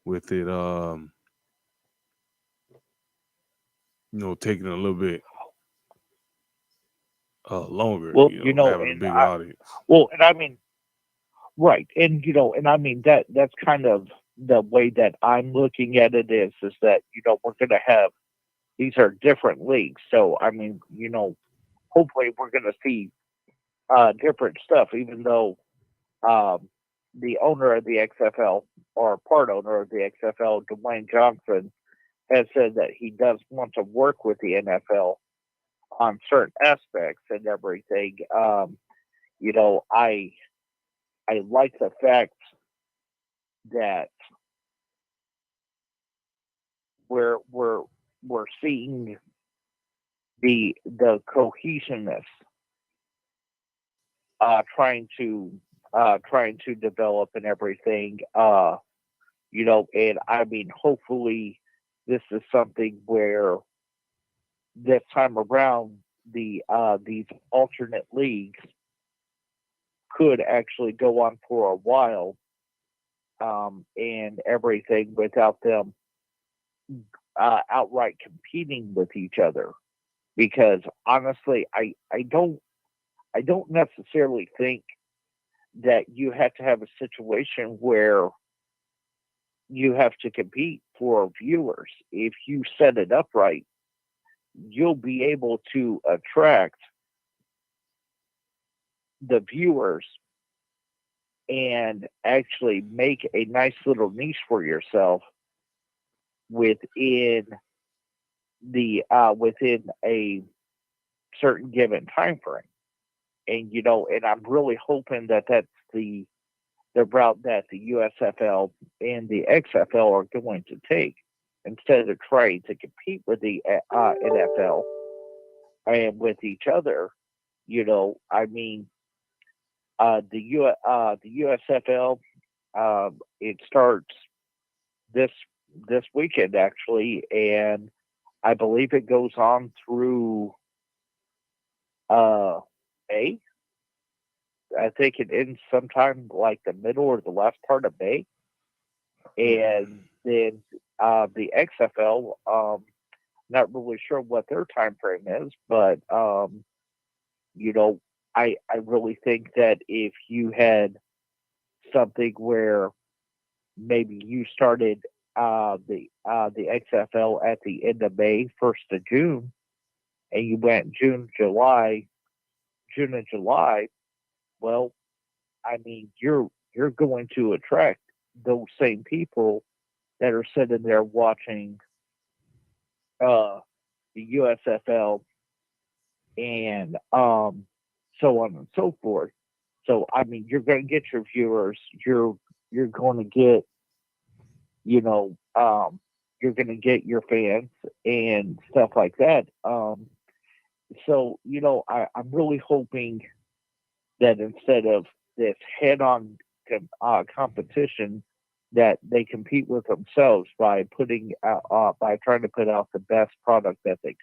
with it. Taking a little bit longer. Well, Having a big audience. and I mean, right, and and I mean that's kind of the way that I'm looking at it is that we're going to have these are different leagues, so I mean hopefully we're going to see different stuff, even though the owner of the XFL or part owner of the XFL, Dwayne Johnson, has said that he does want to work with the NFL on certain aspects and everything. I like the fact that we're seeing the cohesiveness trying to develop and everything. And I mean, hopefully, this is something where this time around these alternate leagues could actually go on for a while, and everything without them outright competing with each other. Because honestly, I don't necessarily think that you have to have a situation where you have to compete for viewers. If you set it up right, you'll be able to attract the viewers and actually make a nice little niche for yourself within within a certain given time frame. And and I'm really hoping that that's the route that the USFL and the XFL are going to take, instead of trying to compete with the NFL and with each other. I mean, the USFL, it starts this weekend actually, and I believe it goes on through May. I think it ends sometime like the middle or the last part of May, and then the XFL. Not really sure what their time frame is, but I really think that if you had something where maybe you started the XFL at the end of May, 1st of June, and you went June and July, well, I mean, you're going to attract those same people that are sitting there watching the USFL and so on and so forth. So I mean, you're going to get your viewers. You're going to get you're going to get your fans and stuff like that. So I'm really hoping that instead of this head-on competition, that they compete with themselves by by trying to put out the best product that they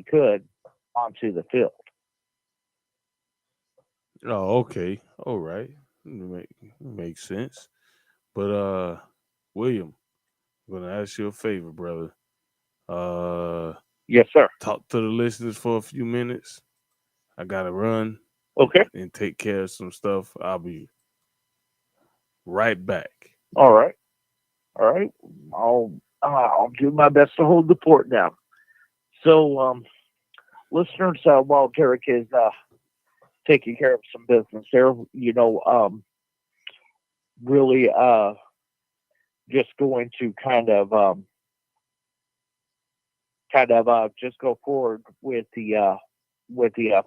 could onto the field. Oh, okay. All right. Makes sense. But William, I'm gonna ask you a favor, brother. Yes, sir. Talk to the listeners for a few minutes. I gotta run Okay. and take care of some stuff. I'll be right back. All right. All right. I'll do my best to hold the fort down. So, listeners, while Derek is taking care of some business there, really just going to kind of just go forward with the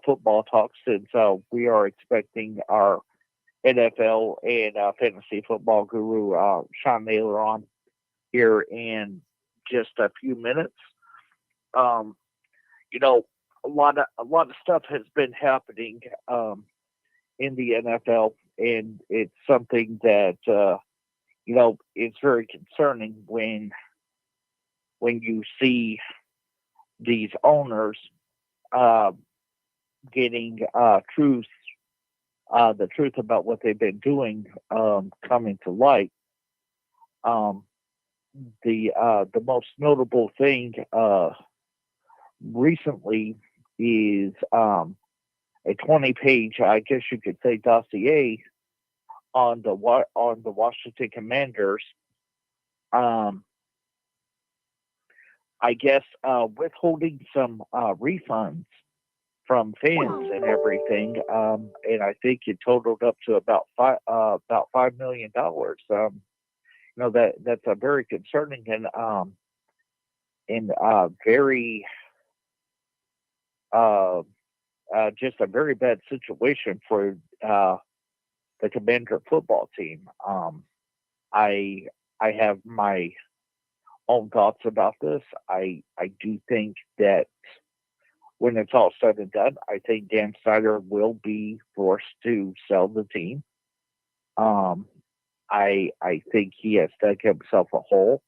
football talk, since we are expecting our NFL and fantasy football guru Sean Naylor on here in just a few minutes. A lot of stuff has been happening in the NFL, and it's something that it's very concerning when you see these owners getting the truth about what they've been doing coming to light. The most notable thing recently is a 20-page, I guess you could say, dossier on the Washington Commanders. I guess withholding some refunds from fans and everything, and I think it totaled up to about $5 million. That's a very concerning and very just a very bad situation for the Commander football team. I have my own thoughts about this. I do think that when it's all said and done, I think Dan Snyder will be forced to sell the team. I think he has dug himself a hole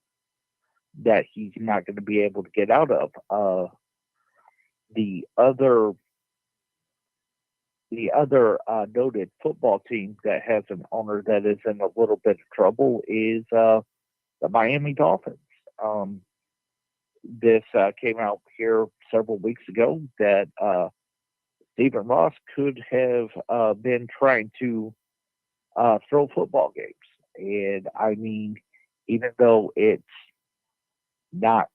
that he's not going to be able to get out of. The other noted football team that has an owner that is in a little bit of trouble is the Miami Dolphins. This came out here several weeks ago that Stephen Ross could have been trying to throw football games. And I mean, even though it's not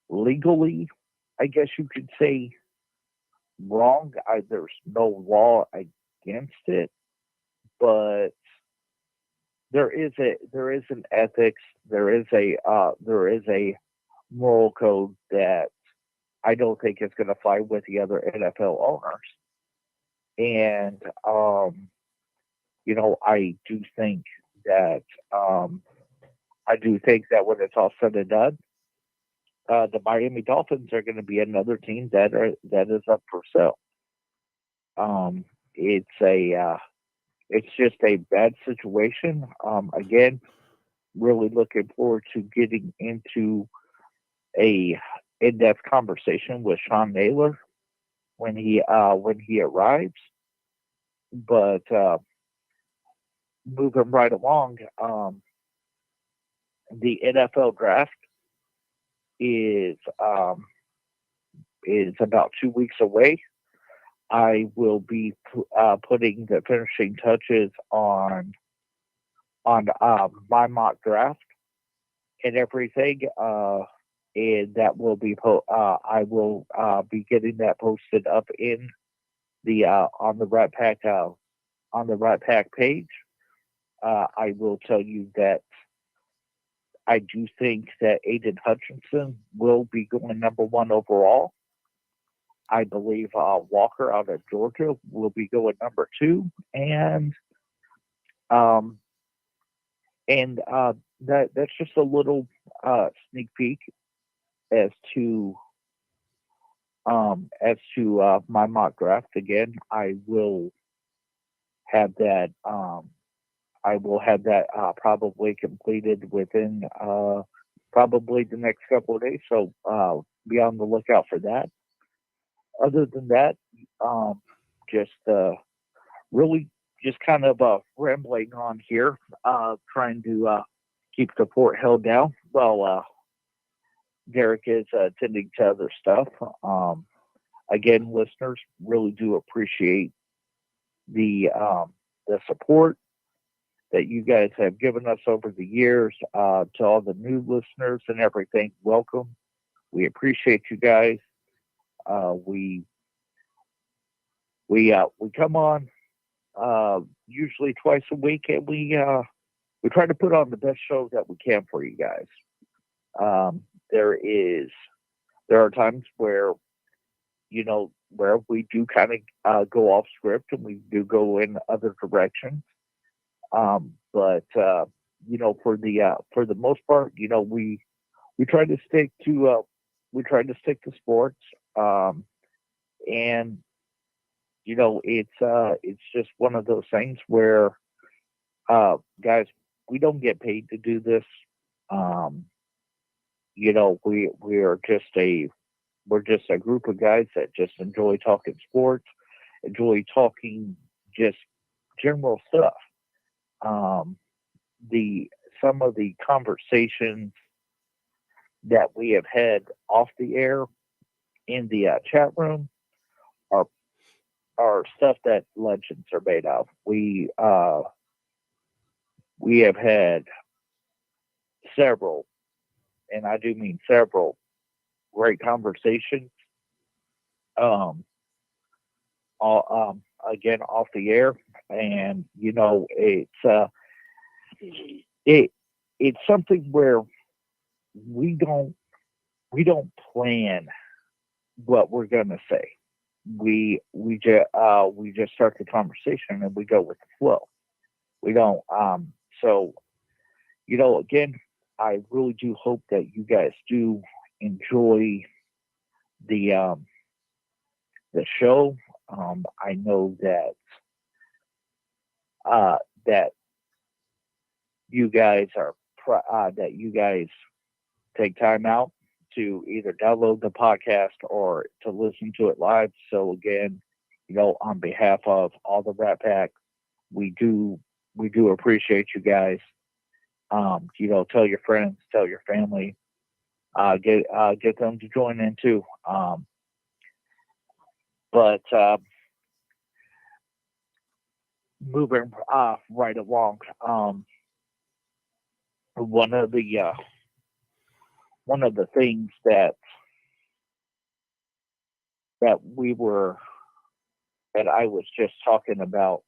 legally, I guess you could say, wrong, there's no law against it, but there is an ethics, there is a moral code that I don't think is going to fly with the other NFL owners. And I do think that when it's all said and done, the Miami Dolphins are going to be another team that is up for sale. It's just a bad situation. Again, really looking forward to getting into a in-depth conversation with Sean Naylor when he arrives. But moving right along, the NFL draft is about 2 weeks away. I will be putting the finishing touches on my mock draft and everything, and that will be I will be getting that posted up in the on the Rat Pack page. I will tell you that I do think that Aiden Hutchinson will be going number 1 overall. I believe Walker out of Georgia will be going number 2, and that's just a little sneak peek as to my mock draft. Again, I will have that probably completed within probably the next couple of days. So be on the lookout for that. Other than that, really just kind of rambling on here, trying to keep the fort held down while Derek is attending to other stuff. Again, listeners, really do appreciate the support that you guys have given us over the years. To all the new listeners and everything, welcome. We appreciate you guys. We come on usually twice a week, and we try to put on the best show that we can for you guys. There are times where we do kind of go off script and we do go in other directions. But for the most part, we try to stick to sports. And it's just one of those things where guys, we don't get paid to do this. We are just a we're just a group of guys that just enjoy talking sports, enjoy talking just general stuff. Some of the conversations that we have had off the air in the chat room are stuff that legends are made of. We have had several, and I do mean several, great conversations. Again, off the air, and it's something where we don't plan what we're gonna say. We just start the conversation and we go with the flow. We don't. So again, I really do hope that you guys do enjoy the show. I know that that you guys that you guys take time out to either download the podcast or to listen to it live. So again, on behalf of all the Rat Pack, we do appreciate you guys. Tell your friends, tell your family, get them to join in too. But moving right along, one of the things that I was just talking about,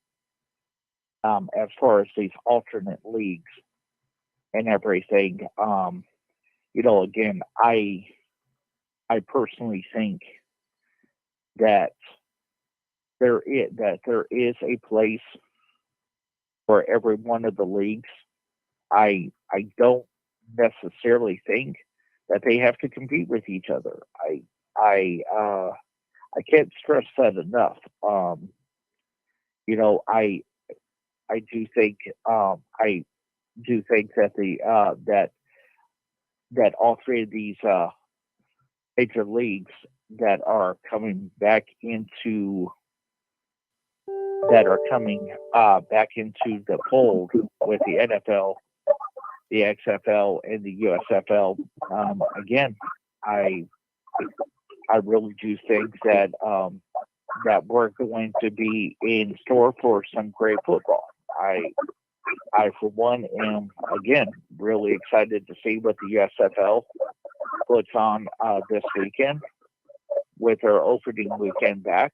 as far as these alternate leagues and everything, again, I personally think that there is a place for every one of the leagues. I don't necessarily think that they have to compete with each other. I can't stress that enough. I do think that that all three of these major leagues that are coming back into the fold with the NFL, the XFL, and the USFL. Again, I really do think that that we're going to be in store for some great football. I for one am again really excited to see what the USFL puts on this weekend with their opening weekend back.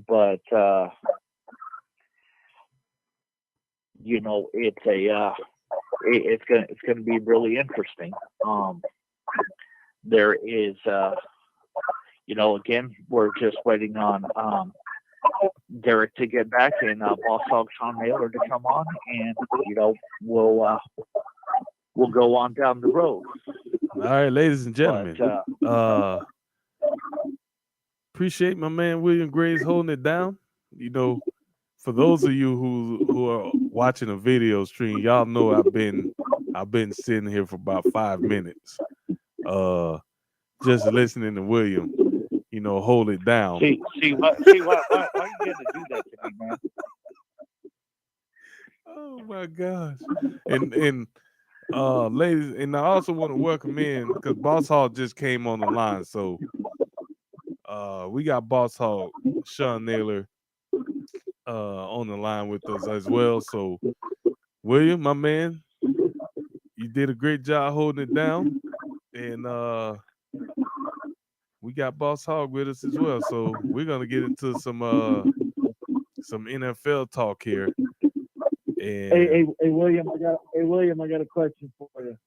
But it's gonna be really interesting. There is again, we're just waiting on Derek to get back and Boss Hog Sean Naylor to come on, and we'll go on down the road. All right, ladies and gentlemen, appreciate my man William Graves holding it down. For those of you who are watching a video stream, y'all know I've been sitting here for about 5 minutes, just listening to William, hold it down. Why you gonna do that to me, man? Oh my gosh. And ladies, and I also want to welcome in, because Boss Hog just came on the line. So we got Boss Hog Sean Naylor on the line with us as well. So William, my man, you did a great job holding it down. And we got Boss Hog with us as well. So we're gonna get into some NFL talk here. And Hey, William, I got a question for you.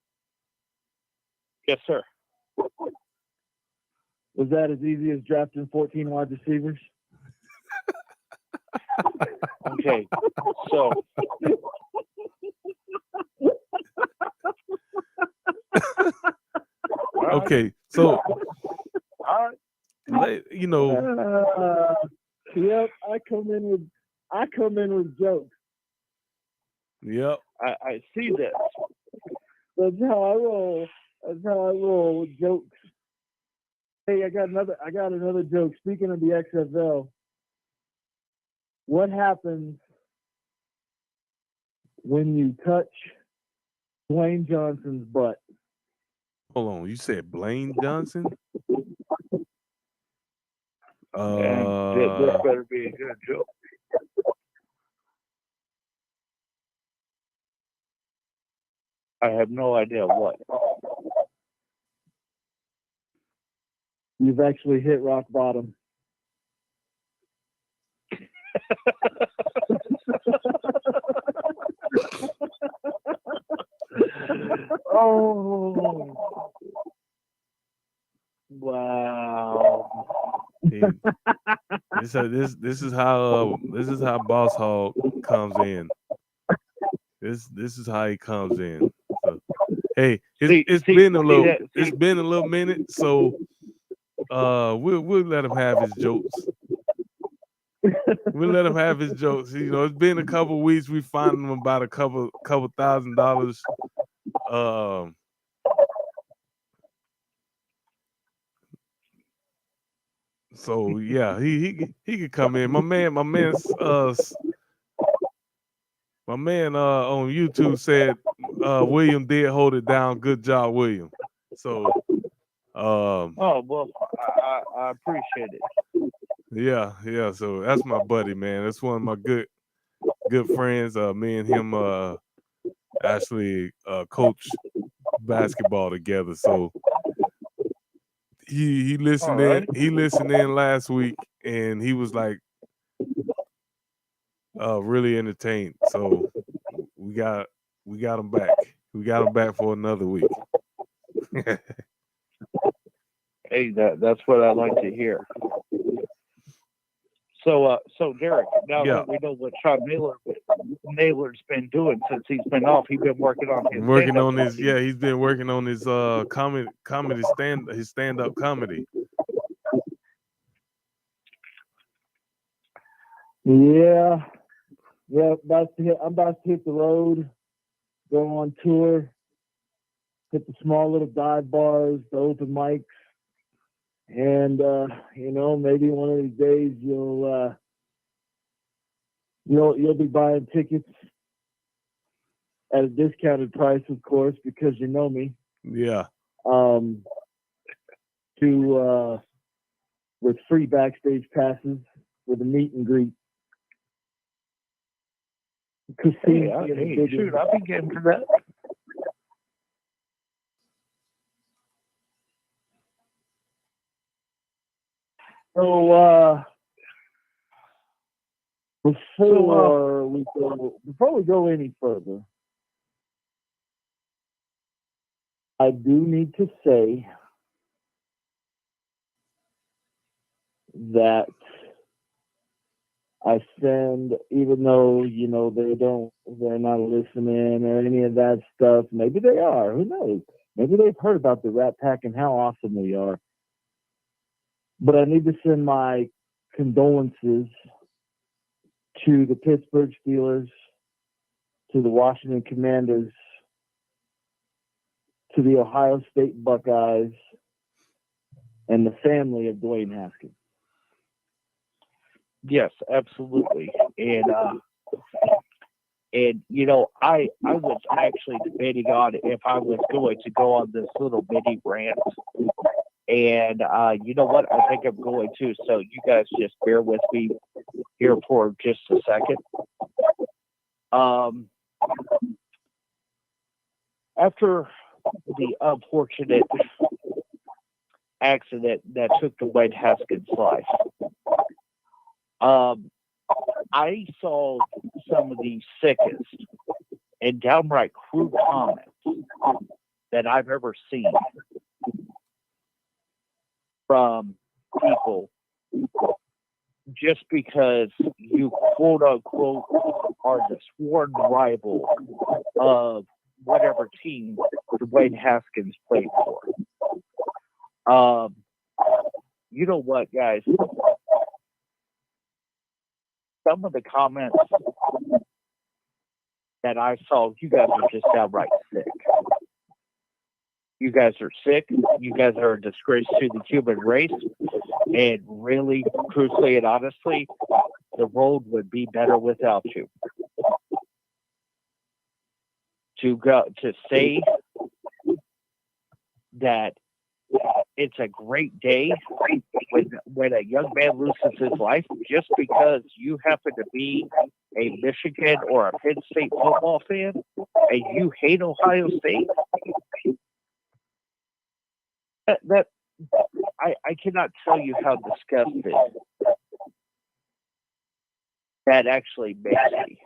Yes, sir. Was that as easy as drafting 14 wide receivers? Okay, so okay, so all right. Yep, I come in with jokes. Yep. I see this. That's how I roll with jokes. Hey, I got another joke. Speaking of the XFL, what happens when you touch Dwayne Johnson's butt? Hold on, you said Blaine Johnson? This better be a good joke. I have no idea what. You've actually hit rock bottom. Oh, wow! Yeah. This is how Boss Hog comes in. This is how he comes in. So, hey, it's been a little minute, so we'll let him have his jokes. We'll let him have his jokes. You know, it's been a couple of weeks. We fined him about a couple $1,000. So yeah, he could come in. My man on YouTube said William did hold it down. Good job, William. So Oh well, I appreciate it. yeah. So that's my buddy, man. That's one of my good friends. Me and him actually coach basketball together. So he listened All right. in. He listened in last week, and he was like really entertained. So we got him back. We got him back for another week. Hey, that's what I like to hear. So Derek, now Yeah. that we know what Sean Naylor's been doing since he's been off, he's been working on his he's been working on his comedy stand-up comedy. Yeah. I'm about to hit the road, go on tour, hit the small little dive bars, the open mics, and maybe one of these days you'll be buying tickets at a discounted price, of course, because you know me. Yeah. With free backstage passes with a meet and greet. Shoot, I'll be getting to that. So before we go any further, I do need to say that I send, even though they're not listening or any of that stuff. Maybe they are. Who knows? Maybe they've heard about the Rat Pack and how awesome we are. But I need to send my condolences to the Pittsburgh Steelers, to the Washington Commanders, to the Ohio State Buckeyes, and the family of Dwayne Haskins. Yes, absolutely. And I was actually debating on if I was going to go on this little mini rant. And you know what? I think I'm going to. So you guys just bear with me here for just a second. After the unfortunate accident that took Dwayne Haskins' life, I saw some of the sickest and downright crude comments that I've ever seen from people just because you quote unquote are the sworn rival of whatever team Dwayne Haskins played for. You know what, guys? Some of the comments that I saw, you guys are just downright sick. You guys are sick. You guys are a disgrace to the human race. And really, truthfully, and honestly, the world would be better without you. To say that it's a great day when a young man loses his life just because you happen to be a Michigan or a Penn State football fan and you hate Ohio State. That I cannot tell you how disgusted that actually makes me.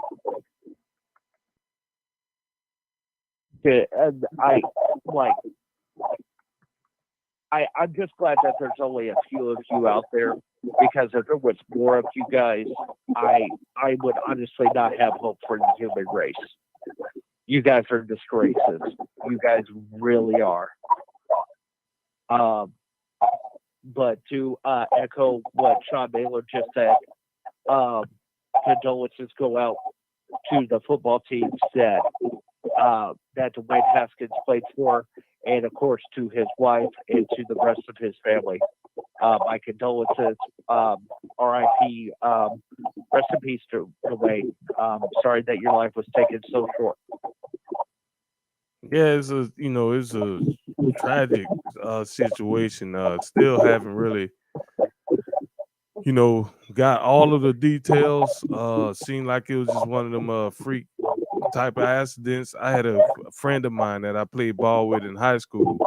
I'm just glad that there's only a few of you out there, because if there was more of you guys, I would honestly not have hope for the human race. You guys are disgraces. You guys really are. But to echo what Sean Baylor just said, condolences go out to the football teams that Dwayne Haskins played for, and of course to his wife and to the rest of his family. My condolences. R.I.P. Rest in peace to Dwayne. Sorry that your life was taken so short. Yeah, it's a tragic situation. Still haven't really, got all of the details. Seemed like it was just one of them freak type of accidents. I had a friend of mine that I played ball with in high school,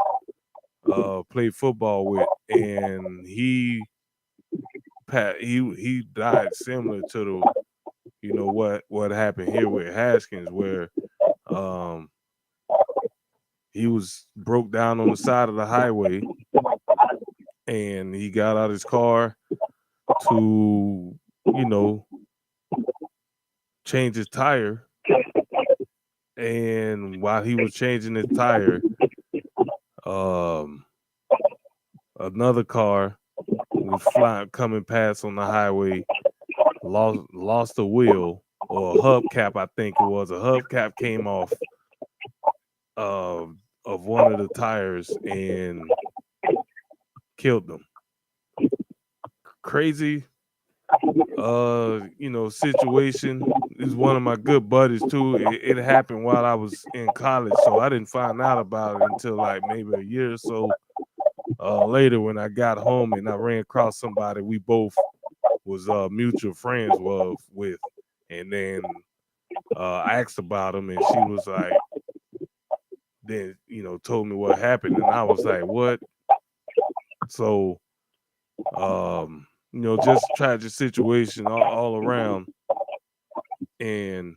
played football with, and he died similar to what happened here with Haskins, where he was broke down on the side of the highway, and he got out his car to, change his tire. And while he was changing his tire, another car was coming past on the highway, lost a wheel or a hubcap. I think it was a hubcap came off of one of the tires and killed them. Crazy, situation. Is one of my good buddies too. It happened while I was in college, so I didn't find out about it until like maybe a year or so later when I got home and I ran across somebody we both was mutual friends with, and then I asked about him, and she was like, then told me what happened, and I was like, what? So just tragic situation all around. And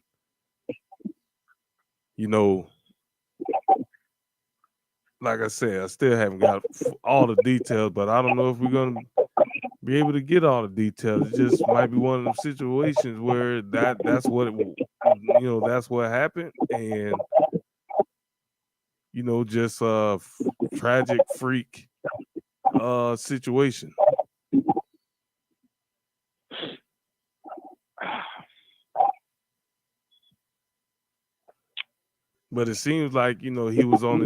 like I said, I still haven't got all the details, but I don't know if we're gonna be able to get all the details. It just might be one of them situations where that's what that's what happened, and just a tragic freak situation. But it seems like he was on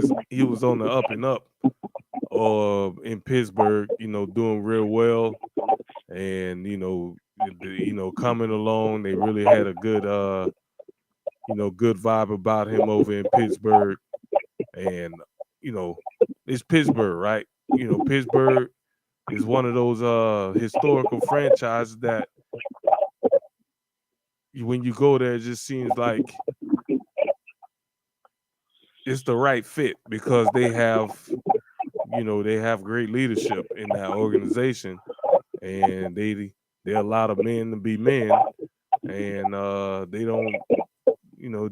the up and up in Pittsburgh, doing real well, and coming along. They really had a good good vibe about him over in Pittsburgh, and it's Pittsburgh, right? Pittsburgh is one of those historical franchises that when you go there, it just seems like it's the right fit because they have great leadership in that organization, and they allow the men to be men, and they don't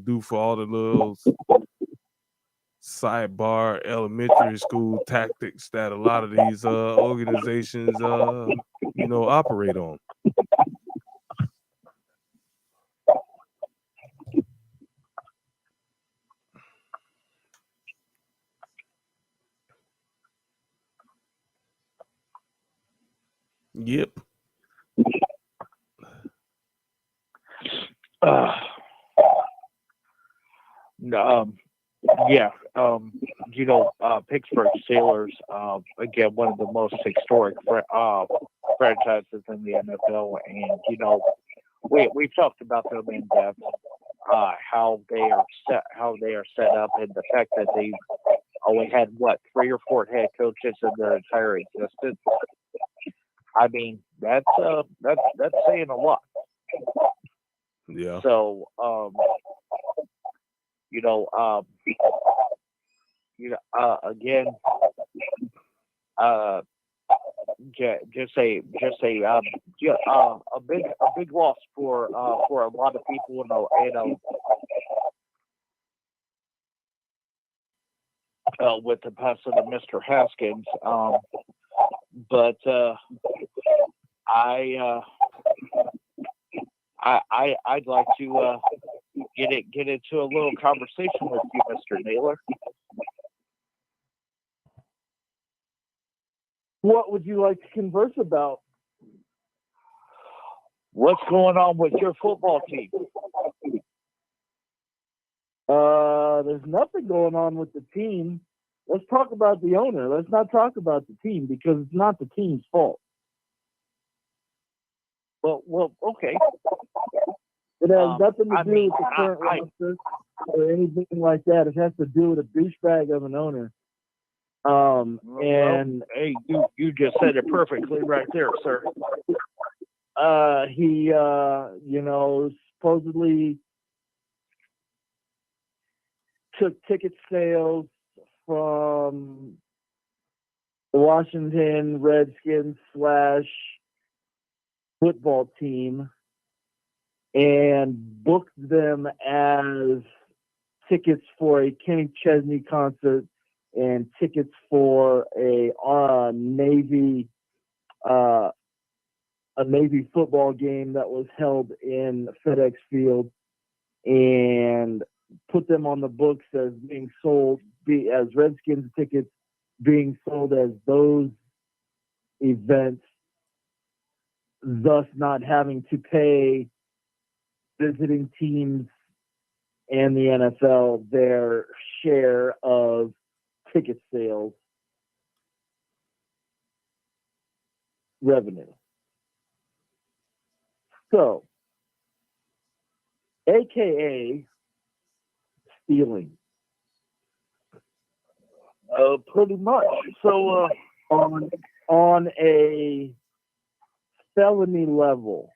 do for all the little sidebar elementary school tactics that a lot of these organizations operate on. Yep. Yeah. Pittsburgh Steelers, again, one of the most historic franchises in the NFL, and we talked about them in depth, how they are set up, and the fact that they've only had 3 or 4 head coaches in their entire existence. I mean, that's saying a lot. Yeah. So, again, just a big loss for a lot of people with the passing of Mr. Haskins. But I'd like to get into a little conversation with you, Mr. Naylor. What would you like to converse about? What's going on with your football team? There's nothing going on with the team. Let's talk about the owner. Let's not talk about the team because it's not the team's fault. Well, okay. It has nothing to do mean, with the current roster or anything like that. It has to do with a douchebag of an owner. Hey, you just said it perfectly right there, sir. He supposedly took ticket sales from the Washington Redskins / football team and booked them as tickets for a Kenny Chesney concert and tickets for a Navy football game that was held in FedEx Field, and put them on the books as being sold as Redskins tickets being sold as those events, thus not having to pay visiting teams and the NFL their share of ticket sales revenue. So, AKA stealing. Pretty much. So, on a felony level.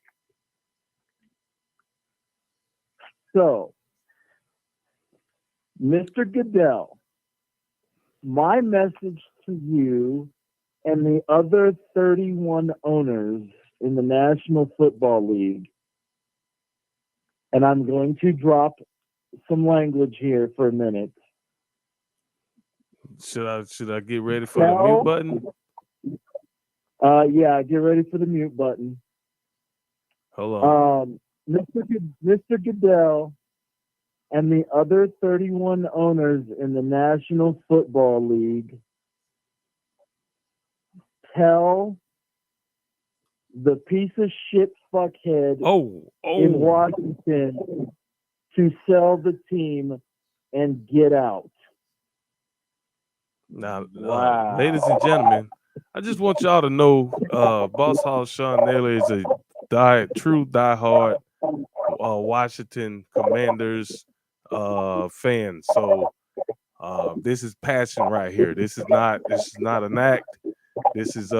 So, Mr. Goodell, my message to you and the other 31 owners in the National Football League, and I'm going to drop some language here for a minute. Should I get ready for the mute button? Yeah, get ready for the mute button. Hold on. Mr. Goodell and the other 31 owners in the National Football League, tell the piece of shit fuckhead in Washington to sell the team and get out. Now, ladies and gentlemen, I just want y'all to know, Boss Hall Sean Naylor is a true diehard Washington Commanders fan. So this is passion right here. This is not an act. This is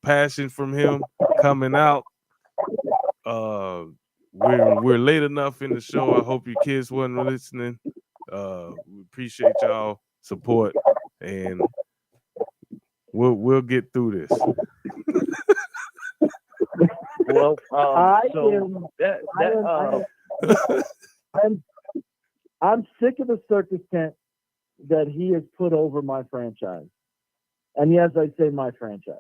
passion from him coming out. We're late enough in the show. I hope your kids wasn't listening. We appreciate y'all support, and we'll get through this. Well, I'm sick of the circus tent that he has put over my franchise. And yes, I say my franchise.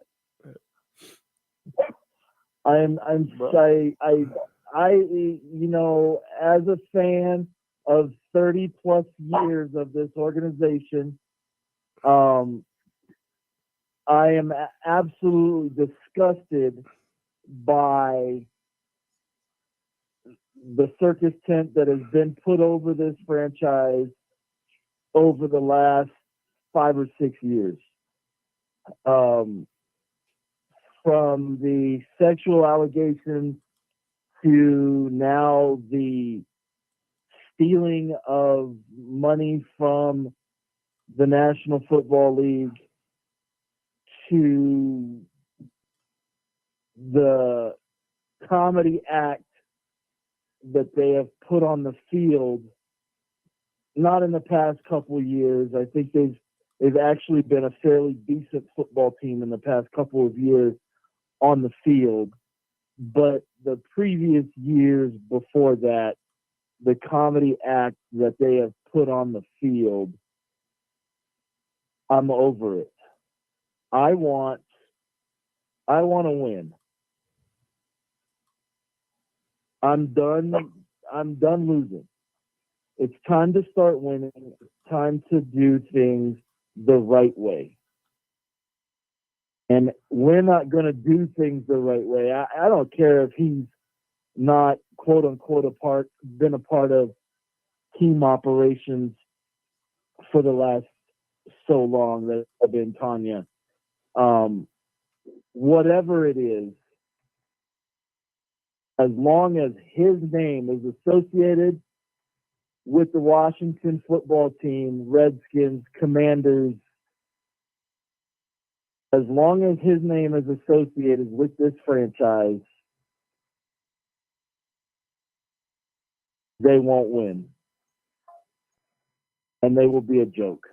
As a fan of 30 plus years of this organization, I am absolutely disgusted by the circus tent that has been put over this franchise over the last 5 or 6 years. From the sexual allegations to now the stealing of money from the National Football League to the comedy act that they have put on the field, not in the past couple of years. I think they've actually been a fairly decent football team in the past couple of years on the field. But the previous years before that, the comedy act that they have put on the field, I'm over it. I want to win. I'm done losing. It's time to start winning. It's time to do things the right way. And we're not going to do things the right way. I don't care if he's not, quote unquote, been a part of team operations for the last so long that I've been Tanya. Whatever it is, as long as his name is associated with the Washington football team, Redskins, Commanders, as long as his name is associated with this franchise, they won't win. And they will be a joke.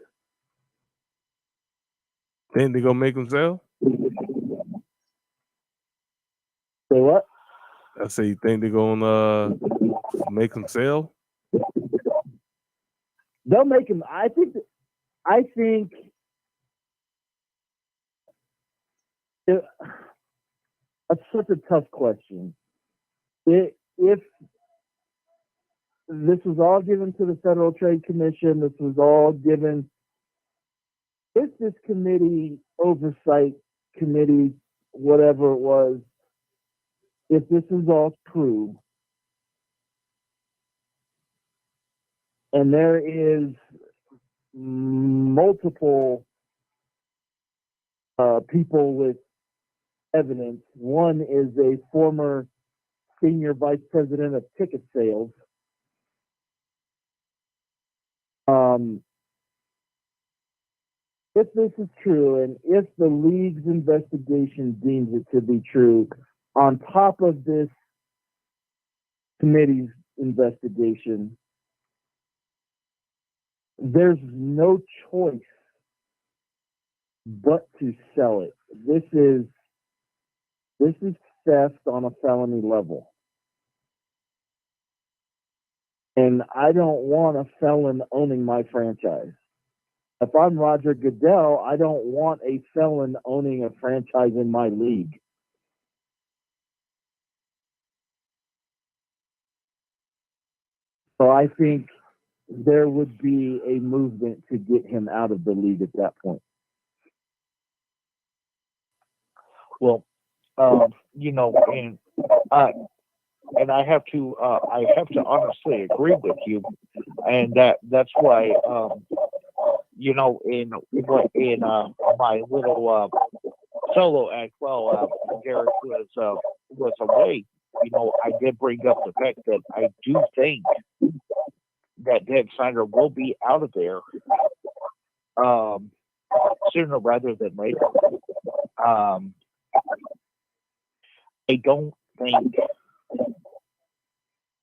Think they're gonna make them sell? Say what? I say you think they're gonna make them sell? They'll make him. I think that's such a tough question. If this was all given to the Federal Trade Commission, this was all given, if this committee, oversight committee, whatever it was, if this is all true, and there is multiple people with evidence. One is a former senior vice president of ticket sales. If this is true, and if the league's investigation deems it to be true, on top of this committee's investigation, there's no choice but to sell it. This is theft on a felony level. And I don't want a felon owning my franchise. If I'm Roger Goodell, I don't want a felon owning a franchise in my league. So I think there would be a movement to get him out of the league at that point. Well, and I have to honestly agree with you, and that's why in my little solo act while Derek was away, I did bring up the fact that I do think that Dan Snyder will be out of there sooner rather than later. I don't think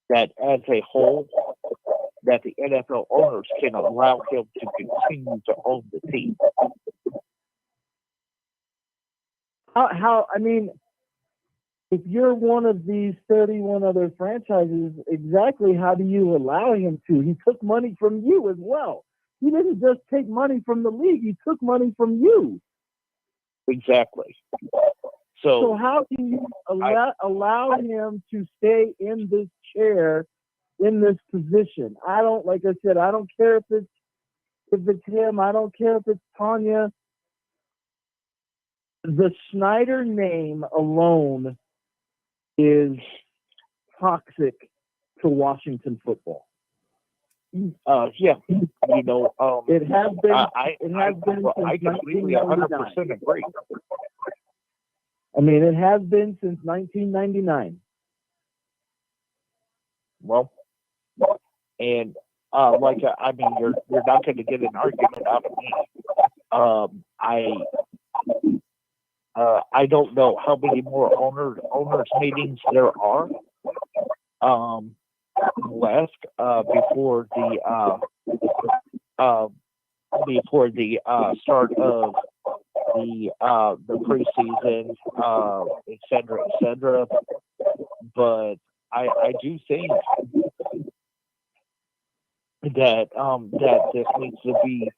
that as a whole that the NFL owners can allow him to continue to own the team. If you're one of these 31 other franchises, exactly how do you allow him to? He took money from you as well. He didn't just take money from the league, he took money from you. Exactly. So how do you allow him to stay in this chair, in this position? I don't care if it's him. I don't care if it's Tanya. The Snyder name alone is toxic to Washington football. Yeah, you know, It has been. I It has been well, since I completely 100% 1999. agree. I mean, it has been since 1999. Well, and I mean, you're not going to get an argument out of me. I don't know how many more owners meetings there are left before the start of the preseason, et cetera, et cetera. But I do think that this needs to be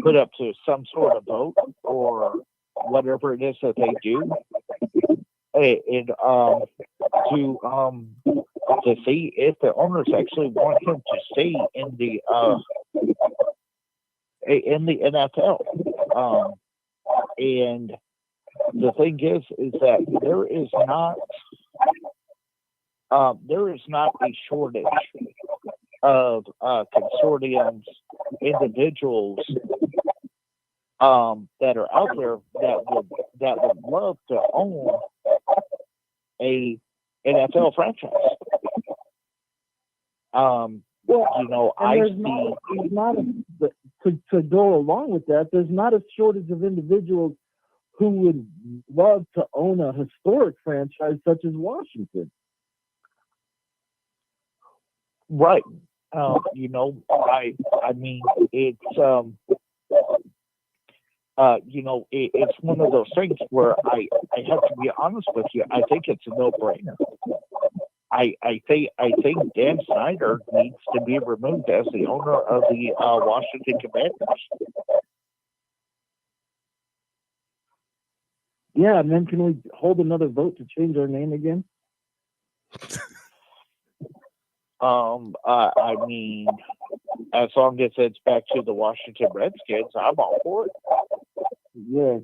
put up to some sort of vote or whatever it is that they do, and to see if the owners actually want him to stay in the NFL. And the thing is that there is not a shortage of consortiums, individuals that are out there that would love to own a NFL franchise. You know, I And see. there's not to go along with that. There's not a shortage of individuals who would love to own a historic franchise such as Washington. Right. You know, I mean, it's you know, it's one of those things where I have to be honest with you. I think it's a no-brainer. I think Dan Snyder needs to be removed as the owner of the Washington Commanders. Yeah, and then can we hold another vote to change our name again? I mean, as long as it's back to the Washington Redskins, I'm all for it. Yeah.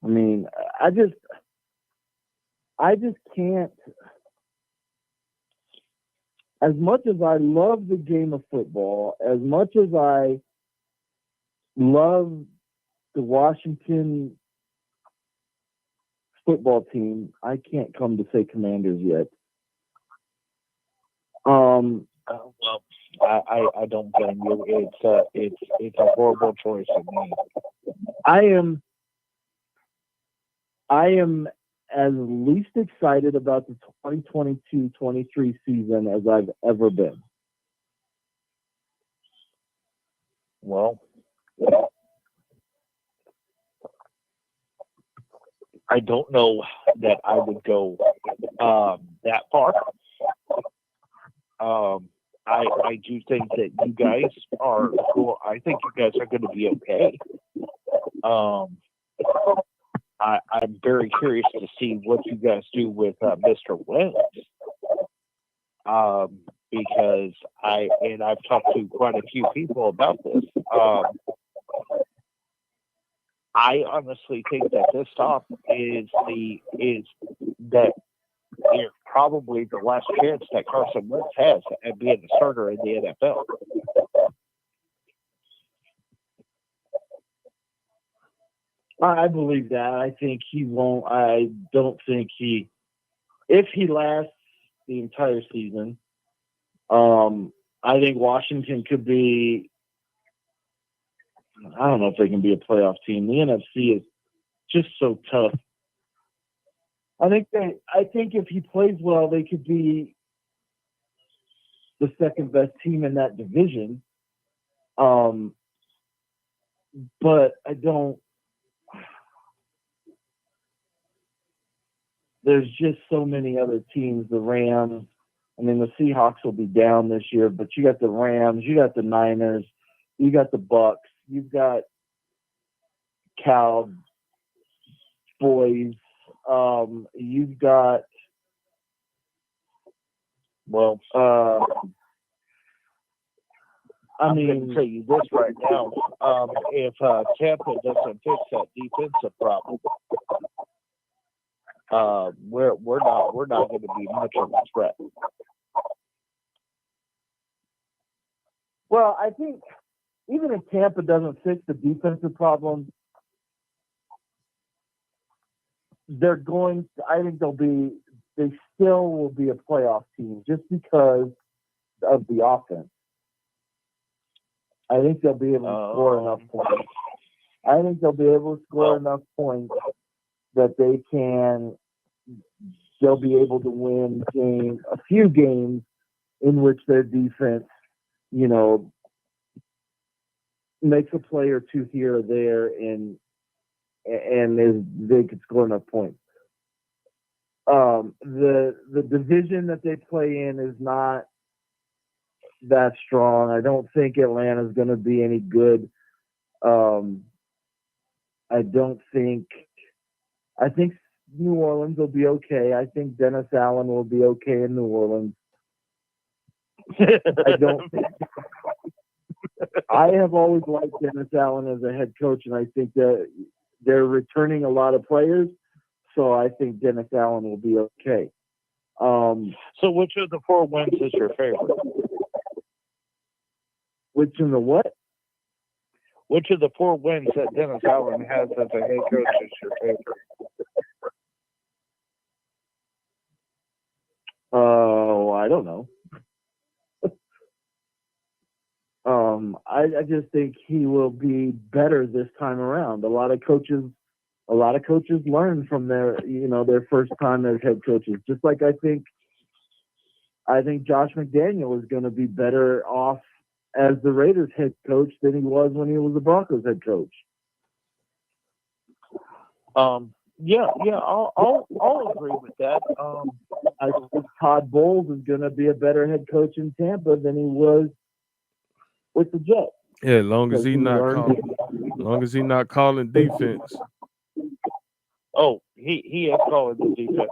I mean, I just can't. As much as I love the game of football, as much as I love the Washington football team, I can't come to say Commanders yet. Well, I don't blame you. It's a horrible choice of me. I am as least excited about the 2022-23 season as I've ever been. Well, I don't know that I would go that far. I do think that you guys are cool. I think you guys are going to be okay. I'm very curious to see what you guys do with Mr. Wentz, because I've talked to quite a few people about this. I honestly think that this stop is probably the last chance that Carson Wentz has at being a starter in the NFL. I believe that. I think he won't. I don't think he, if he lasts the entire season, I think Washington could be, I don't know if they can be a playoff team. The NFC is just so tough. I think if he plays well, they could be the second best team in that division. But I don't. There's just so many other teams. The Rams. I mean, the Seahawks will be down this year, but you got the Rams, you got the Niners, you got the Bucks, you've got Cowboys, you've got I'm going to tell you this right now. If Tampa doesn't fix that defensive problem, we're not going to be much of a threat. Well, I think even if Tampa doesn't fix the defensive problem, they're going. I think they still will be a playoff team just because of the offense. I think they'll be able to score enough points. I think they'll be able to score enough points that they'll be able to win a few games in which their defense, makes a play or two here or there, and they could score enough points. The division that they play in is not that strong. I don't think Atlanta's going to be any good. I think New Orleans will be okay. I think Dennis Allen will be okay in New Orleans. I don't think. I have always liked Dennis Allen as a head coach, and I think that they're returning a lot of players, so I think Dennis Allen will be okay. So which of the 4 wins is your favorite? Which in the what? Which of the 4 wins that Dennis Allen has as a head coach is your favorite? Oh, I don't know. I just think he will be better this time around. A lot of coaches learn from their first time as head coaches. Just like I think Josh McDaniel is going to be better off as the Raiders head coach than he was when he was the Broncos head coach. Yeah, I'll agree with that. I think Todd Bowles is going to be a better head coach in Tampa than he was with the Jets. Yeah, as long as he's not calling defense. Oh, he is calling the defense.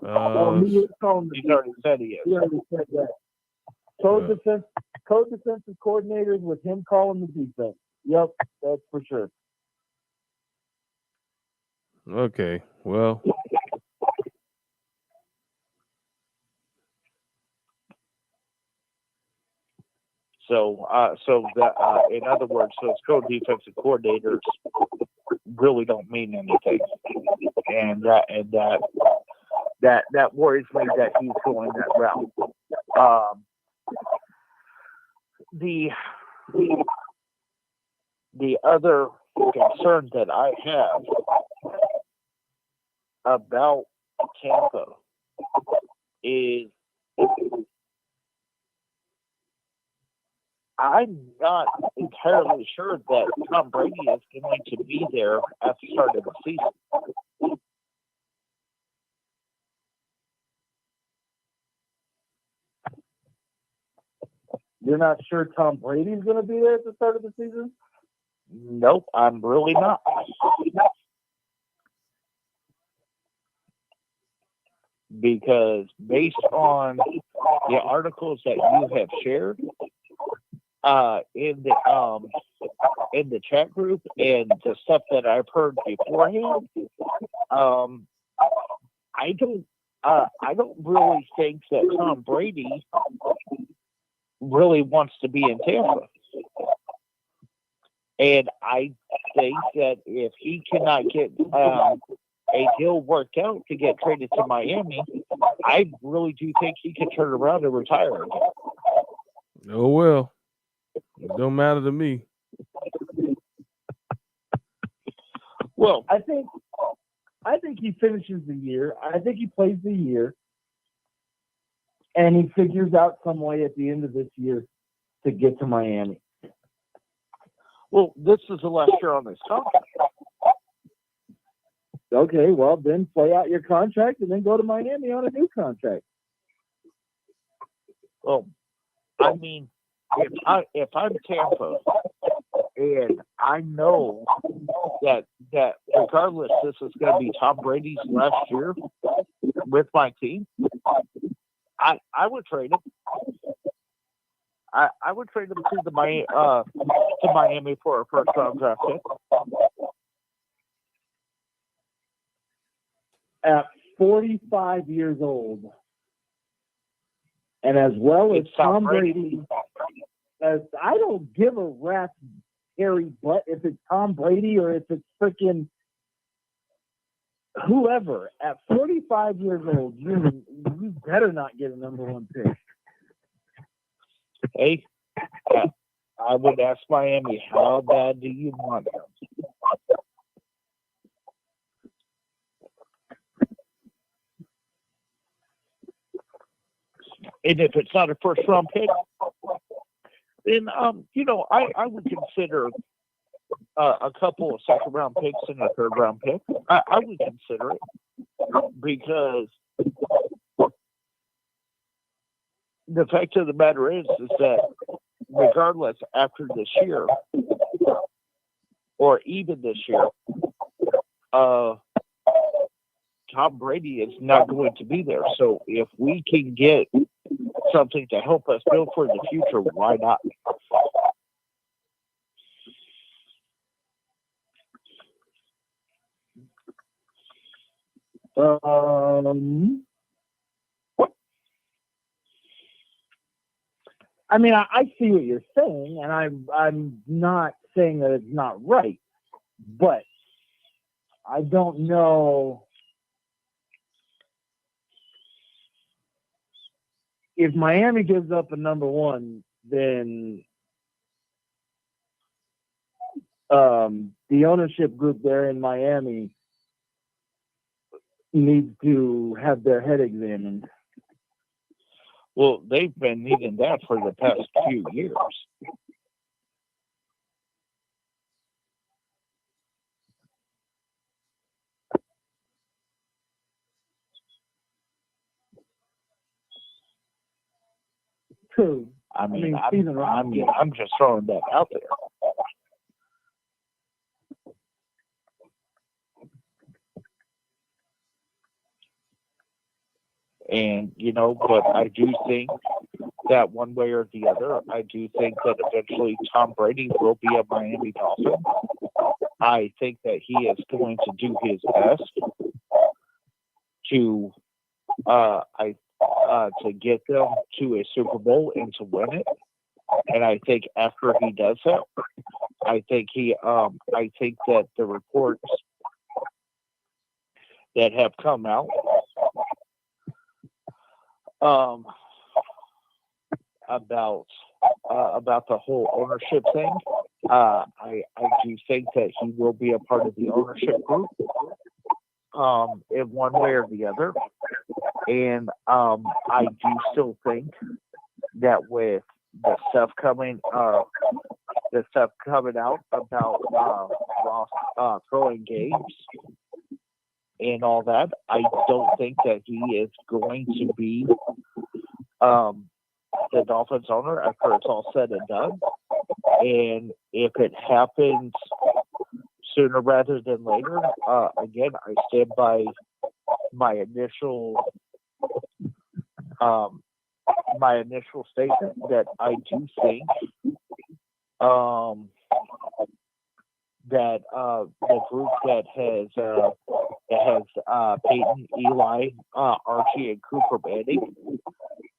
He is calling the He's already said he is. He already said that. Co-defensive coordinators with him calling the defense. Yep, that's for sure. Okay, well. So that in other words, those co-defensive coordinators really don't mean anything, and that worries me that he's going that route. The other concern that I have about Tampa is I'm not entirely sure that Tom Brady is going to be there at the start of the season. You're not sure Tom Brady's going to be there at the start of the season? Nope, I'm really not. Because based on the articles that you have shared in the chat group and the stuff that I've heard beforehand, I don't really think that Tom Brady really wants to be in Tampa. And I think that if he cannot get a deal worked out to get traded to Miami, I really do think he can turn around and retire again. Oh, well. It don't matter to me. Well, I think he finishes the year. I think he plays the year. And he figures out some way at the end of this year to get to Miami. Well, this is the last year on this contract. Okay, well, then play out your contract and then go to Miami on a new contract. Well, I mean, if I'm Tampa and I know that regardless this is going to be Tom Brady's last year with my team, I would trade him. I would trade him to Miami for a first round draft pick. At 45 years old, and as well as Tom Brady I don't give a rat's hairy butt if it's Tom Brady or if it's freaking whoever. At 45 years old, you better not get a number one pick. Hey, I would ask Miami, how bad do you want him? And if it's not a first round pick, then I would consider a couple of second round picks and a third round pick. I would consider it because the fact of the matter is that regardless after this year or even this year, Tom Brady is not going to be there. So if we can get something to help us build for the future, why not? I mean, I see what you're saying, and I'm not saying that it's not right, but I don't know if Miami gives up a number one, then the ownership group there in Miami needs to have their head examined. Well, they've been needing that for the past few years. True. I'm just throwing that out there. And, but I do think that one way or the other, I do think that eventually Tom Brady will be a Miami Dolphin. I think that he is going to do his best to get them to a Super Bowl and to win it. And I think after he does that, I think that the reports that have come out about the whole ownership thing, I do think that he will be a part of the ownership group in one way or the other. And I do still think that with the stuff coming out about Ross throwing games and all that, I don't think that he is going to be the Dolphins owner after it's all said and done. And if it happens sooner rather than later, again, I stand by my initial statement that I do think that the group that has Peyton, Eli, Archie, and Cooper Manning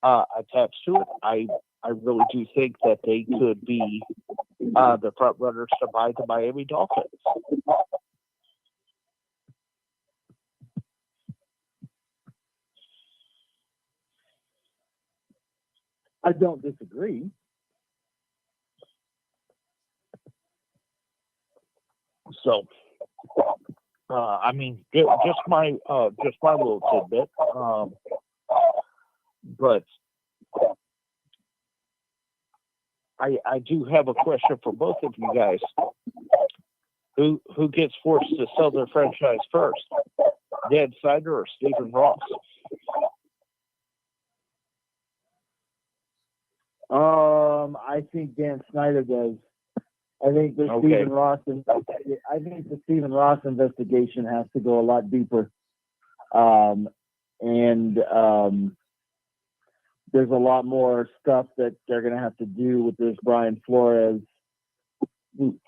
attached to it, I really do think that they could be the front runners to buy the Miami Dolphins. I don't disagree. So, I mean, just my little tidbit. But I do have a question for both of you guys. Who gets forced to sell their franchise first, Dan Snyder or Stephen Ross? I think Dan Snyder does. I think the Stephen Ross. I think the Stephen Ross investigation has to go a lot deeper, and there's a lot more stuff that they're going to have to do with this Brian Flores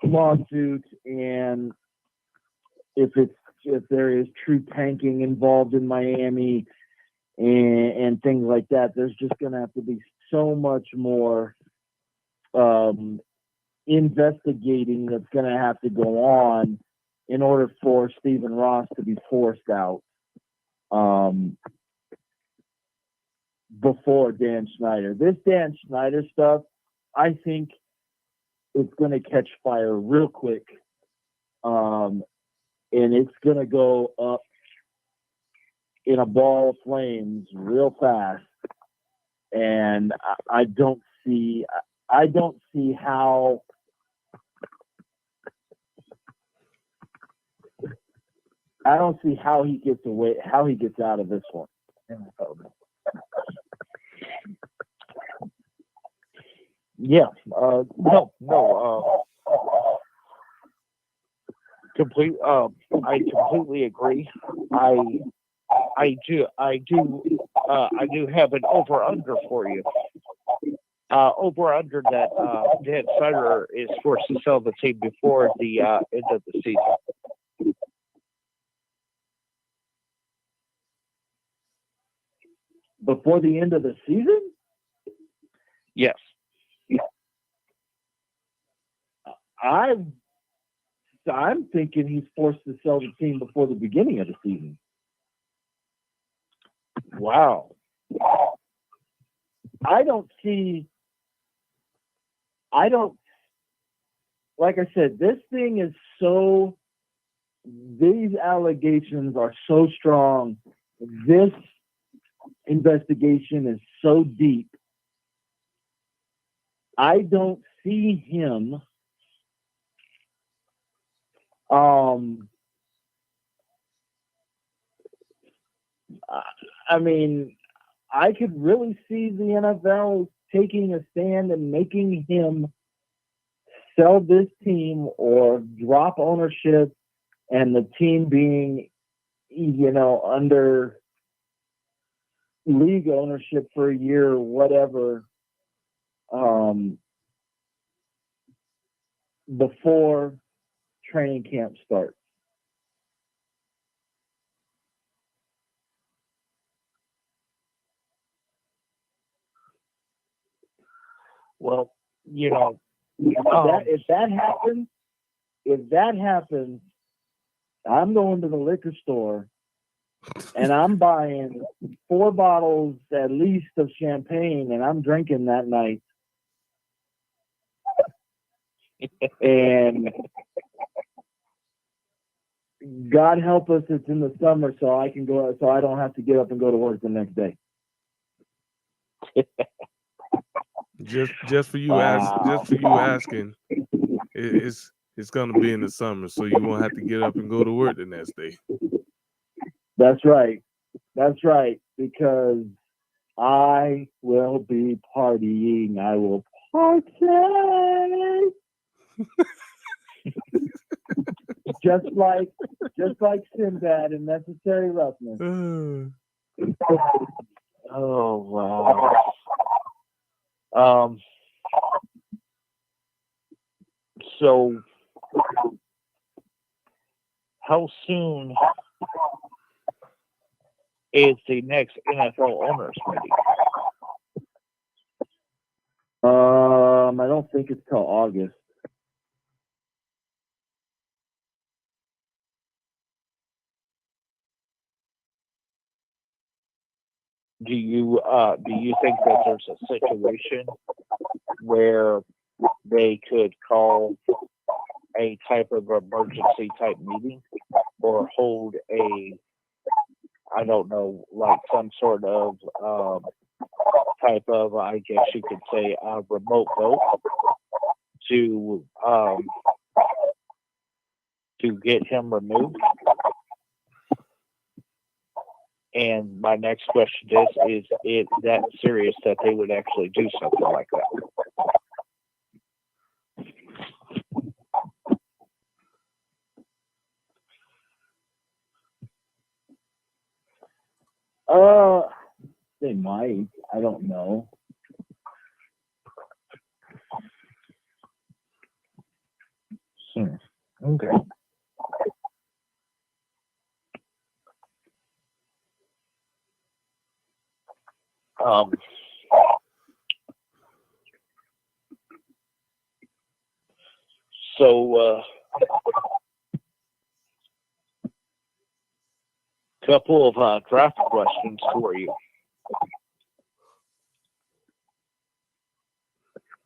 lawsuit, and if there is true tanking involved in Miami and things like that, there's just going to have to be so much more investigating that's going to have to go on in order for Stephen Ross to be forced out before Dan Snyder. This Dan Snyder stuff, I think it's going to catch fire real quick. And it's going to go up in a ball of flames real fast. And I don't see how he gets out of this one. Yeah. No. I completely agree. I do have an over-under for you. Over-under that Dan Snyder is forced to sell the team before the end of the season. Before the end of the season? Yes. I'm thinking he's forced to sell the team before the beginning of the season. Wow. Like I said, these allegations are so strong. This investigation is so deep. I don't see him I could really see the NFL taking a stand and making him sell this team or drop ownership, and the team being, under league ownership for a year or whatever, before training camp starts. Well, if that happens, I'm going to the liquor store and I'm buying 4 bottles at least of champagne, and I'm drinking that night. And God help us, it's in the summer, so I don't have to get up and go to work the next day. Just for you asking, it's gonna be in the summer, so you won't have to get up and go to work the next day. That's right, because I will be partying. I will party. just like Sinbad in Necessary Roughness. Oh wow. So how soon is the next NFL owners meeting? I don't think it's till August. Do you think that there's a situation where they could call a type of emergency type meeting or hold I don't know, like some sort of type of, I guess you could say, a remote vote to get him removed? And my next question is it that serious that they would actually do something like that? They might. I don't know. Okay. So, couple of draft questions for you.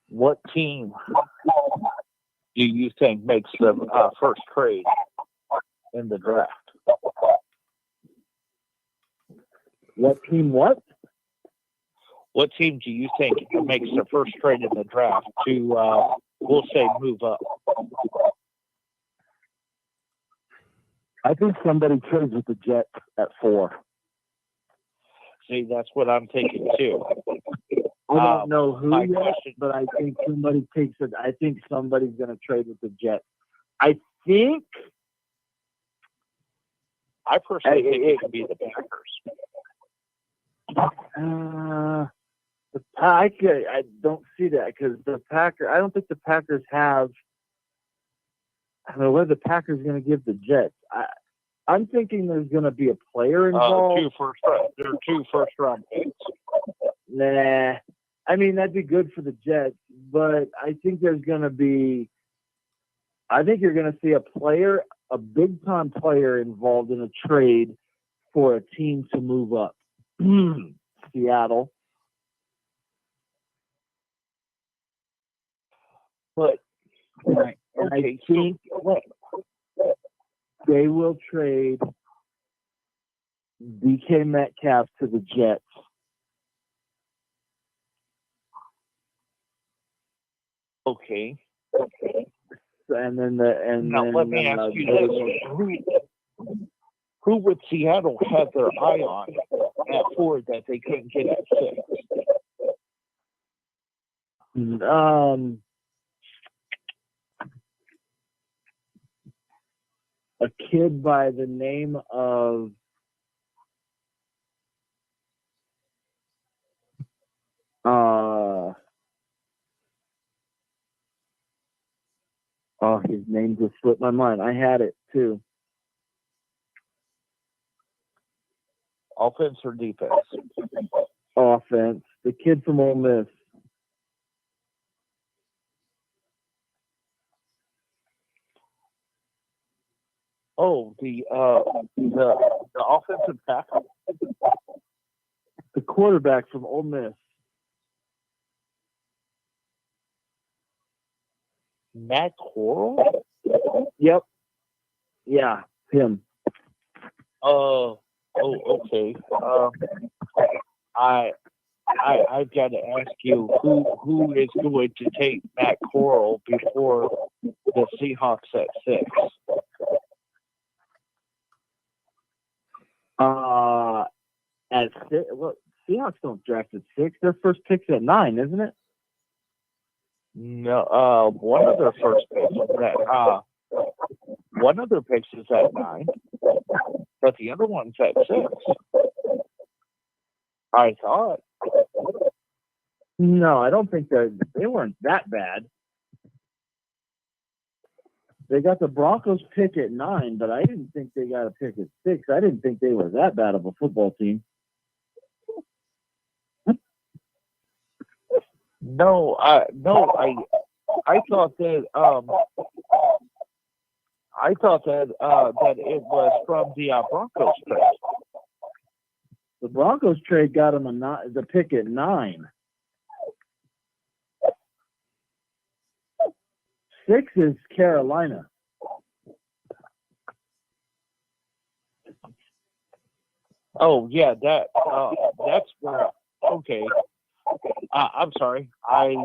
What team do you think makes the first trade in the draft? What team? What? What team do you think makes the first trade in the draft to, we'll say, move up? I think somebody trades with the Jets at 4. See, that's what I'm thinking too. I don't know who yet, question- but I think somebody takes it. I think somebody's going to trade with the Jets. I think. I personally think it could be the Packers. I don't see that because the Packers. I don't think the Packers have. I don't know what the Packers going to give the Jets. I'm thinking there's going to be a player involved. There are 2 first-round picks. Nah, I mean that'd be good for the Jets, but I think there's going to be. I think you're going to see a player, a big-time player involved in a trade for a team to move up. Seattle. But And okay, I think they will trade DK Metcalf to the Jets. okay. And then Let me ask you this: Who would Seattle have their eye on at 4 that they couldn't get at 6? A kid by the name of his name just slipped my mind. I had it too. Offense or defense? Offense. The kid from Ole Miss. Oh, the offensive tackle. The quarterback from Ole Miss. Matt Corral? Yep. Yeah, him. Oh, okay. I've got to ask you who is going to take Matt Corral before the Seahawks at 6? At 6, look, Seahawks don't draft at 6. Their first pick's at 9, isn't it? No, one of their first picks is at one of their picks is at 9, but the other one's at 6. I thought. No, I don't think they weren't that bad. They got the Broncos pick at 9, but I didn't think they got a pick at 6. I didn't think they were that bad of a football team. No, I thought that that it was from the Broncos trade. The Broncos trade got him the pick at 9. 6 is Carolina. Oh yeah, that's where. Okay, I'm sorry. I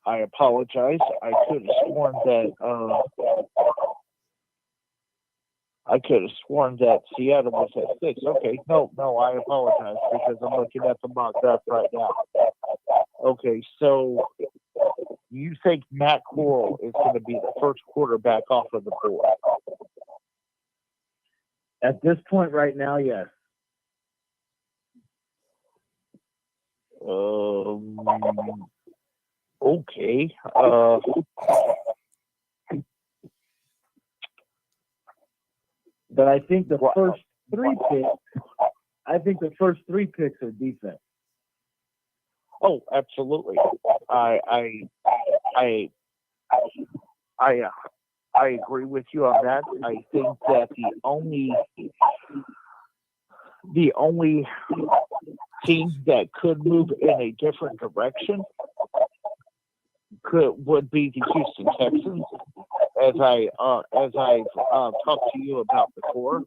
apologize. I could have sworn that Seattle was at 6. Okay, no, I apologize because I'm looking at the mock draft right now. Okay, so you think Matt Corral is going to be the first quarterback off of the board? At this point right now, yes. Okay. But I think the first 3 picks are defense. Oh, absolutely. I agree with you on that. I think that the only team that could move in a different direction would be the Houston Texans, as I've talked to you about before.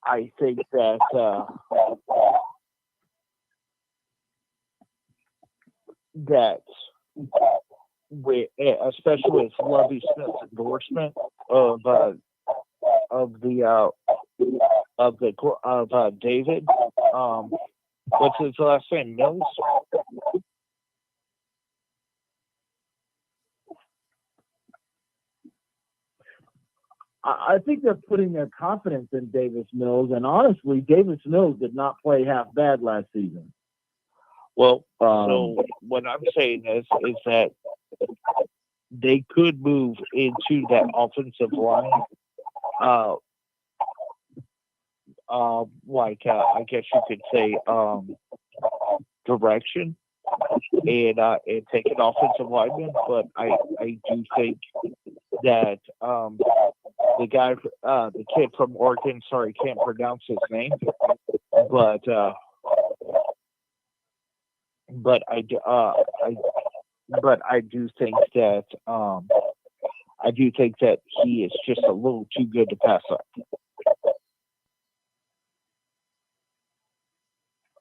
I think that especially with Lovie Smith's endorsement of David, what's his last name? Mills. I think they're putting their confidence in Davis Mills, and honestly, Davis Mills did not play half bad last season. Well, so what I'm saying is that they could move into that offensive line, like I guess you could say, direction, and take an offensive lineman. But I do think that the kid from Oregon, sorry, can't pronounce his name, but I do think that he is just a little too good to pass up.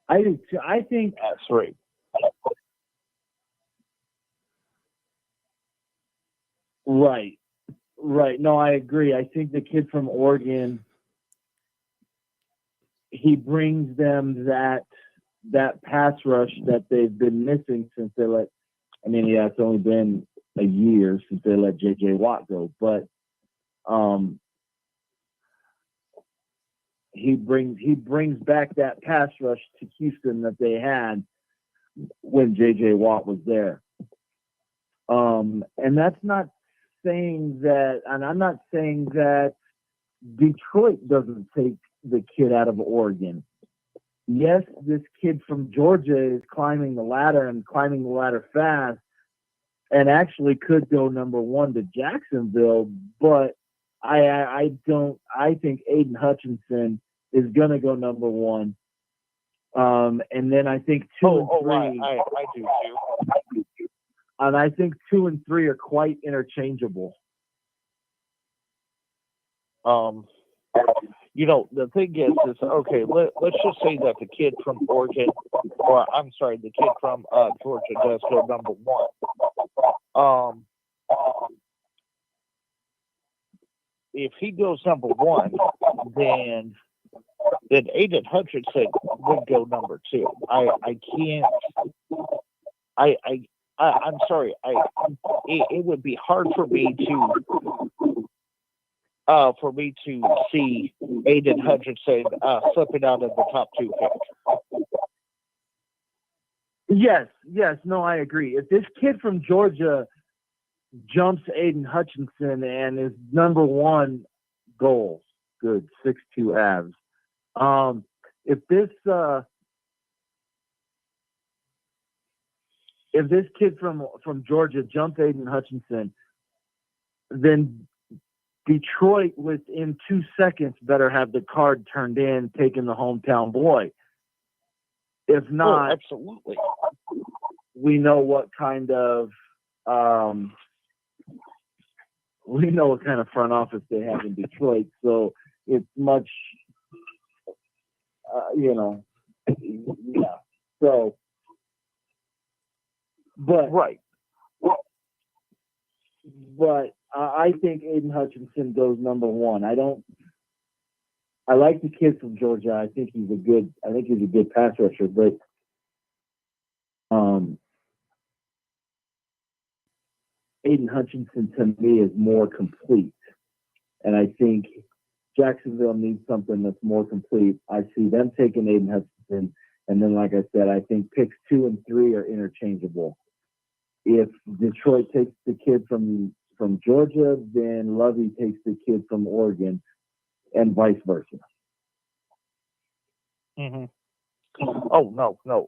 I do too. I think That's right. Right. No, I agree. I think the kid from Oregon, he brings them that pass rush that they've been missing since they let. I mean, yeah, it's only been a year since they let J.J. Watt go, but he brings back that pass rush to Houston that they had when J.J. Watt was there. And that's not saying that, and I'm not saying that Detroit doesn't take the kid out of Oregon. Yes, this kid from Georgia is climbing the ladder and climbing the ladder fast, and actually could go number one to Jacksonville. But I think Aiden Hutchinson is going to go number one. And then I think two and three. I do too. And I think 2 and 3 are quite interchangeable. The thing is okay. Let's just say that the kid from Oregon, or I'm sorry, the kid from Georgia does go number one. If he goes number one, then Aiden Hutchinson would go number two. I can't. I'm sorry. It would be hard for me to see Aiden Hutchinson slipping out of the top two picks. Yes, no, I agree. If this kid from Georgia jumps Aiden Hutchinson and is number one, goals, good 6'2" abs. If this kid from Georgia jumps Aiden Hutchinson, then Detroit within 2 seconds better have the card turned in, taking the hometown boy. If not, absolutely, we know what kind of front office they have in Detroit. So it's much, yeah. So. But right. But I think Aiden Hutchinson goes number one. I like the kid from Georgia. I think he's a good pass rusher. But Aiden Hutchinson to me is more complete, and I think Jacksonville needs something that's more complete. I see them taking Aiden Hutchinson, and then, like I said, I think picks 2 and 3 are interchangeable. If Detroit takes the kid from Georgia, then Lovey takes the kid from Oregon, and vice versa. Mm-hmm. Oh no.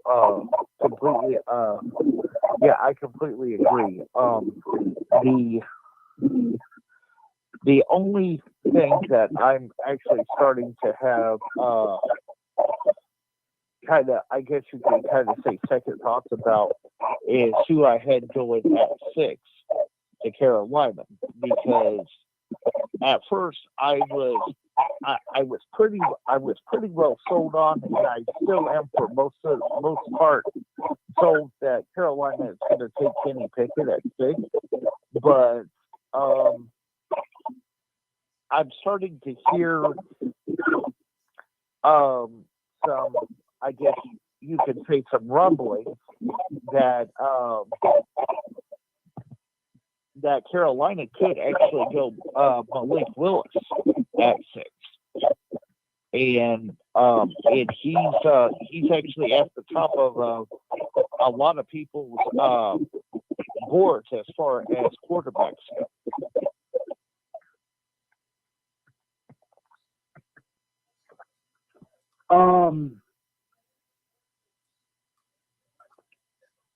completely I completely agree. The only thing that I'm actually starting to have kind of, I guess you could kind of say, second thoughts about is who I had going at 6 to Carolina, because at first I was pretty well sold on, and I still am for most part sold that Carolina is going to take Kenny Pickett at 6, but I'm starting to hear some, I guess you could say, some rumbling that that Carolina could actually go Malik Willis at 6, and he's actually at the top of a lot of people's boards as far as quarterbacks go.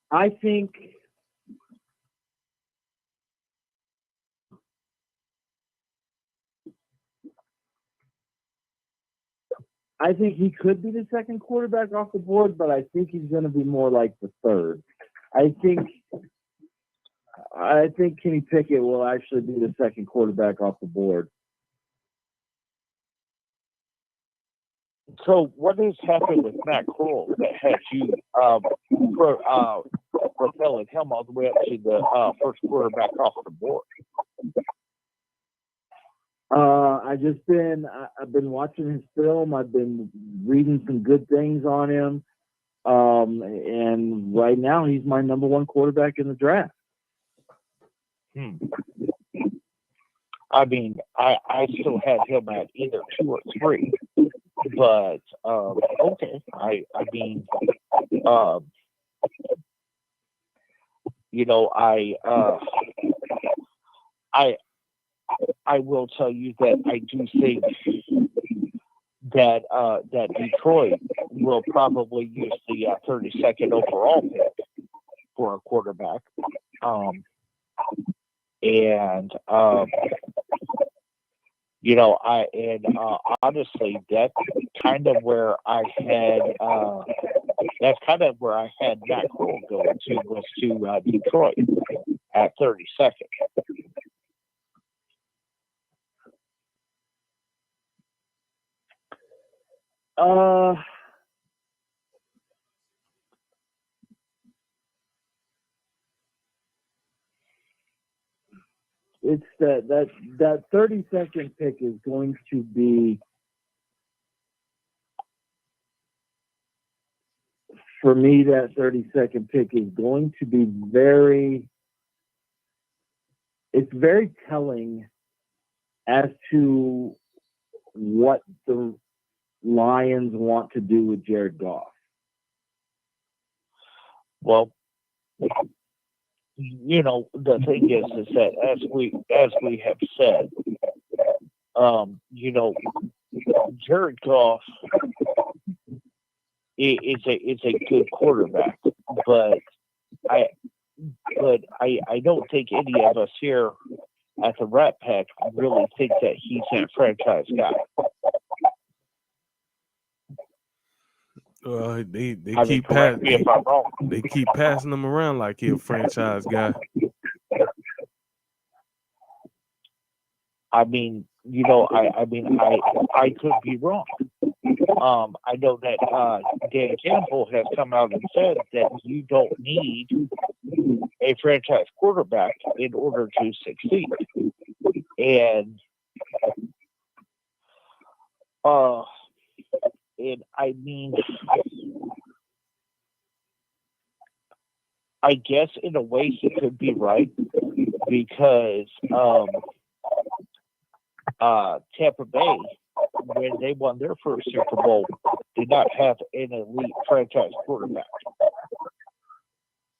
I think he could be the second quarterback off the board, but I think he's going to be more like the third. I think Kenny Pickett will actually be the second quarterback off the board. So what has happened with Matt Corral that has you propelling him all the way up to the first quarterback off the board? I've been watching his film. I've been reading some good things on him. And right now he's my number one quarterback in the draft. I mean, I still had him at either 2 or 3, but okay. I mean, you know, I will tell you that I do think that that Detroit will probably use the 32nd overall pick for a quarterback, and you know, honestly, that's kind of where I had Matt Corral going to, was to Detroit at 32nd. It's that 32nd pick is going to be, for me, that 32nd pick is going to be it's very telling as to what the Lions want to do with Jared Goff. Well, you know, the thing is that as we have said, you know, Jared Goff is a good quarterback, but I don't think any of us here at the Rat Pack really think that he's that franchise guy. They I mean, keep correct me if I'm wrong. they keep passing him around like he's a franchise guy. I mean, you know, I could be wrong. I know that Dan Campbell has come out and said that you don't need a franchise quarterback in order to succeed. And I mean, I guess in a way he could be right, because Tampa Bay, when they won their first Super Bowl, did not have an elite franchise quarterback.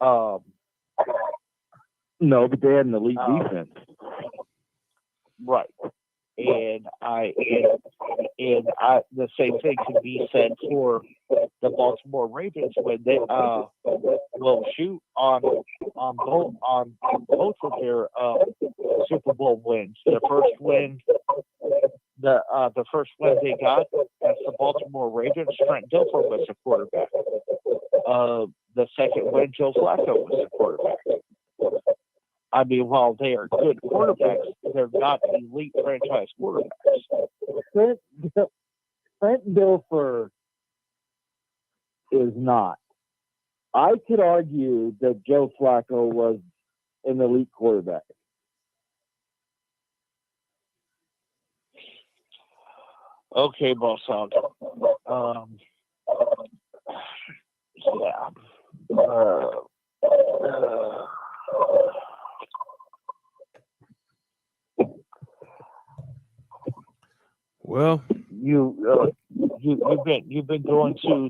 No, but they had an elite defense. Right. And the same thing can be said for the Baltimore Ravens when Well, shoot, on both of their Super Bowl wins. The first win they got against the Baltimore Ravens, Trent Dilfer was the quarterback. The second win, Joe Flacco was the quarterback. I mean, while they are good quarterbacks, they're not elite franchise quarterbacks. Trent Dilfer is not. I could argue that Joe Flacco was an elite quarterback. Okay, Boss Hog. Yeah. Well, You've been going to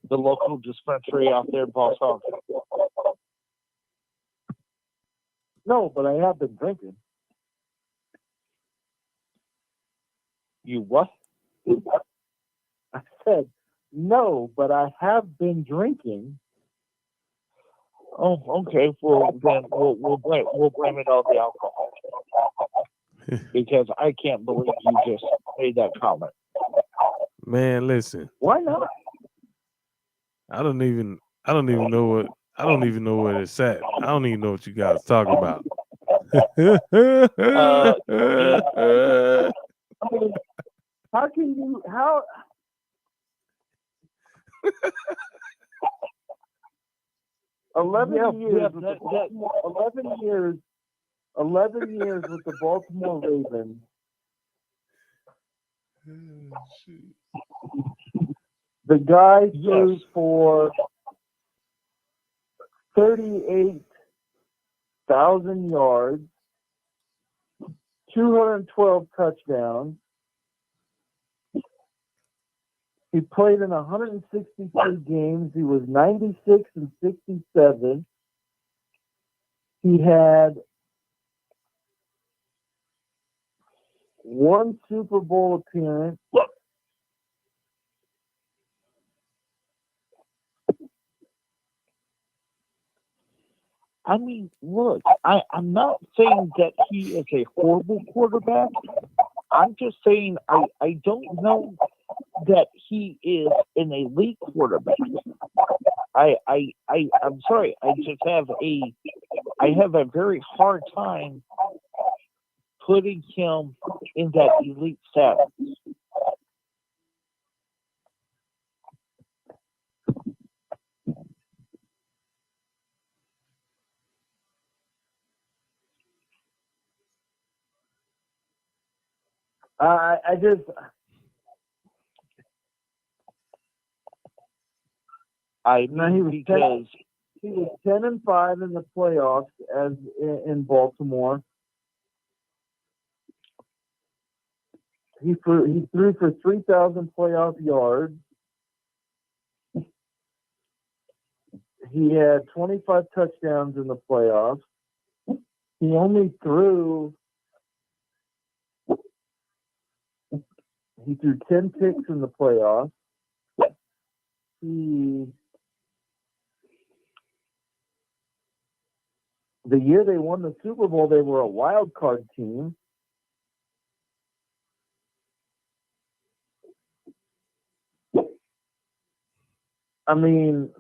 the local dispensary out there, Boss Hog. No, but I have been drinking. You what? I said no, but I have been drinking. Oh, okay. Well, then we'll blame it on the alcohol because I can't believe you just made that comment. man, listen. Why not? I don't even know where it's at. I don't even know what you guys talk about. I mean, how can you? How? 11 years. 11 years with the Baltimore Ravens. The guy threw for 38,000 yards, 212 touchdowns. He played in 163 games. He was 96 and 67. He had one Super Bowl appearance. I mean, look, I'm not saying that he is a horrible quarterback. I'm just saying I don't know that he is an elite quarterback. I'm sorry. I have a very hard time putting him in that elite status. He was 10-5 in the playoffs as in Baltimore. He threw for 3,000 playoff yards. He had 25 touchdowns in the playoffs. He only threw 10 picks in the playoffs. The year they won the Super Bowl, they were a wild card team. I mean,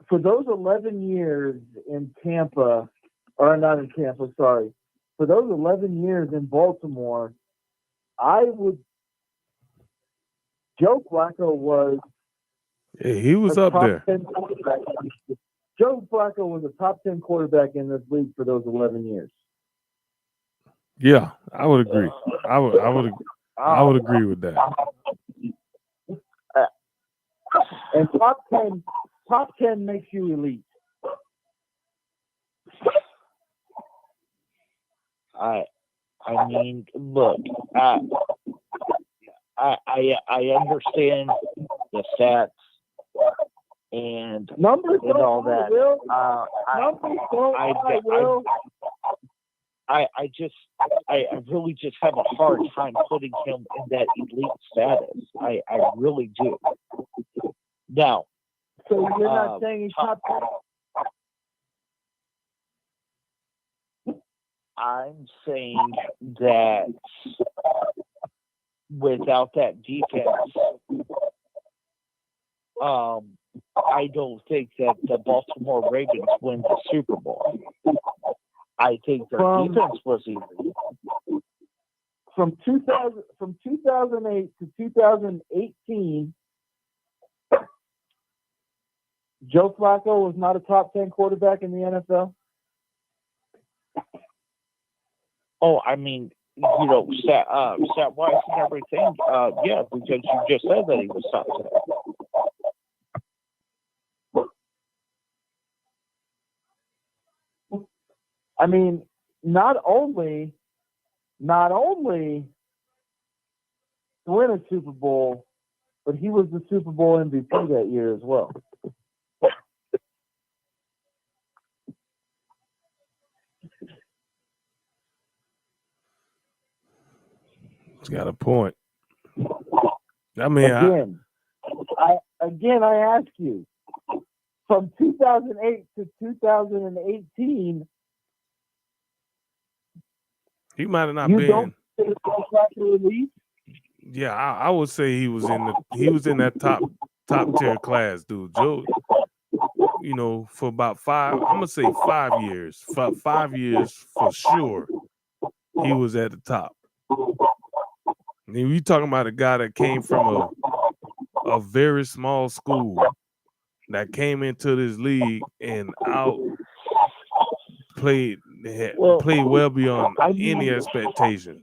for those 11 years in Tampa, or not in Tampa, sorry, for those 11 years in Baltimore, Joe Flacco was. Yeah, he was up there. Joe Flacco was a top 10 quarterback in this league for those 11 years. Yeah, I would agree. I would agree with that. And top 10 makes you elite. I mean, look, I understand the stats and numbers and all that. I really just have a hard time putting him in that elite status. I really do. Now, So you're not saying he's top 10? I'm saying that without that defense, I don't think that the Baltimore Ravens win the Super Bowl. I think their defense was elite. From 2008 to 2018, Joe Flacco was not a top 10 quarterback in the NFL. Oh, I mean, stat-wise and everything, yeah, because you just said that he was top 10. I mean, not only to win a Super Bowl, but he was the Super Bowl MVP that year as well. He's got a point. I mean, I ask you, from 2008 to 2018, he might have not you been. don't think Joe Flacco elite? Yeah, I would say he was in that top tier class, dude. Joe, for about I'm gonna say 5 years. For 5 years for sure, he was at the top. I mean, we talking about a guy that came from a very small school that came into this league and played well beyond any expectation.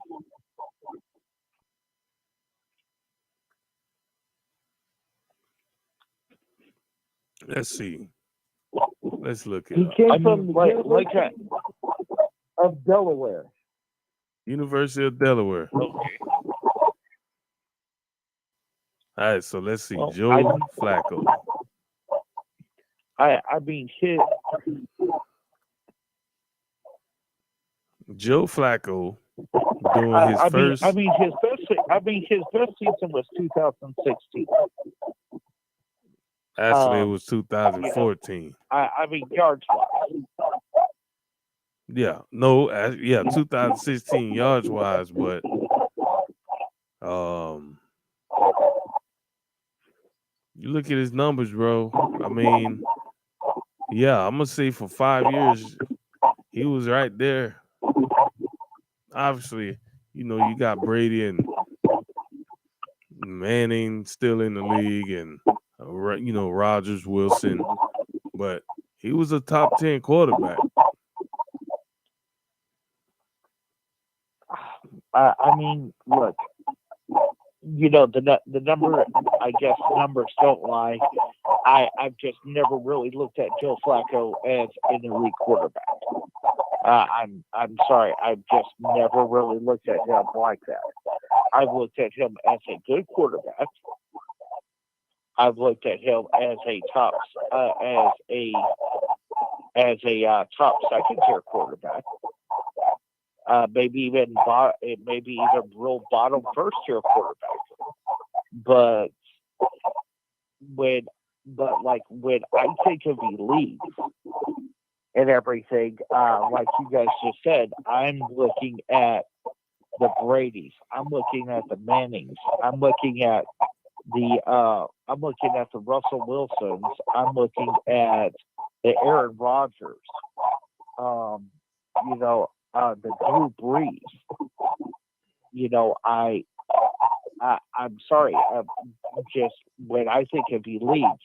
Let's see. Let's look at He came from the University of Delaware. University of Delaware. Okay. All right, so let's see. Well, Joe Flacco. I mean, Joe Flacco doing his first. his best season was 2016. Actually, it was 2014. I mean, yards wise. Yeah, no, 2016 yards wise, but you look at his numbers, bro. I mean, yeah, I'm gonna say for 5 years he was right there. Obviously, you got Brady and Manning still in the league, and Rodgers, Wilson, but he was a top 10 quarterback. I mean, look, the number. I guess numbers don't lie. I've just never really looked at Joe Flacco as an elite quarterback. I'm sorry. I've just never really looked at him like that. I've looked at him as a good quarterback. I've looked at him as a top top second tier quarterback. Maybe even real bottom first tier quarterback. But when I think of elite and everything, like you guys just said, I'm looking at the Bradys. I'm looking at the Mannings. I'm looking at the Russell Wilsons. I'm looking at the Aaron Rodgers. The Drew Brees. I'm sorry. Just when I think of elites,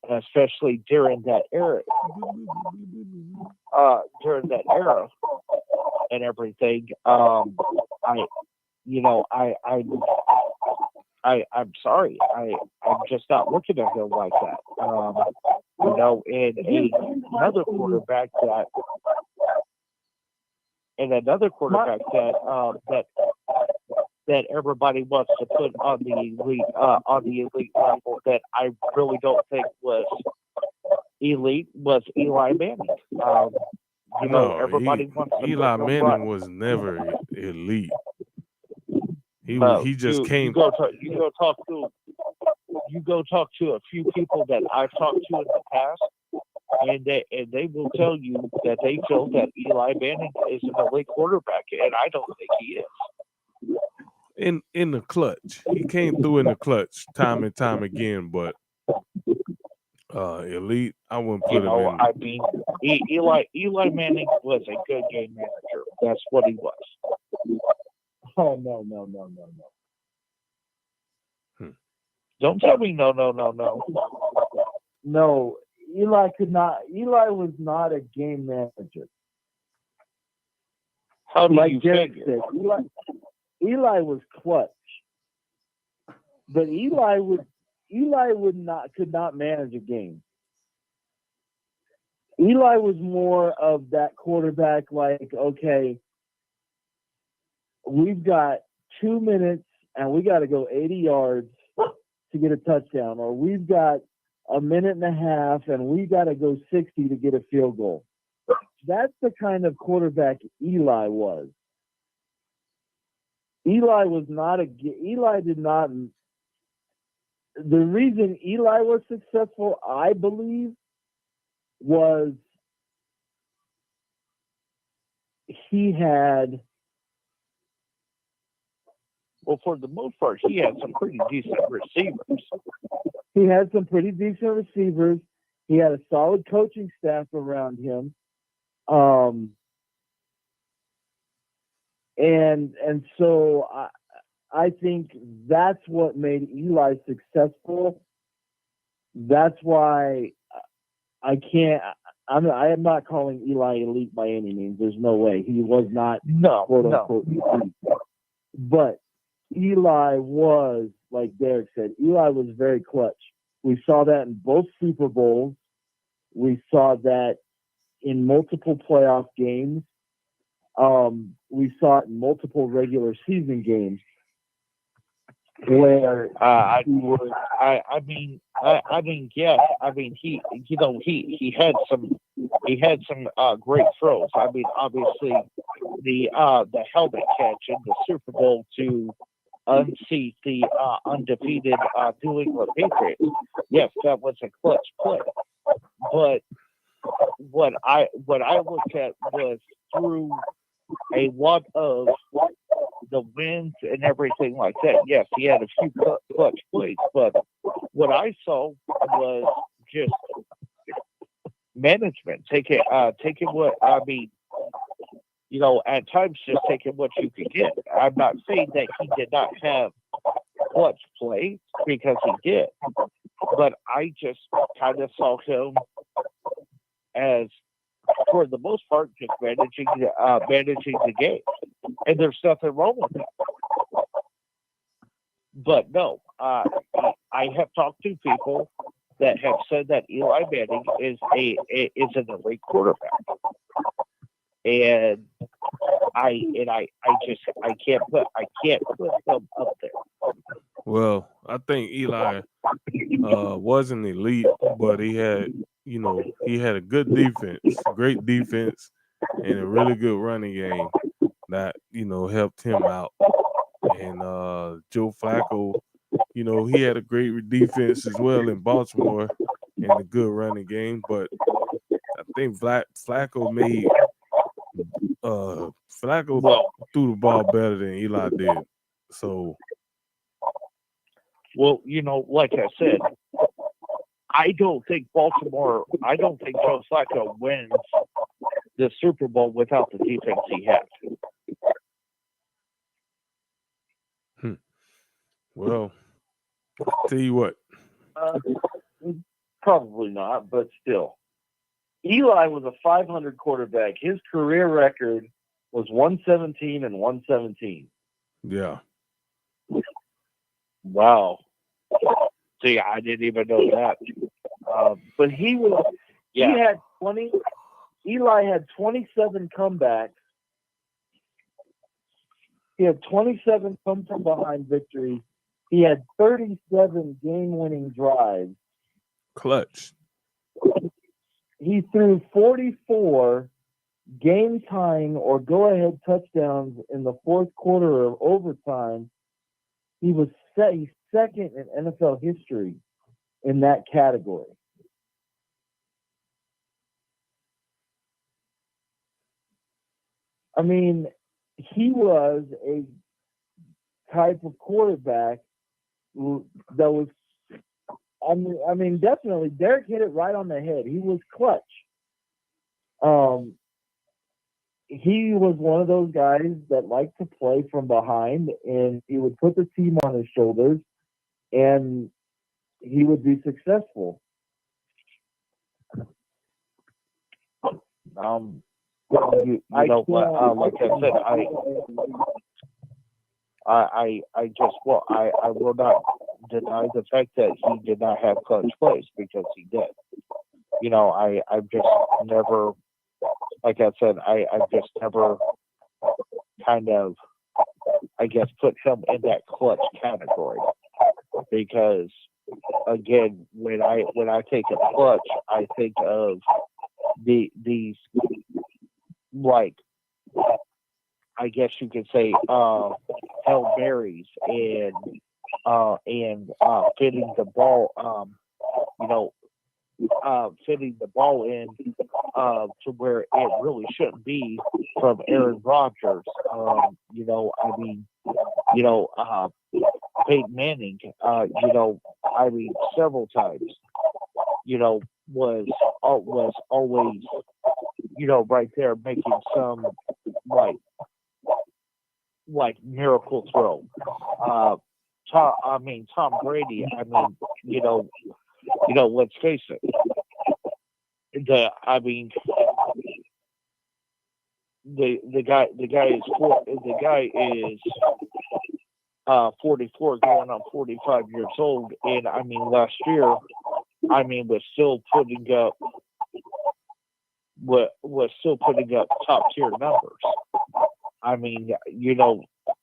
especially during that era, and everything, I'm sorry. I'm just not looking at him like that. Another quarterback that everybody wants to put on the elite level that I really don't think was elite was Eli Manning. Everybody wants to Eli Manning was never elite. He just came. You go talk to you go talk to a few people that I've talked to in the past, and they will tell you that they feel that Eli Manning is an elite quarterback, and I don't think he is. In the clutch, he came through in the clutch time and time again, but elite, I wouldn't You put him know, in. I mean, Eli Manning was a good game manager. That's what he was. Oh no. Don't tell me no. No, Eli was not a game manager. How do Like you Derek figure? said, Eli was clutch. But Eli could not manage a game. Eli was more of that quarterback, like, okay, we've got 2 minutes and we got to go 80 yards to get a touchdown, or we've got a minute and a half and we got to go 60 to get a field goal. That's the kind of quarterback Eli was. Eli did not. The reason Eli was successful, I believe, was he had. Well, for the most part, he had some pretty decent receivers. He had some pretty decent receivers. He had a solid coaching staff around him. And so I think that's what made Eli successful. That's why I am not calling Eli elite by any means. There's no way. He was not quote unquote elite. But Eli was, like Derek said, Eli was very clutch. We saw that in both Super Bowls. We saw that in multiple playoff games. We saw it in multiple regular season games where he was. He had some great throws. I mean, obviously the helmet catch in the Super Bowl to unseat the undefeated New England Patriots. Yes, that was a clutch play. But what I looked at was through a lot of the wins and everything like that. Yes, he had a few clutch plays, but what I saw was just management taking what I mean. You know, at times just taking what you could get. I'm not saying that he did not have clutch play, because he did, but I just kind of saw him as, for the most part, just managing the game, and there's nothing wrong with that. But no, I have talked to people that have said that Eli Manning is an elite quarterback, and I can't put him up there. Well, I think Eli wasn't elite, but he had a good defense, great defense, and a really good running game that helped him out. And Joe Flacco, he had a great defense as well in Baltimore and a good running game. But I think Flacco threw the ball better than Eli did. So, well, like I said, I don't think Joe Flacco wins the Super Bowl without the defense he has. Well, tell you what. Probably not, but still. Eli was a 500 quarterback. His career record was 117 and 117. Yeah. Wow. See, I didn't even know that. But he had 20. Eli had 27 comebacks. He had 27 come from behind victories. He had 37 game-winning drives. Clutch. He threw 44 game-tying or go-ahead touchdowns in the fourth quarter of overtime. He was he's second in NFL history in that category. I mean, he was a type of quarterback that was, I mean, definitely, Derek hit it right on the head. He was clutch. He was one of those guys that liked to play from behind, and he would put the team on his shoulders, and he would be successful. You know what? Like I said, I will not deny the fact that he did not have clutch plays, because he did. You know, I've just never, like I said, I've just never kind of, I guess, put him in that clutch category, because again, when I think of clutch, I think of these like, I guess you could say, Hail Marys and fitting the ball, fitting the ball in to where it really shouldn't be from Aaron Rodgers. Peyton Manning, several times, was always, right there making some like miracle throw. Tom Brady, let's face it. The guy is 44, going on 45 years old, and last year, was still putting up top tier numbers.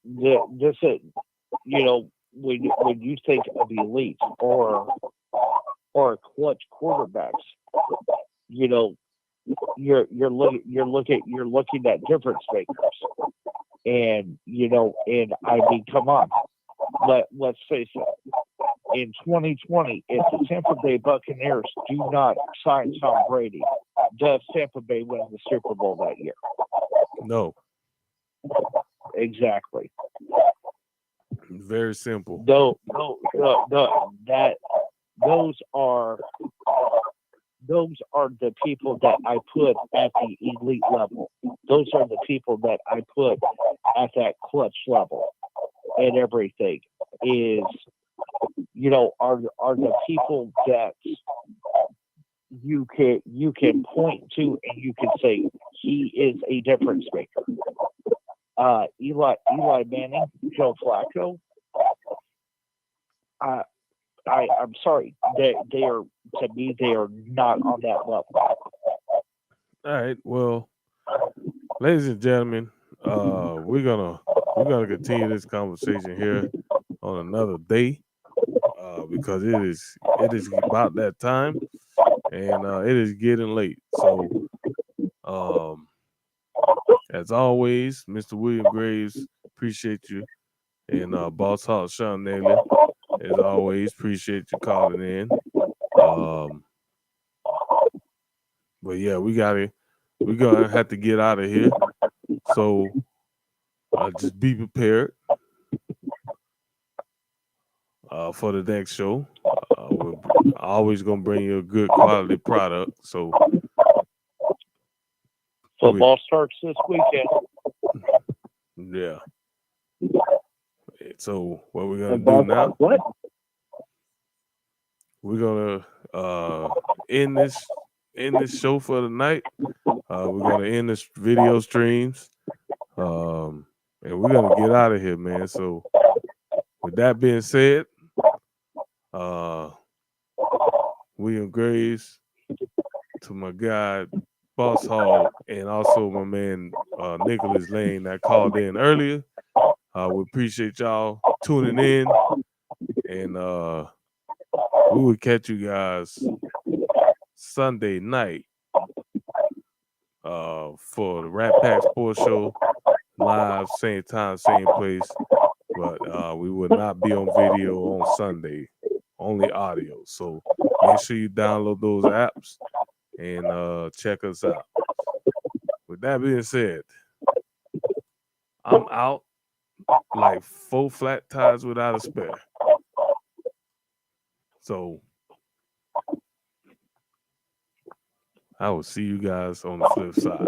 This is, when you think of elite or clutch quarterbacks, you're looking at difference makers, and come on, let's face it. In 2020, if the Tampa Bay Buccaneers do not sign Tom Brady, does Tampa Bay win the Super Bowl that year? No. Exactly. Very simple. Those are the people that I put at the elite level. Those are the people that I put at that clutch level, and everything is, are the people that you can point to and you can say he is a difference maker. Eli Manning, Joe Flacco. I'm sorry, they are, to me, they are not on that level. All right. Well, ladies and gentlemen, we're gonna continue this conversation here on another day, because it is about that time, and it is getting late. So, as always, Mr. William Graves, appreciate you, and Boss Hawk Sean Naylor, as always, appreciate you calling in. But yeah, we're gonna have to get out of here. So just be prepared for the next show. We're always gonna bring you a good quality product. So football starts this weekend. Yeah. So what we're gonna do now? What? We're gonna end this show for the night. We're gonna end this video streams, and we're gonna get out of here, man. So with that being said, William Graves, to my guy Boss Hall, and also my man Nicholas Lane that called in earlier. We appreciate y'all tuning in, and we will catch you guys Sunday night for the Rat Pack Sports Show, live, same time, same place. but we will not be on video on Sunday, only audio. So make sure you download those apps and check us out. With that being said, I'm out like 4 flat tires without a spare. So I will see you guys on the flip side.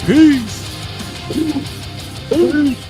Peace. Peace.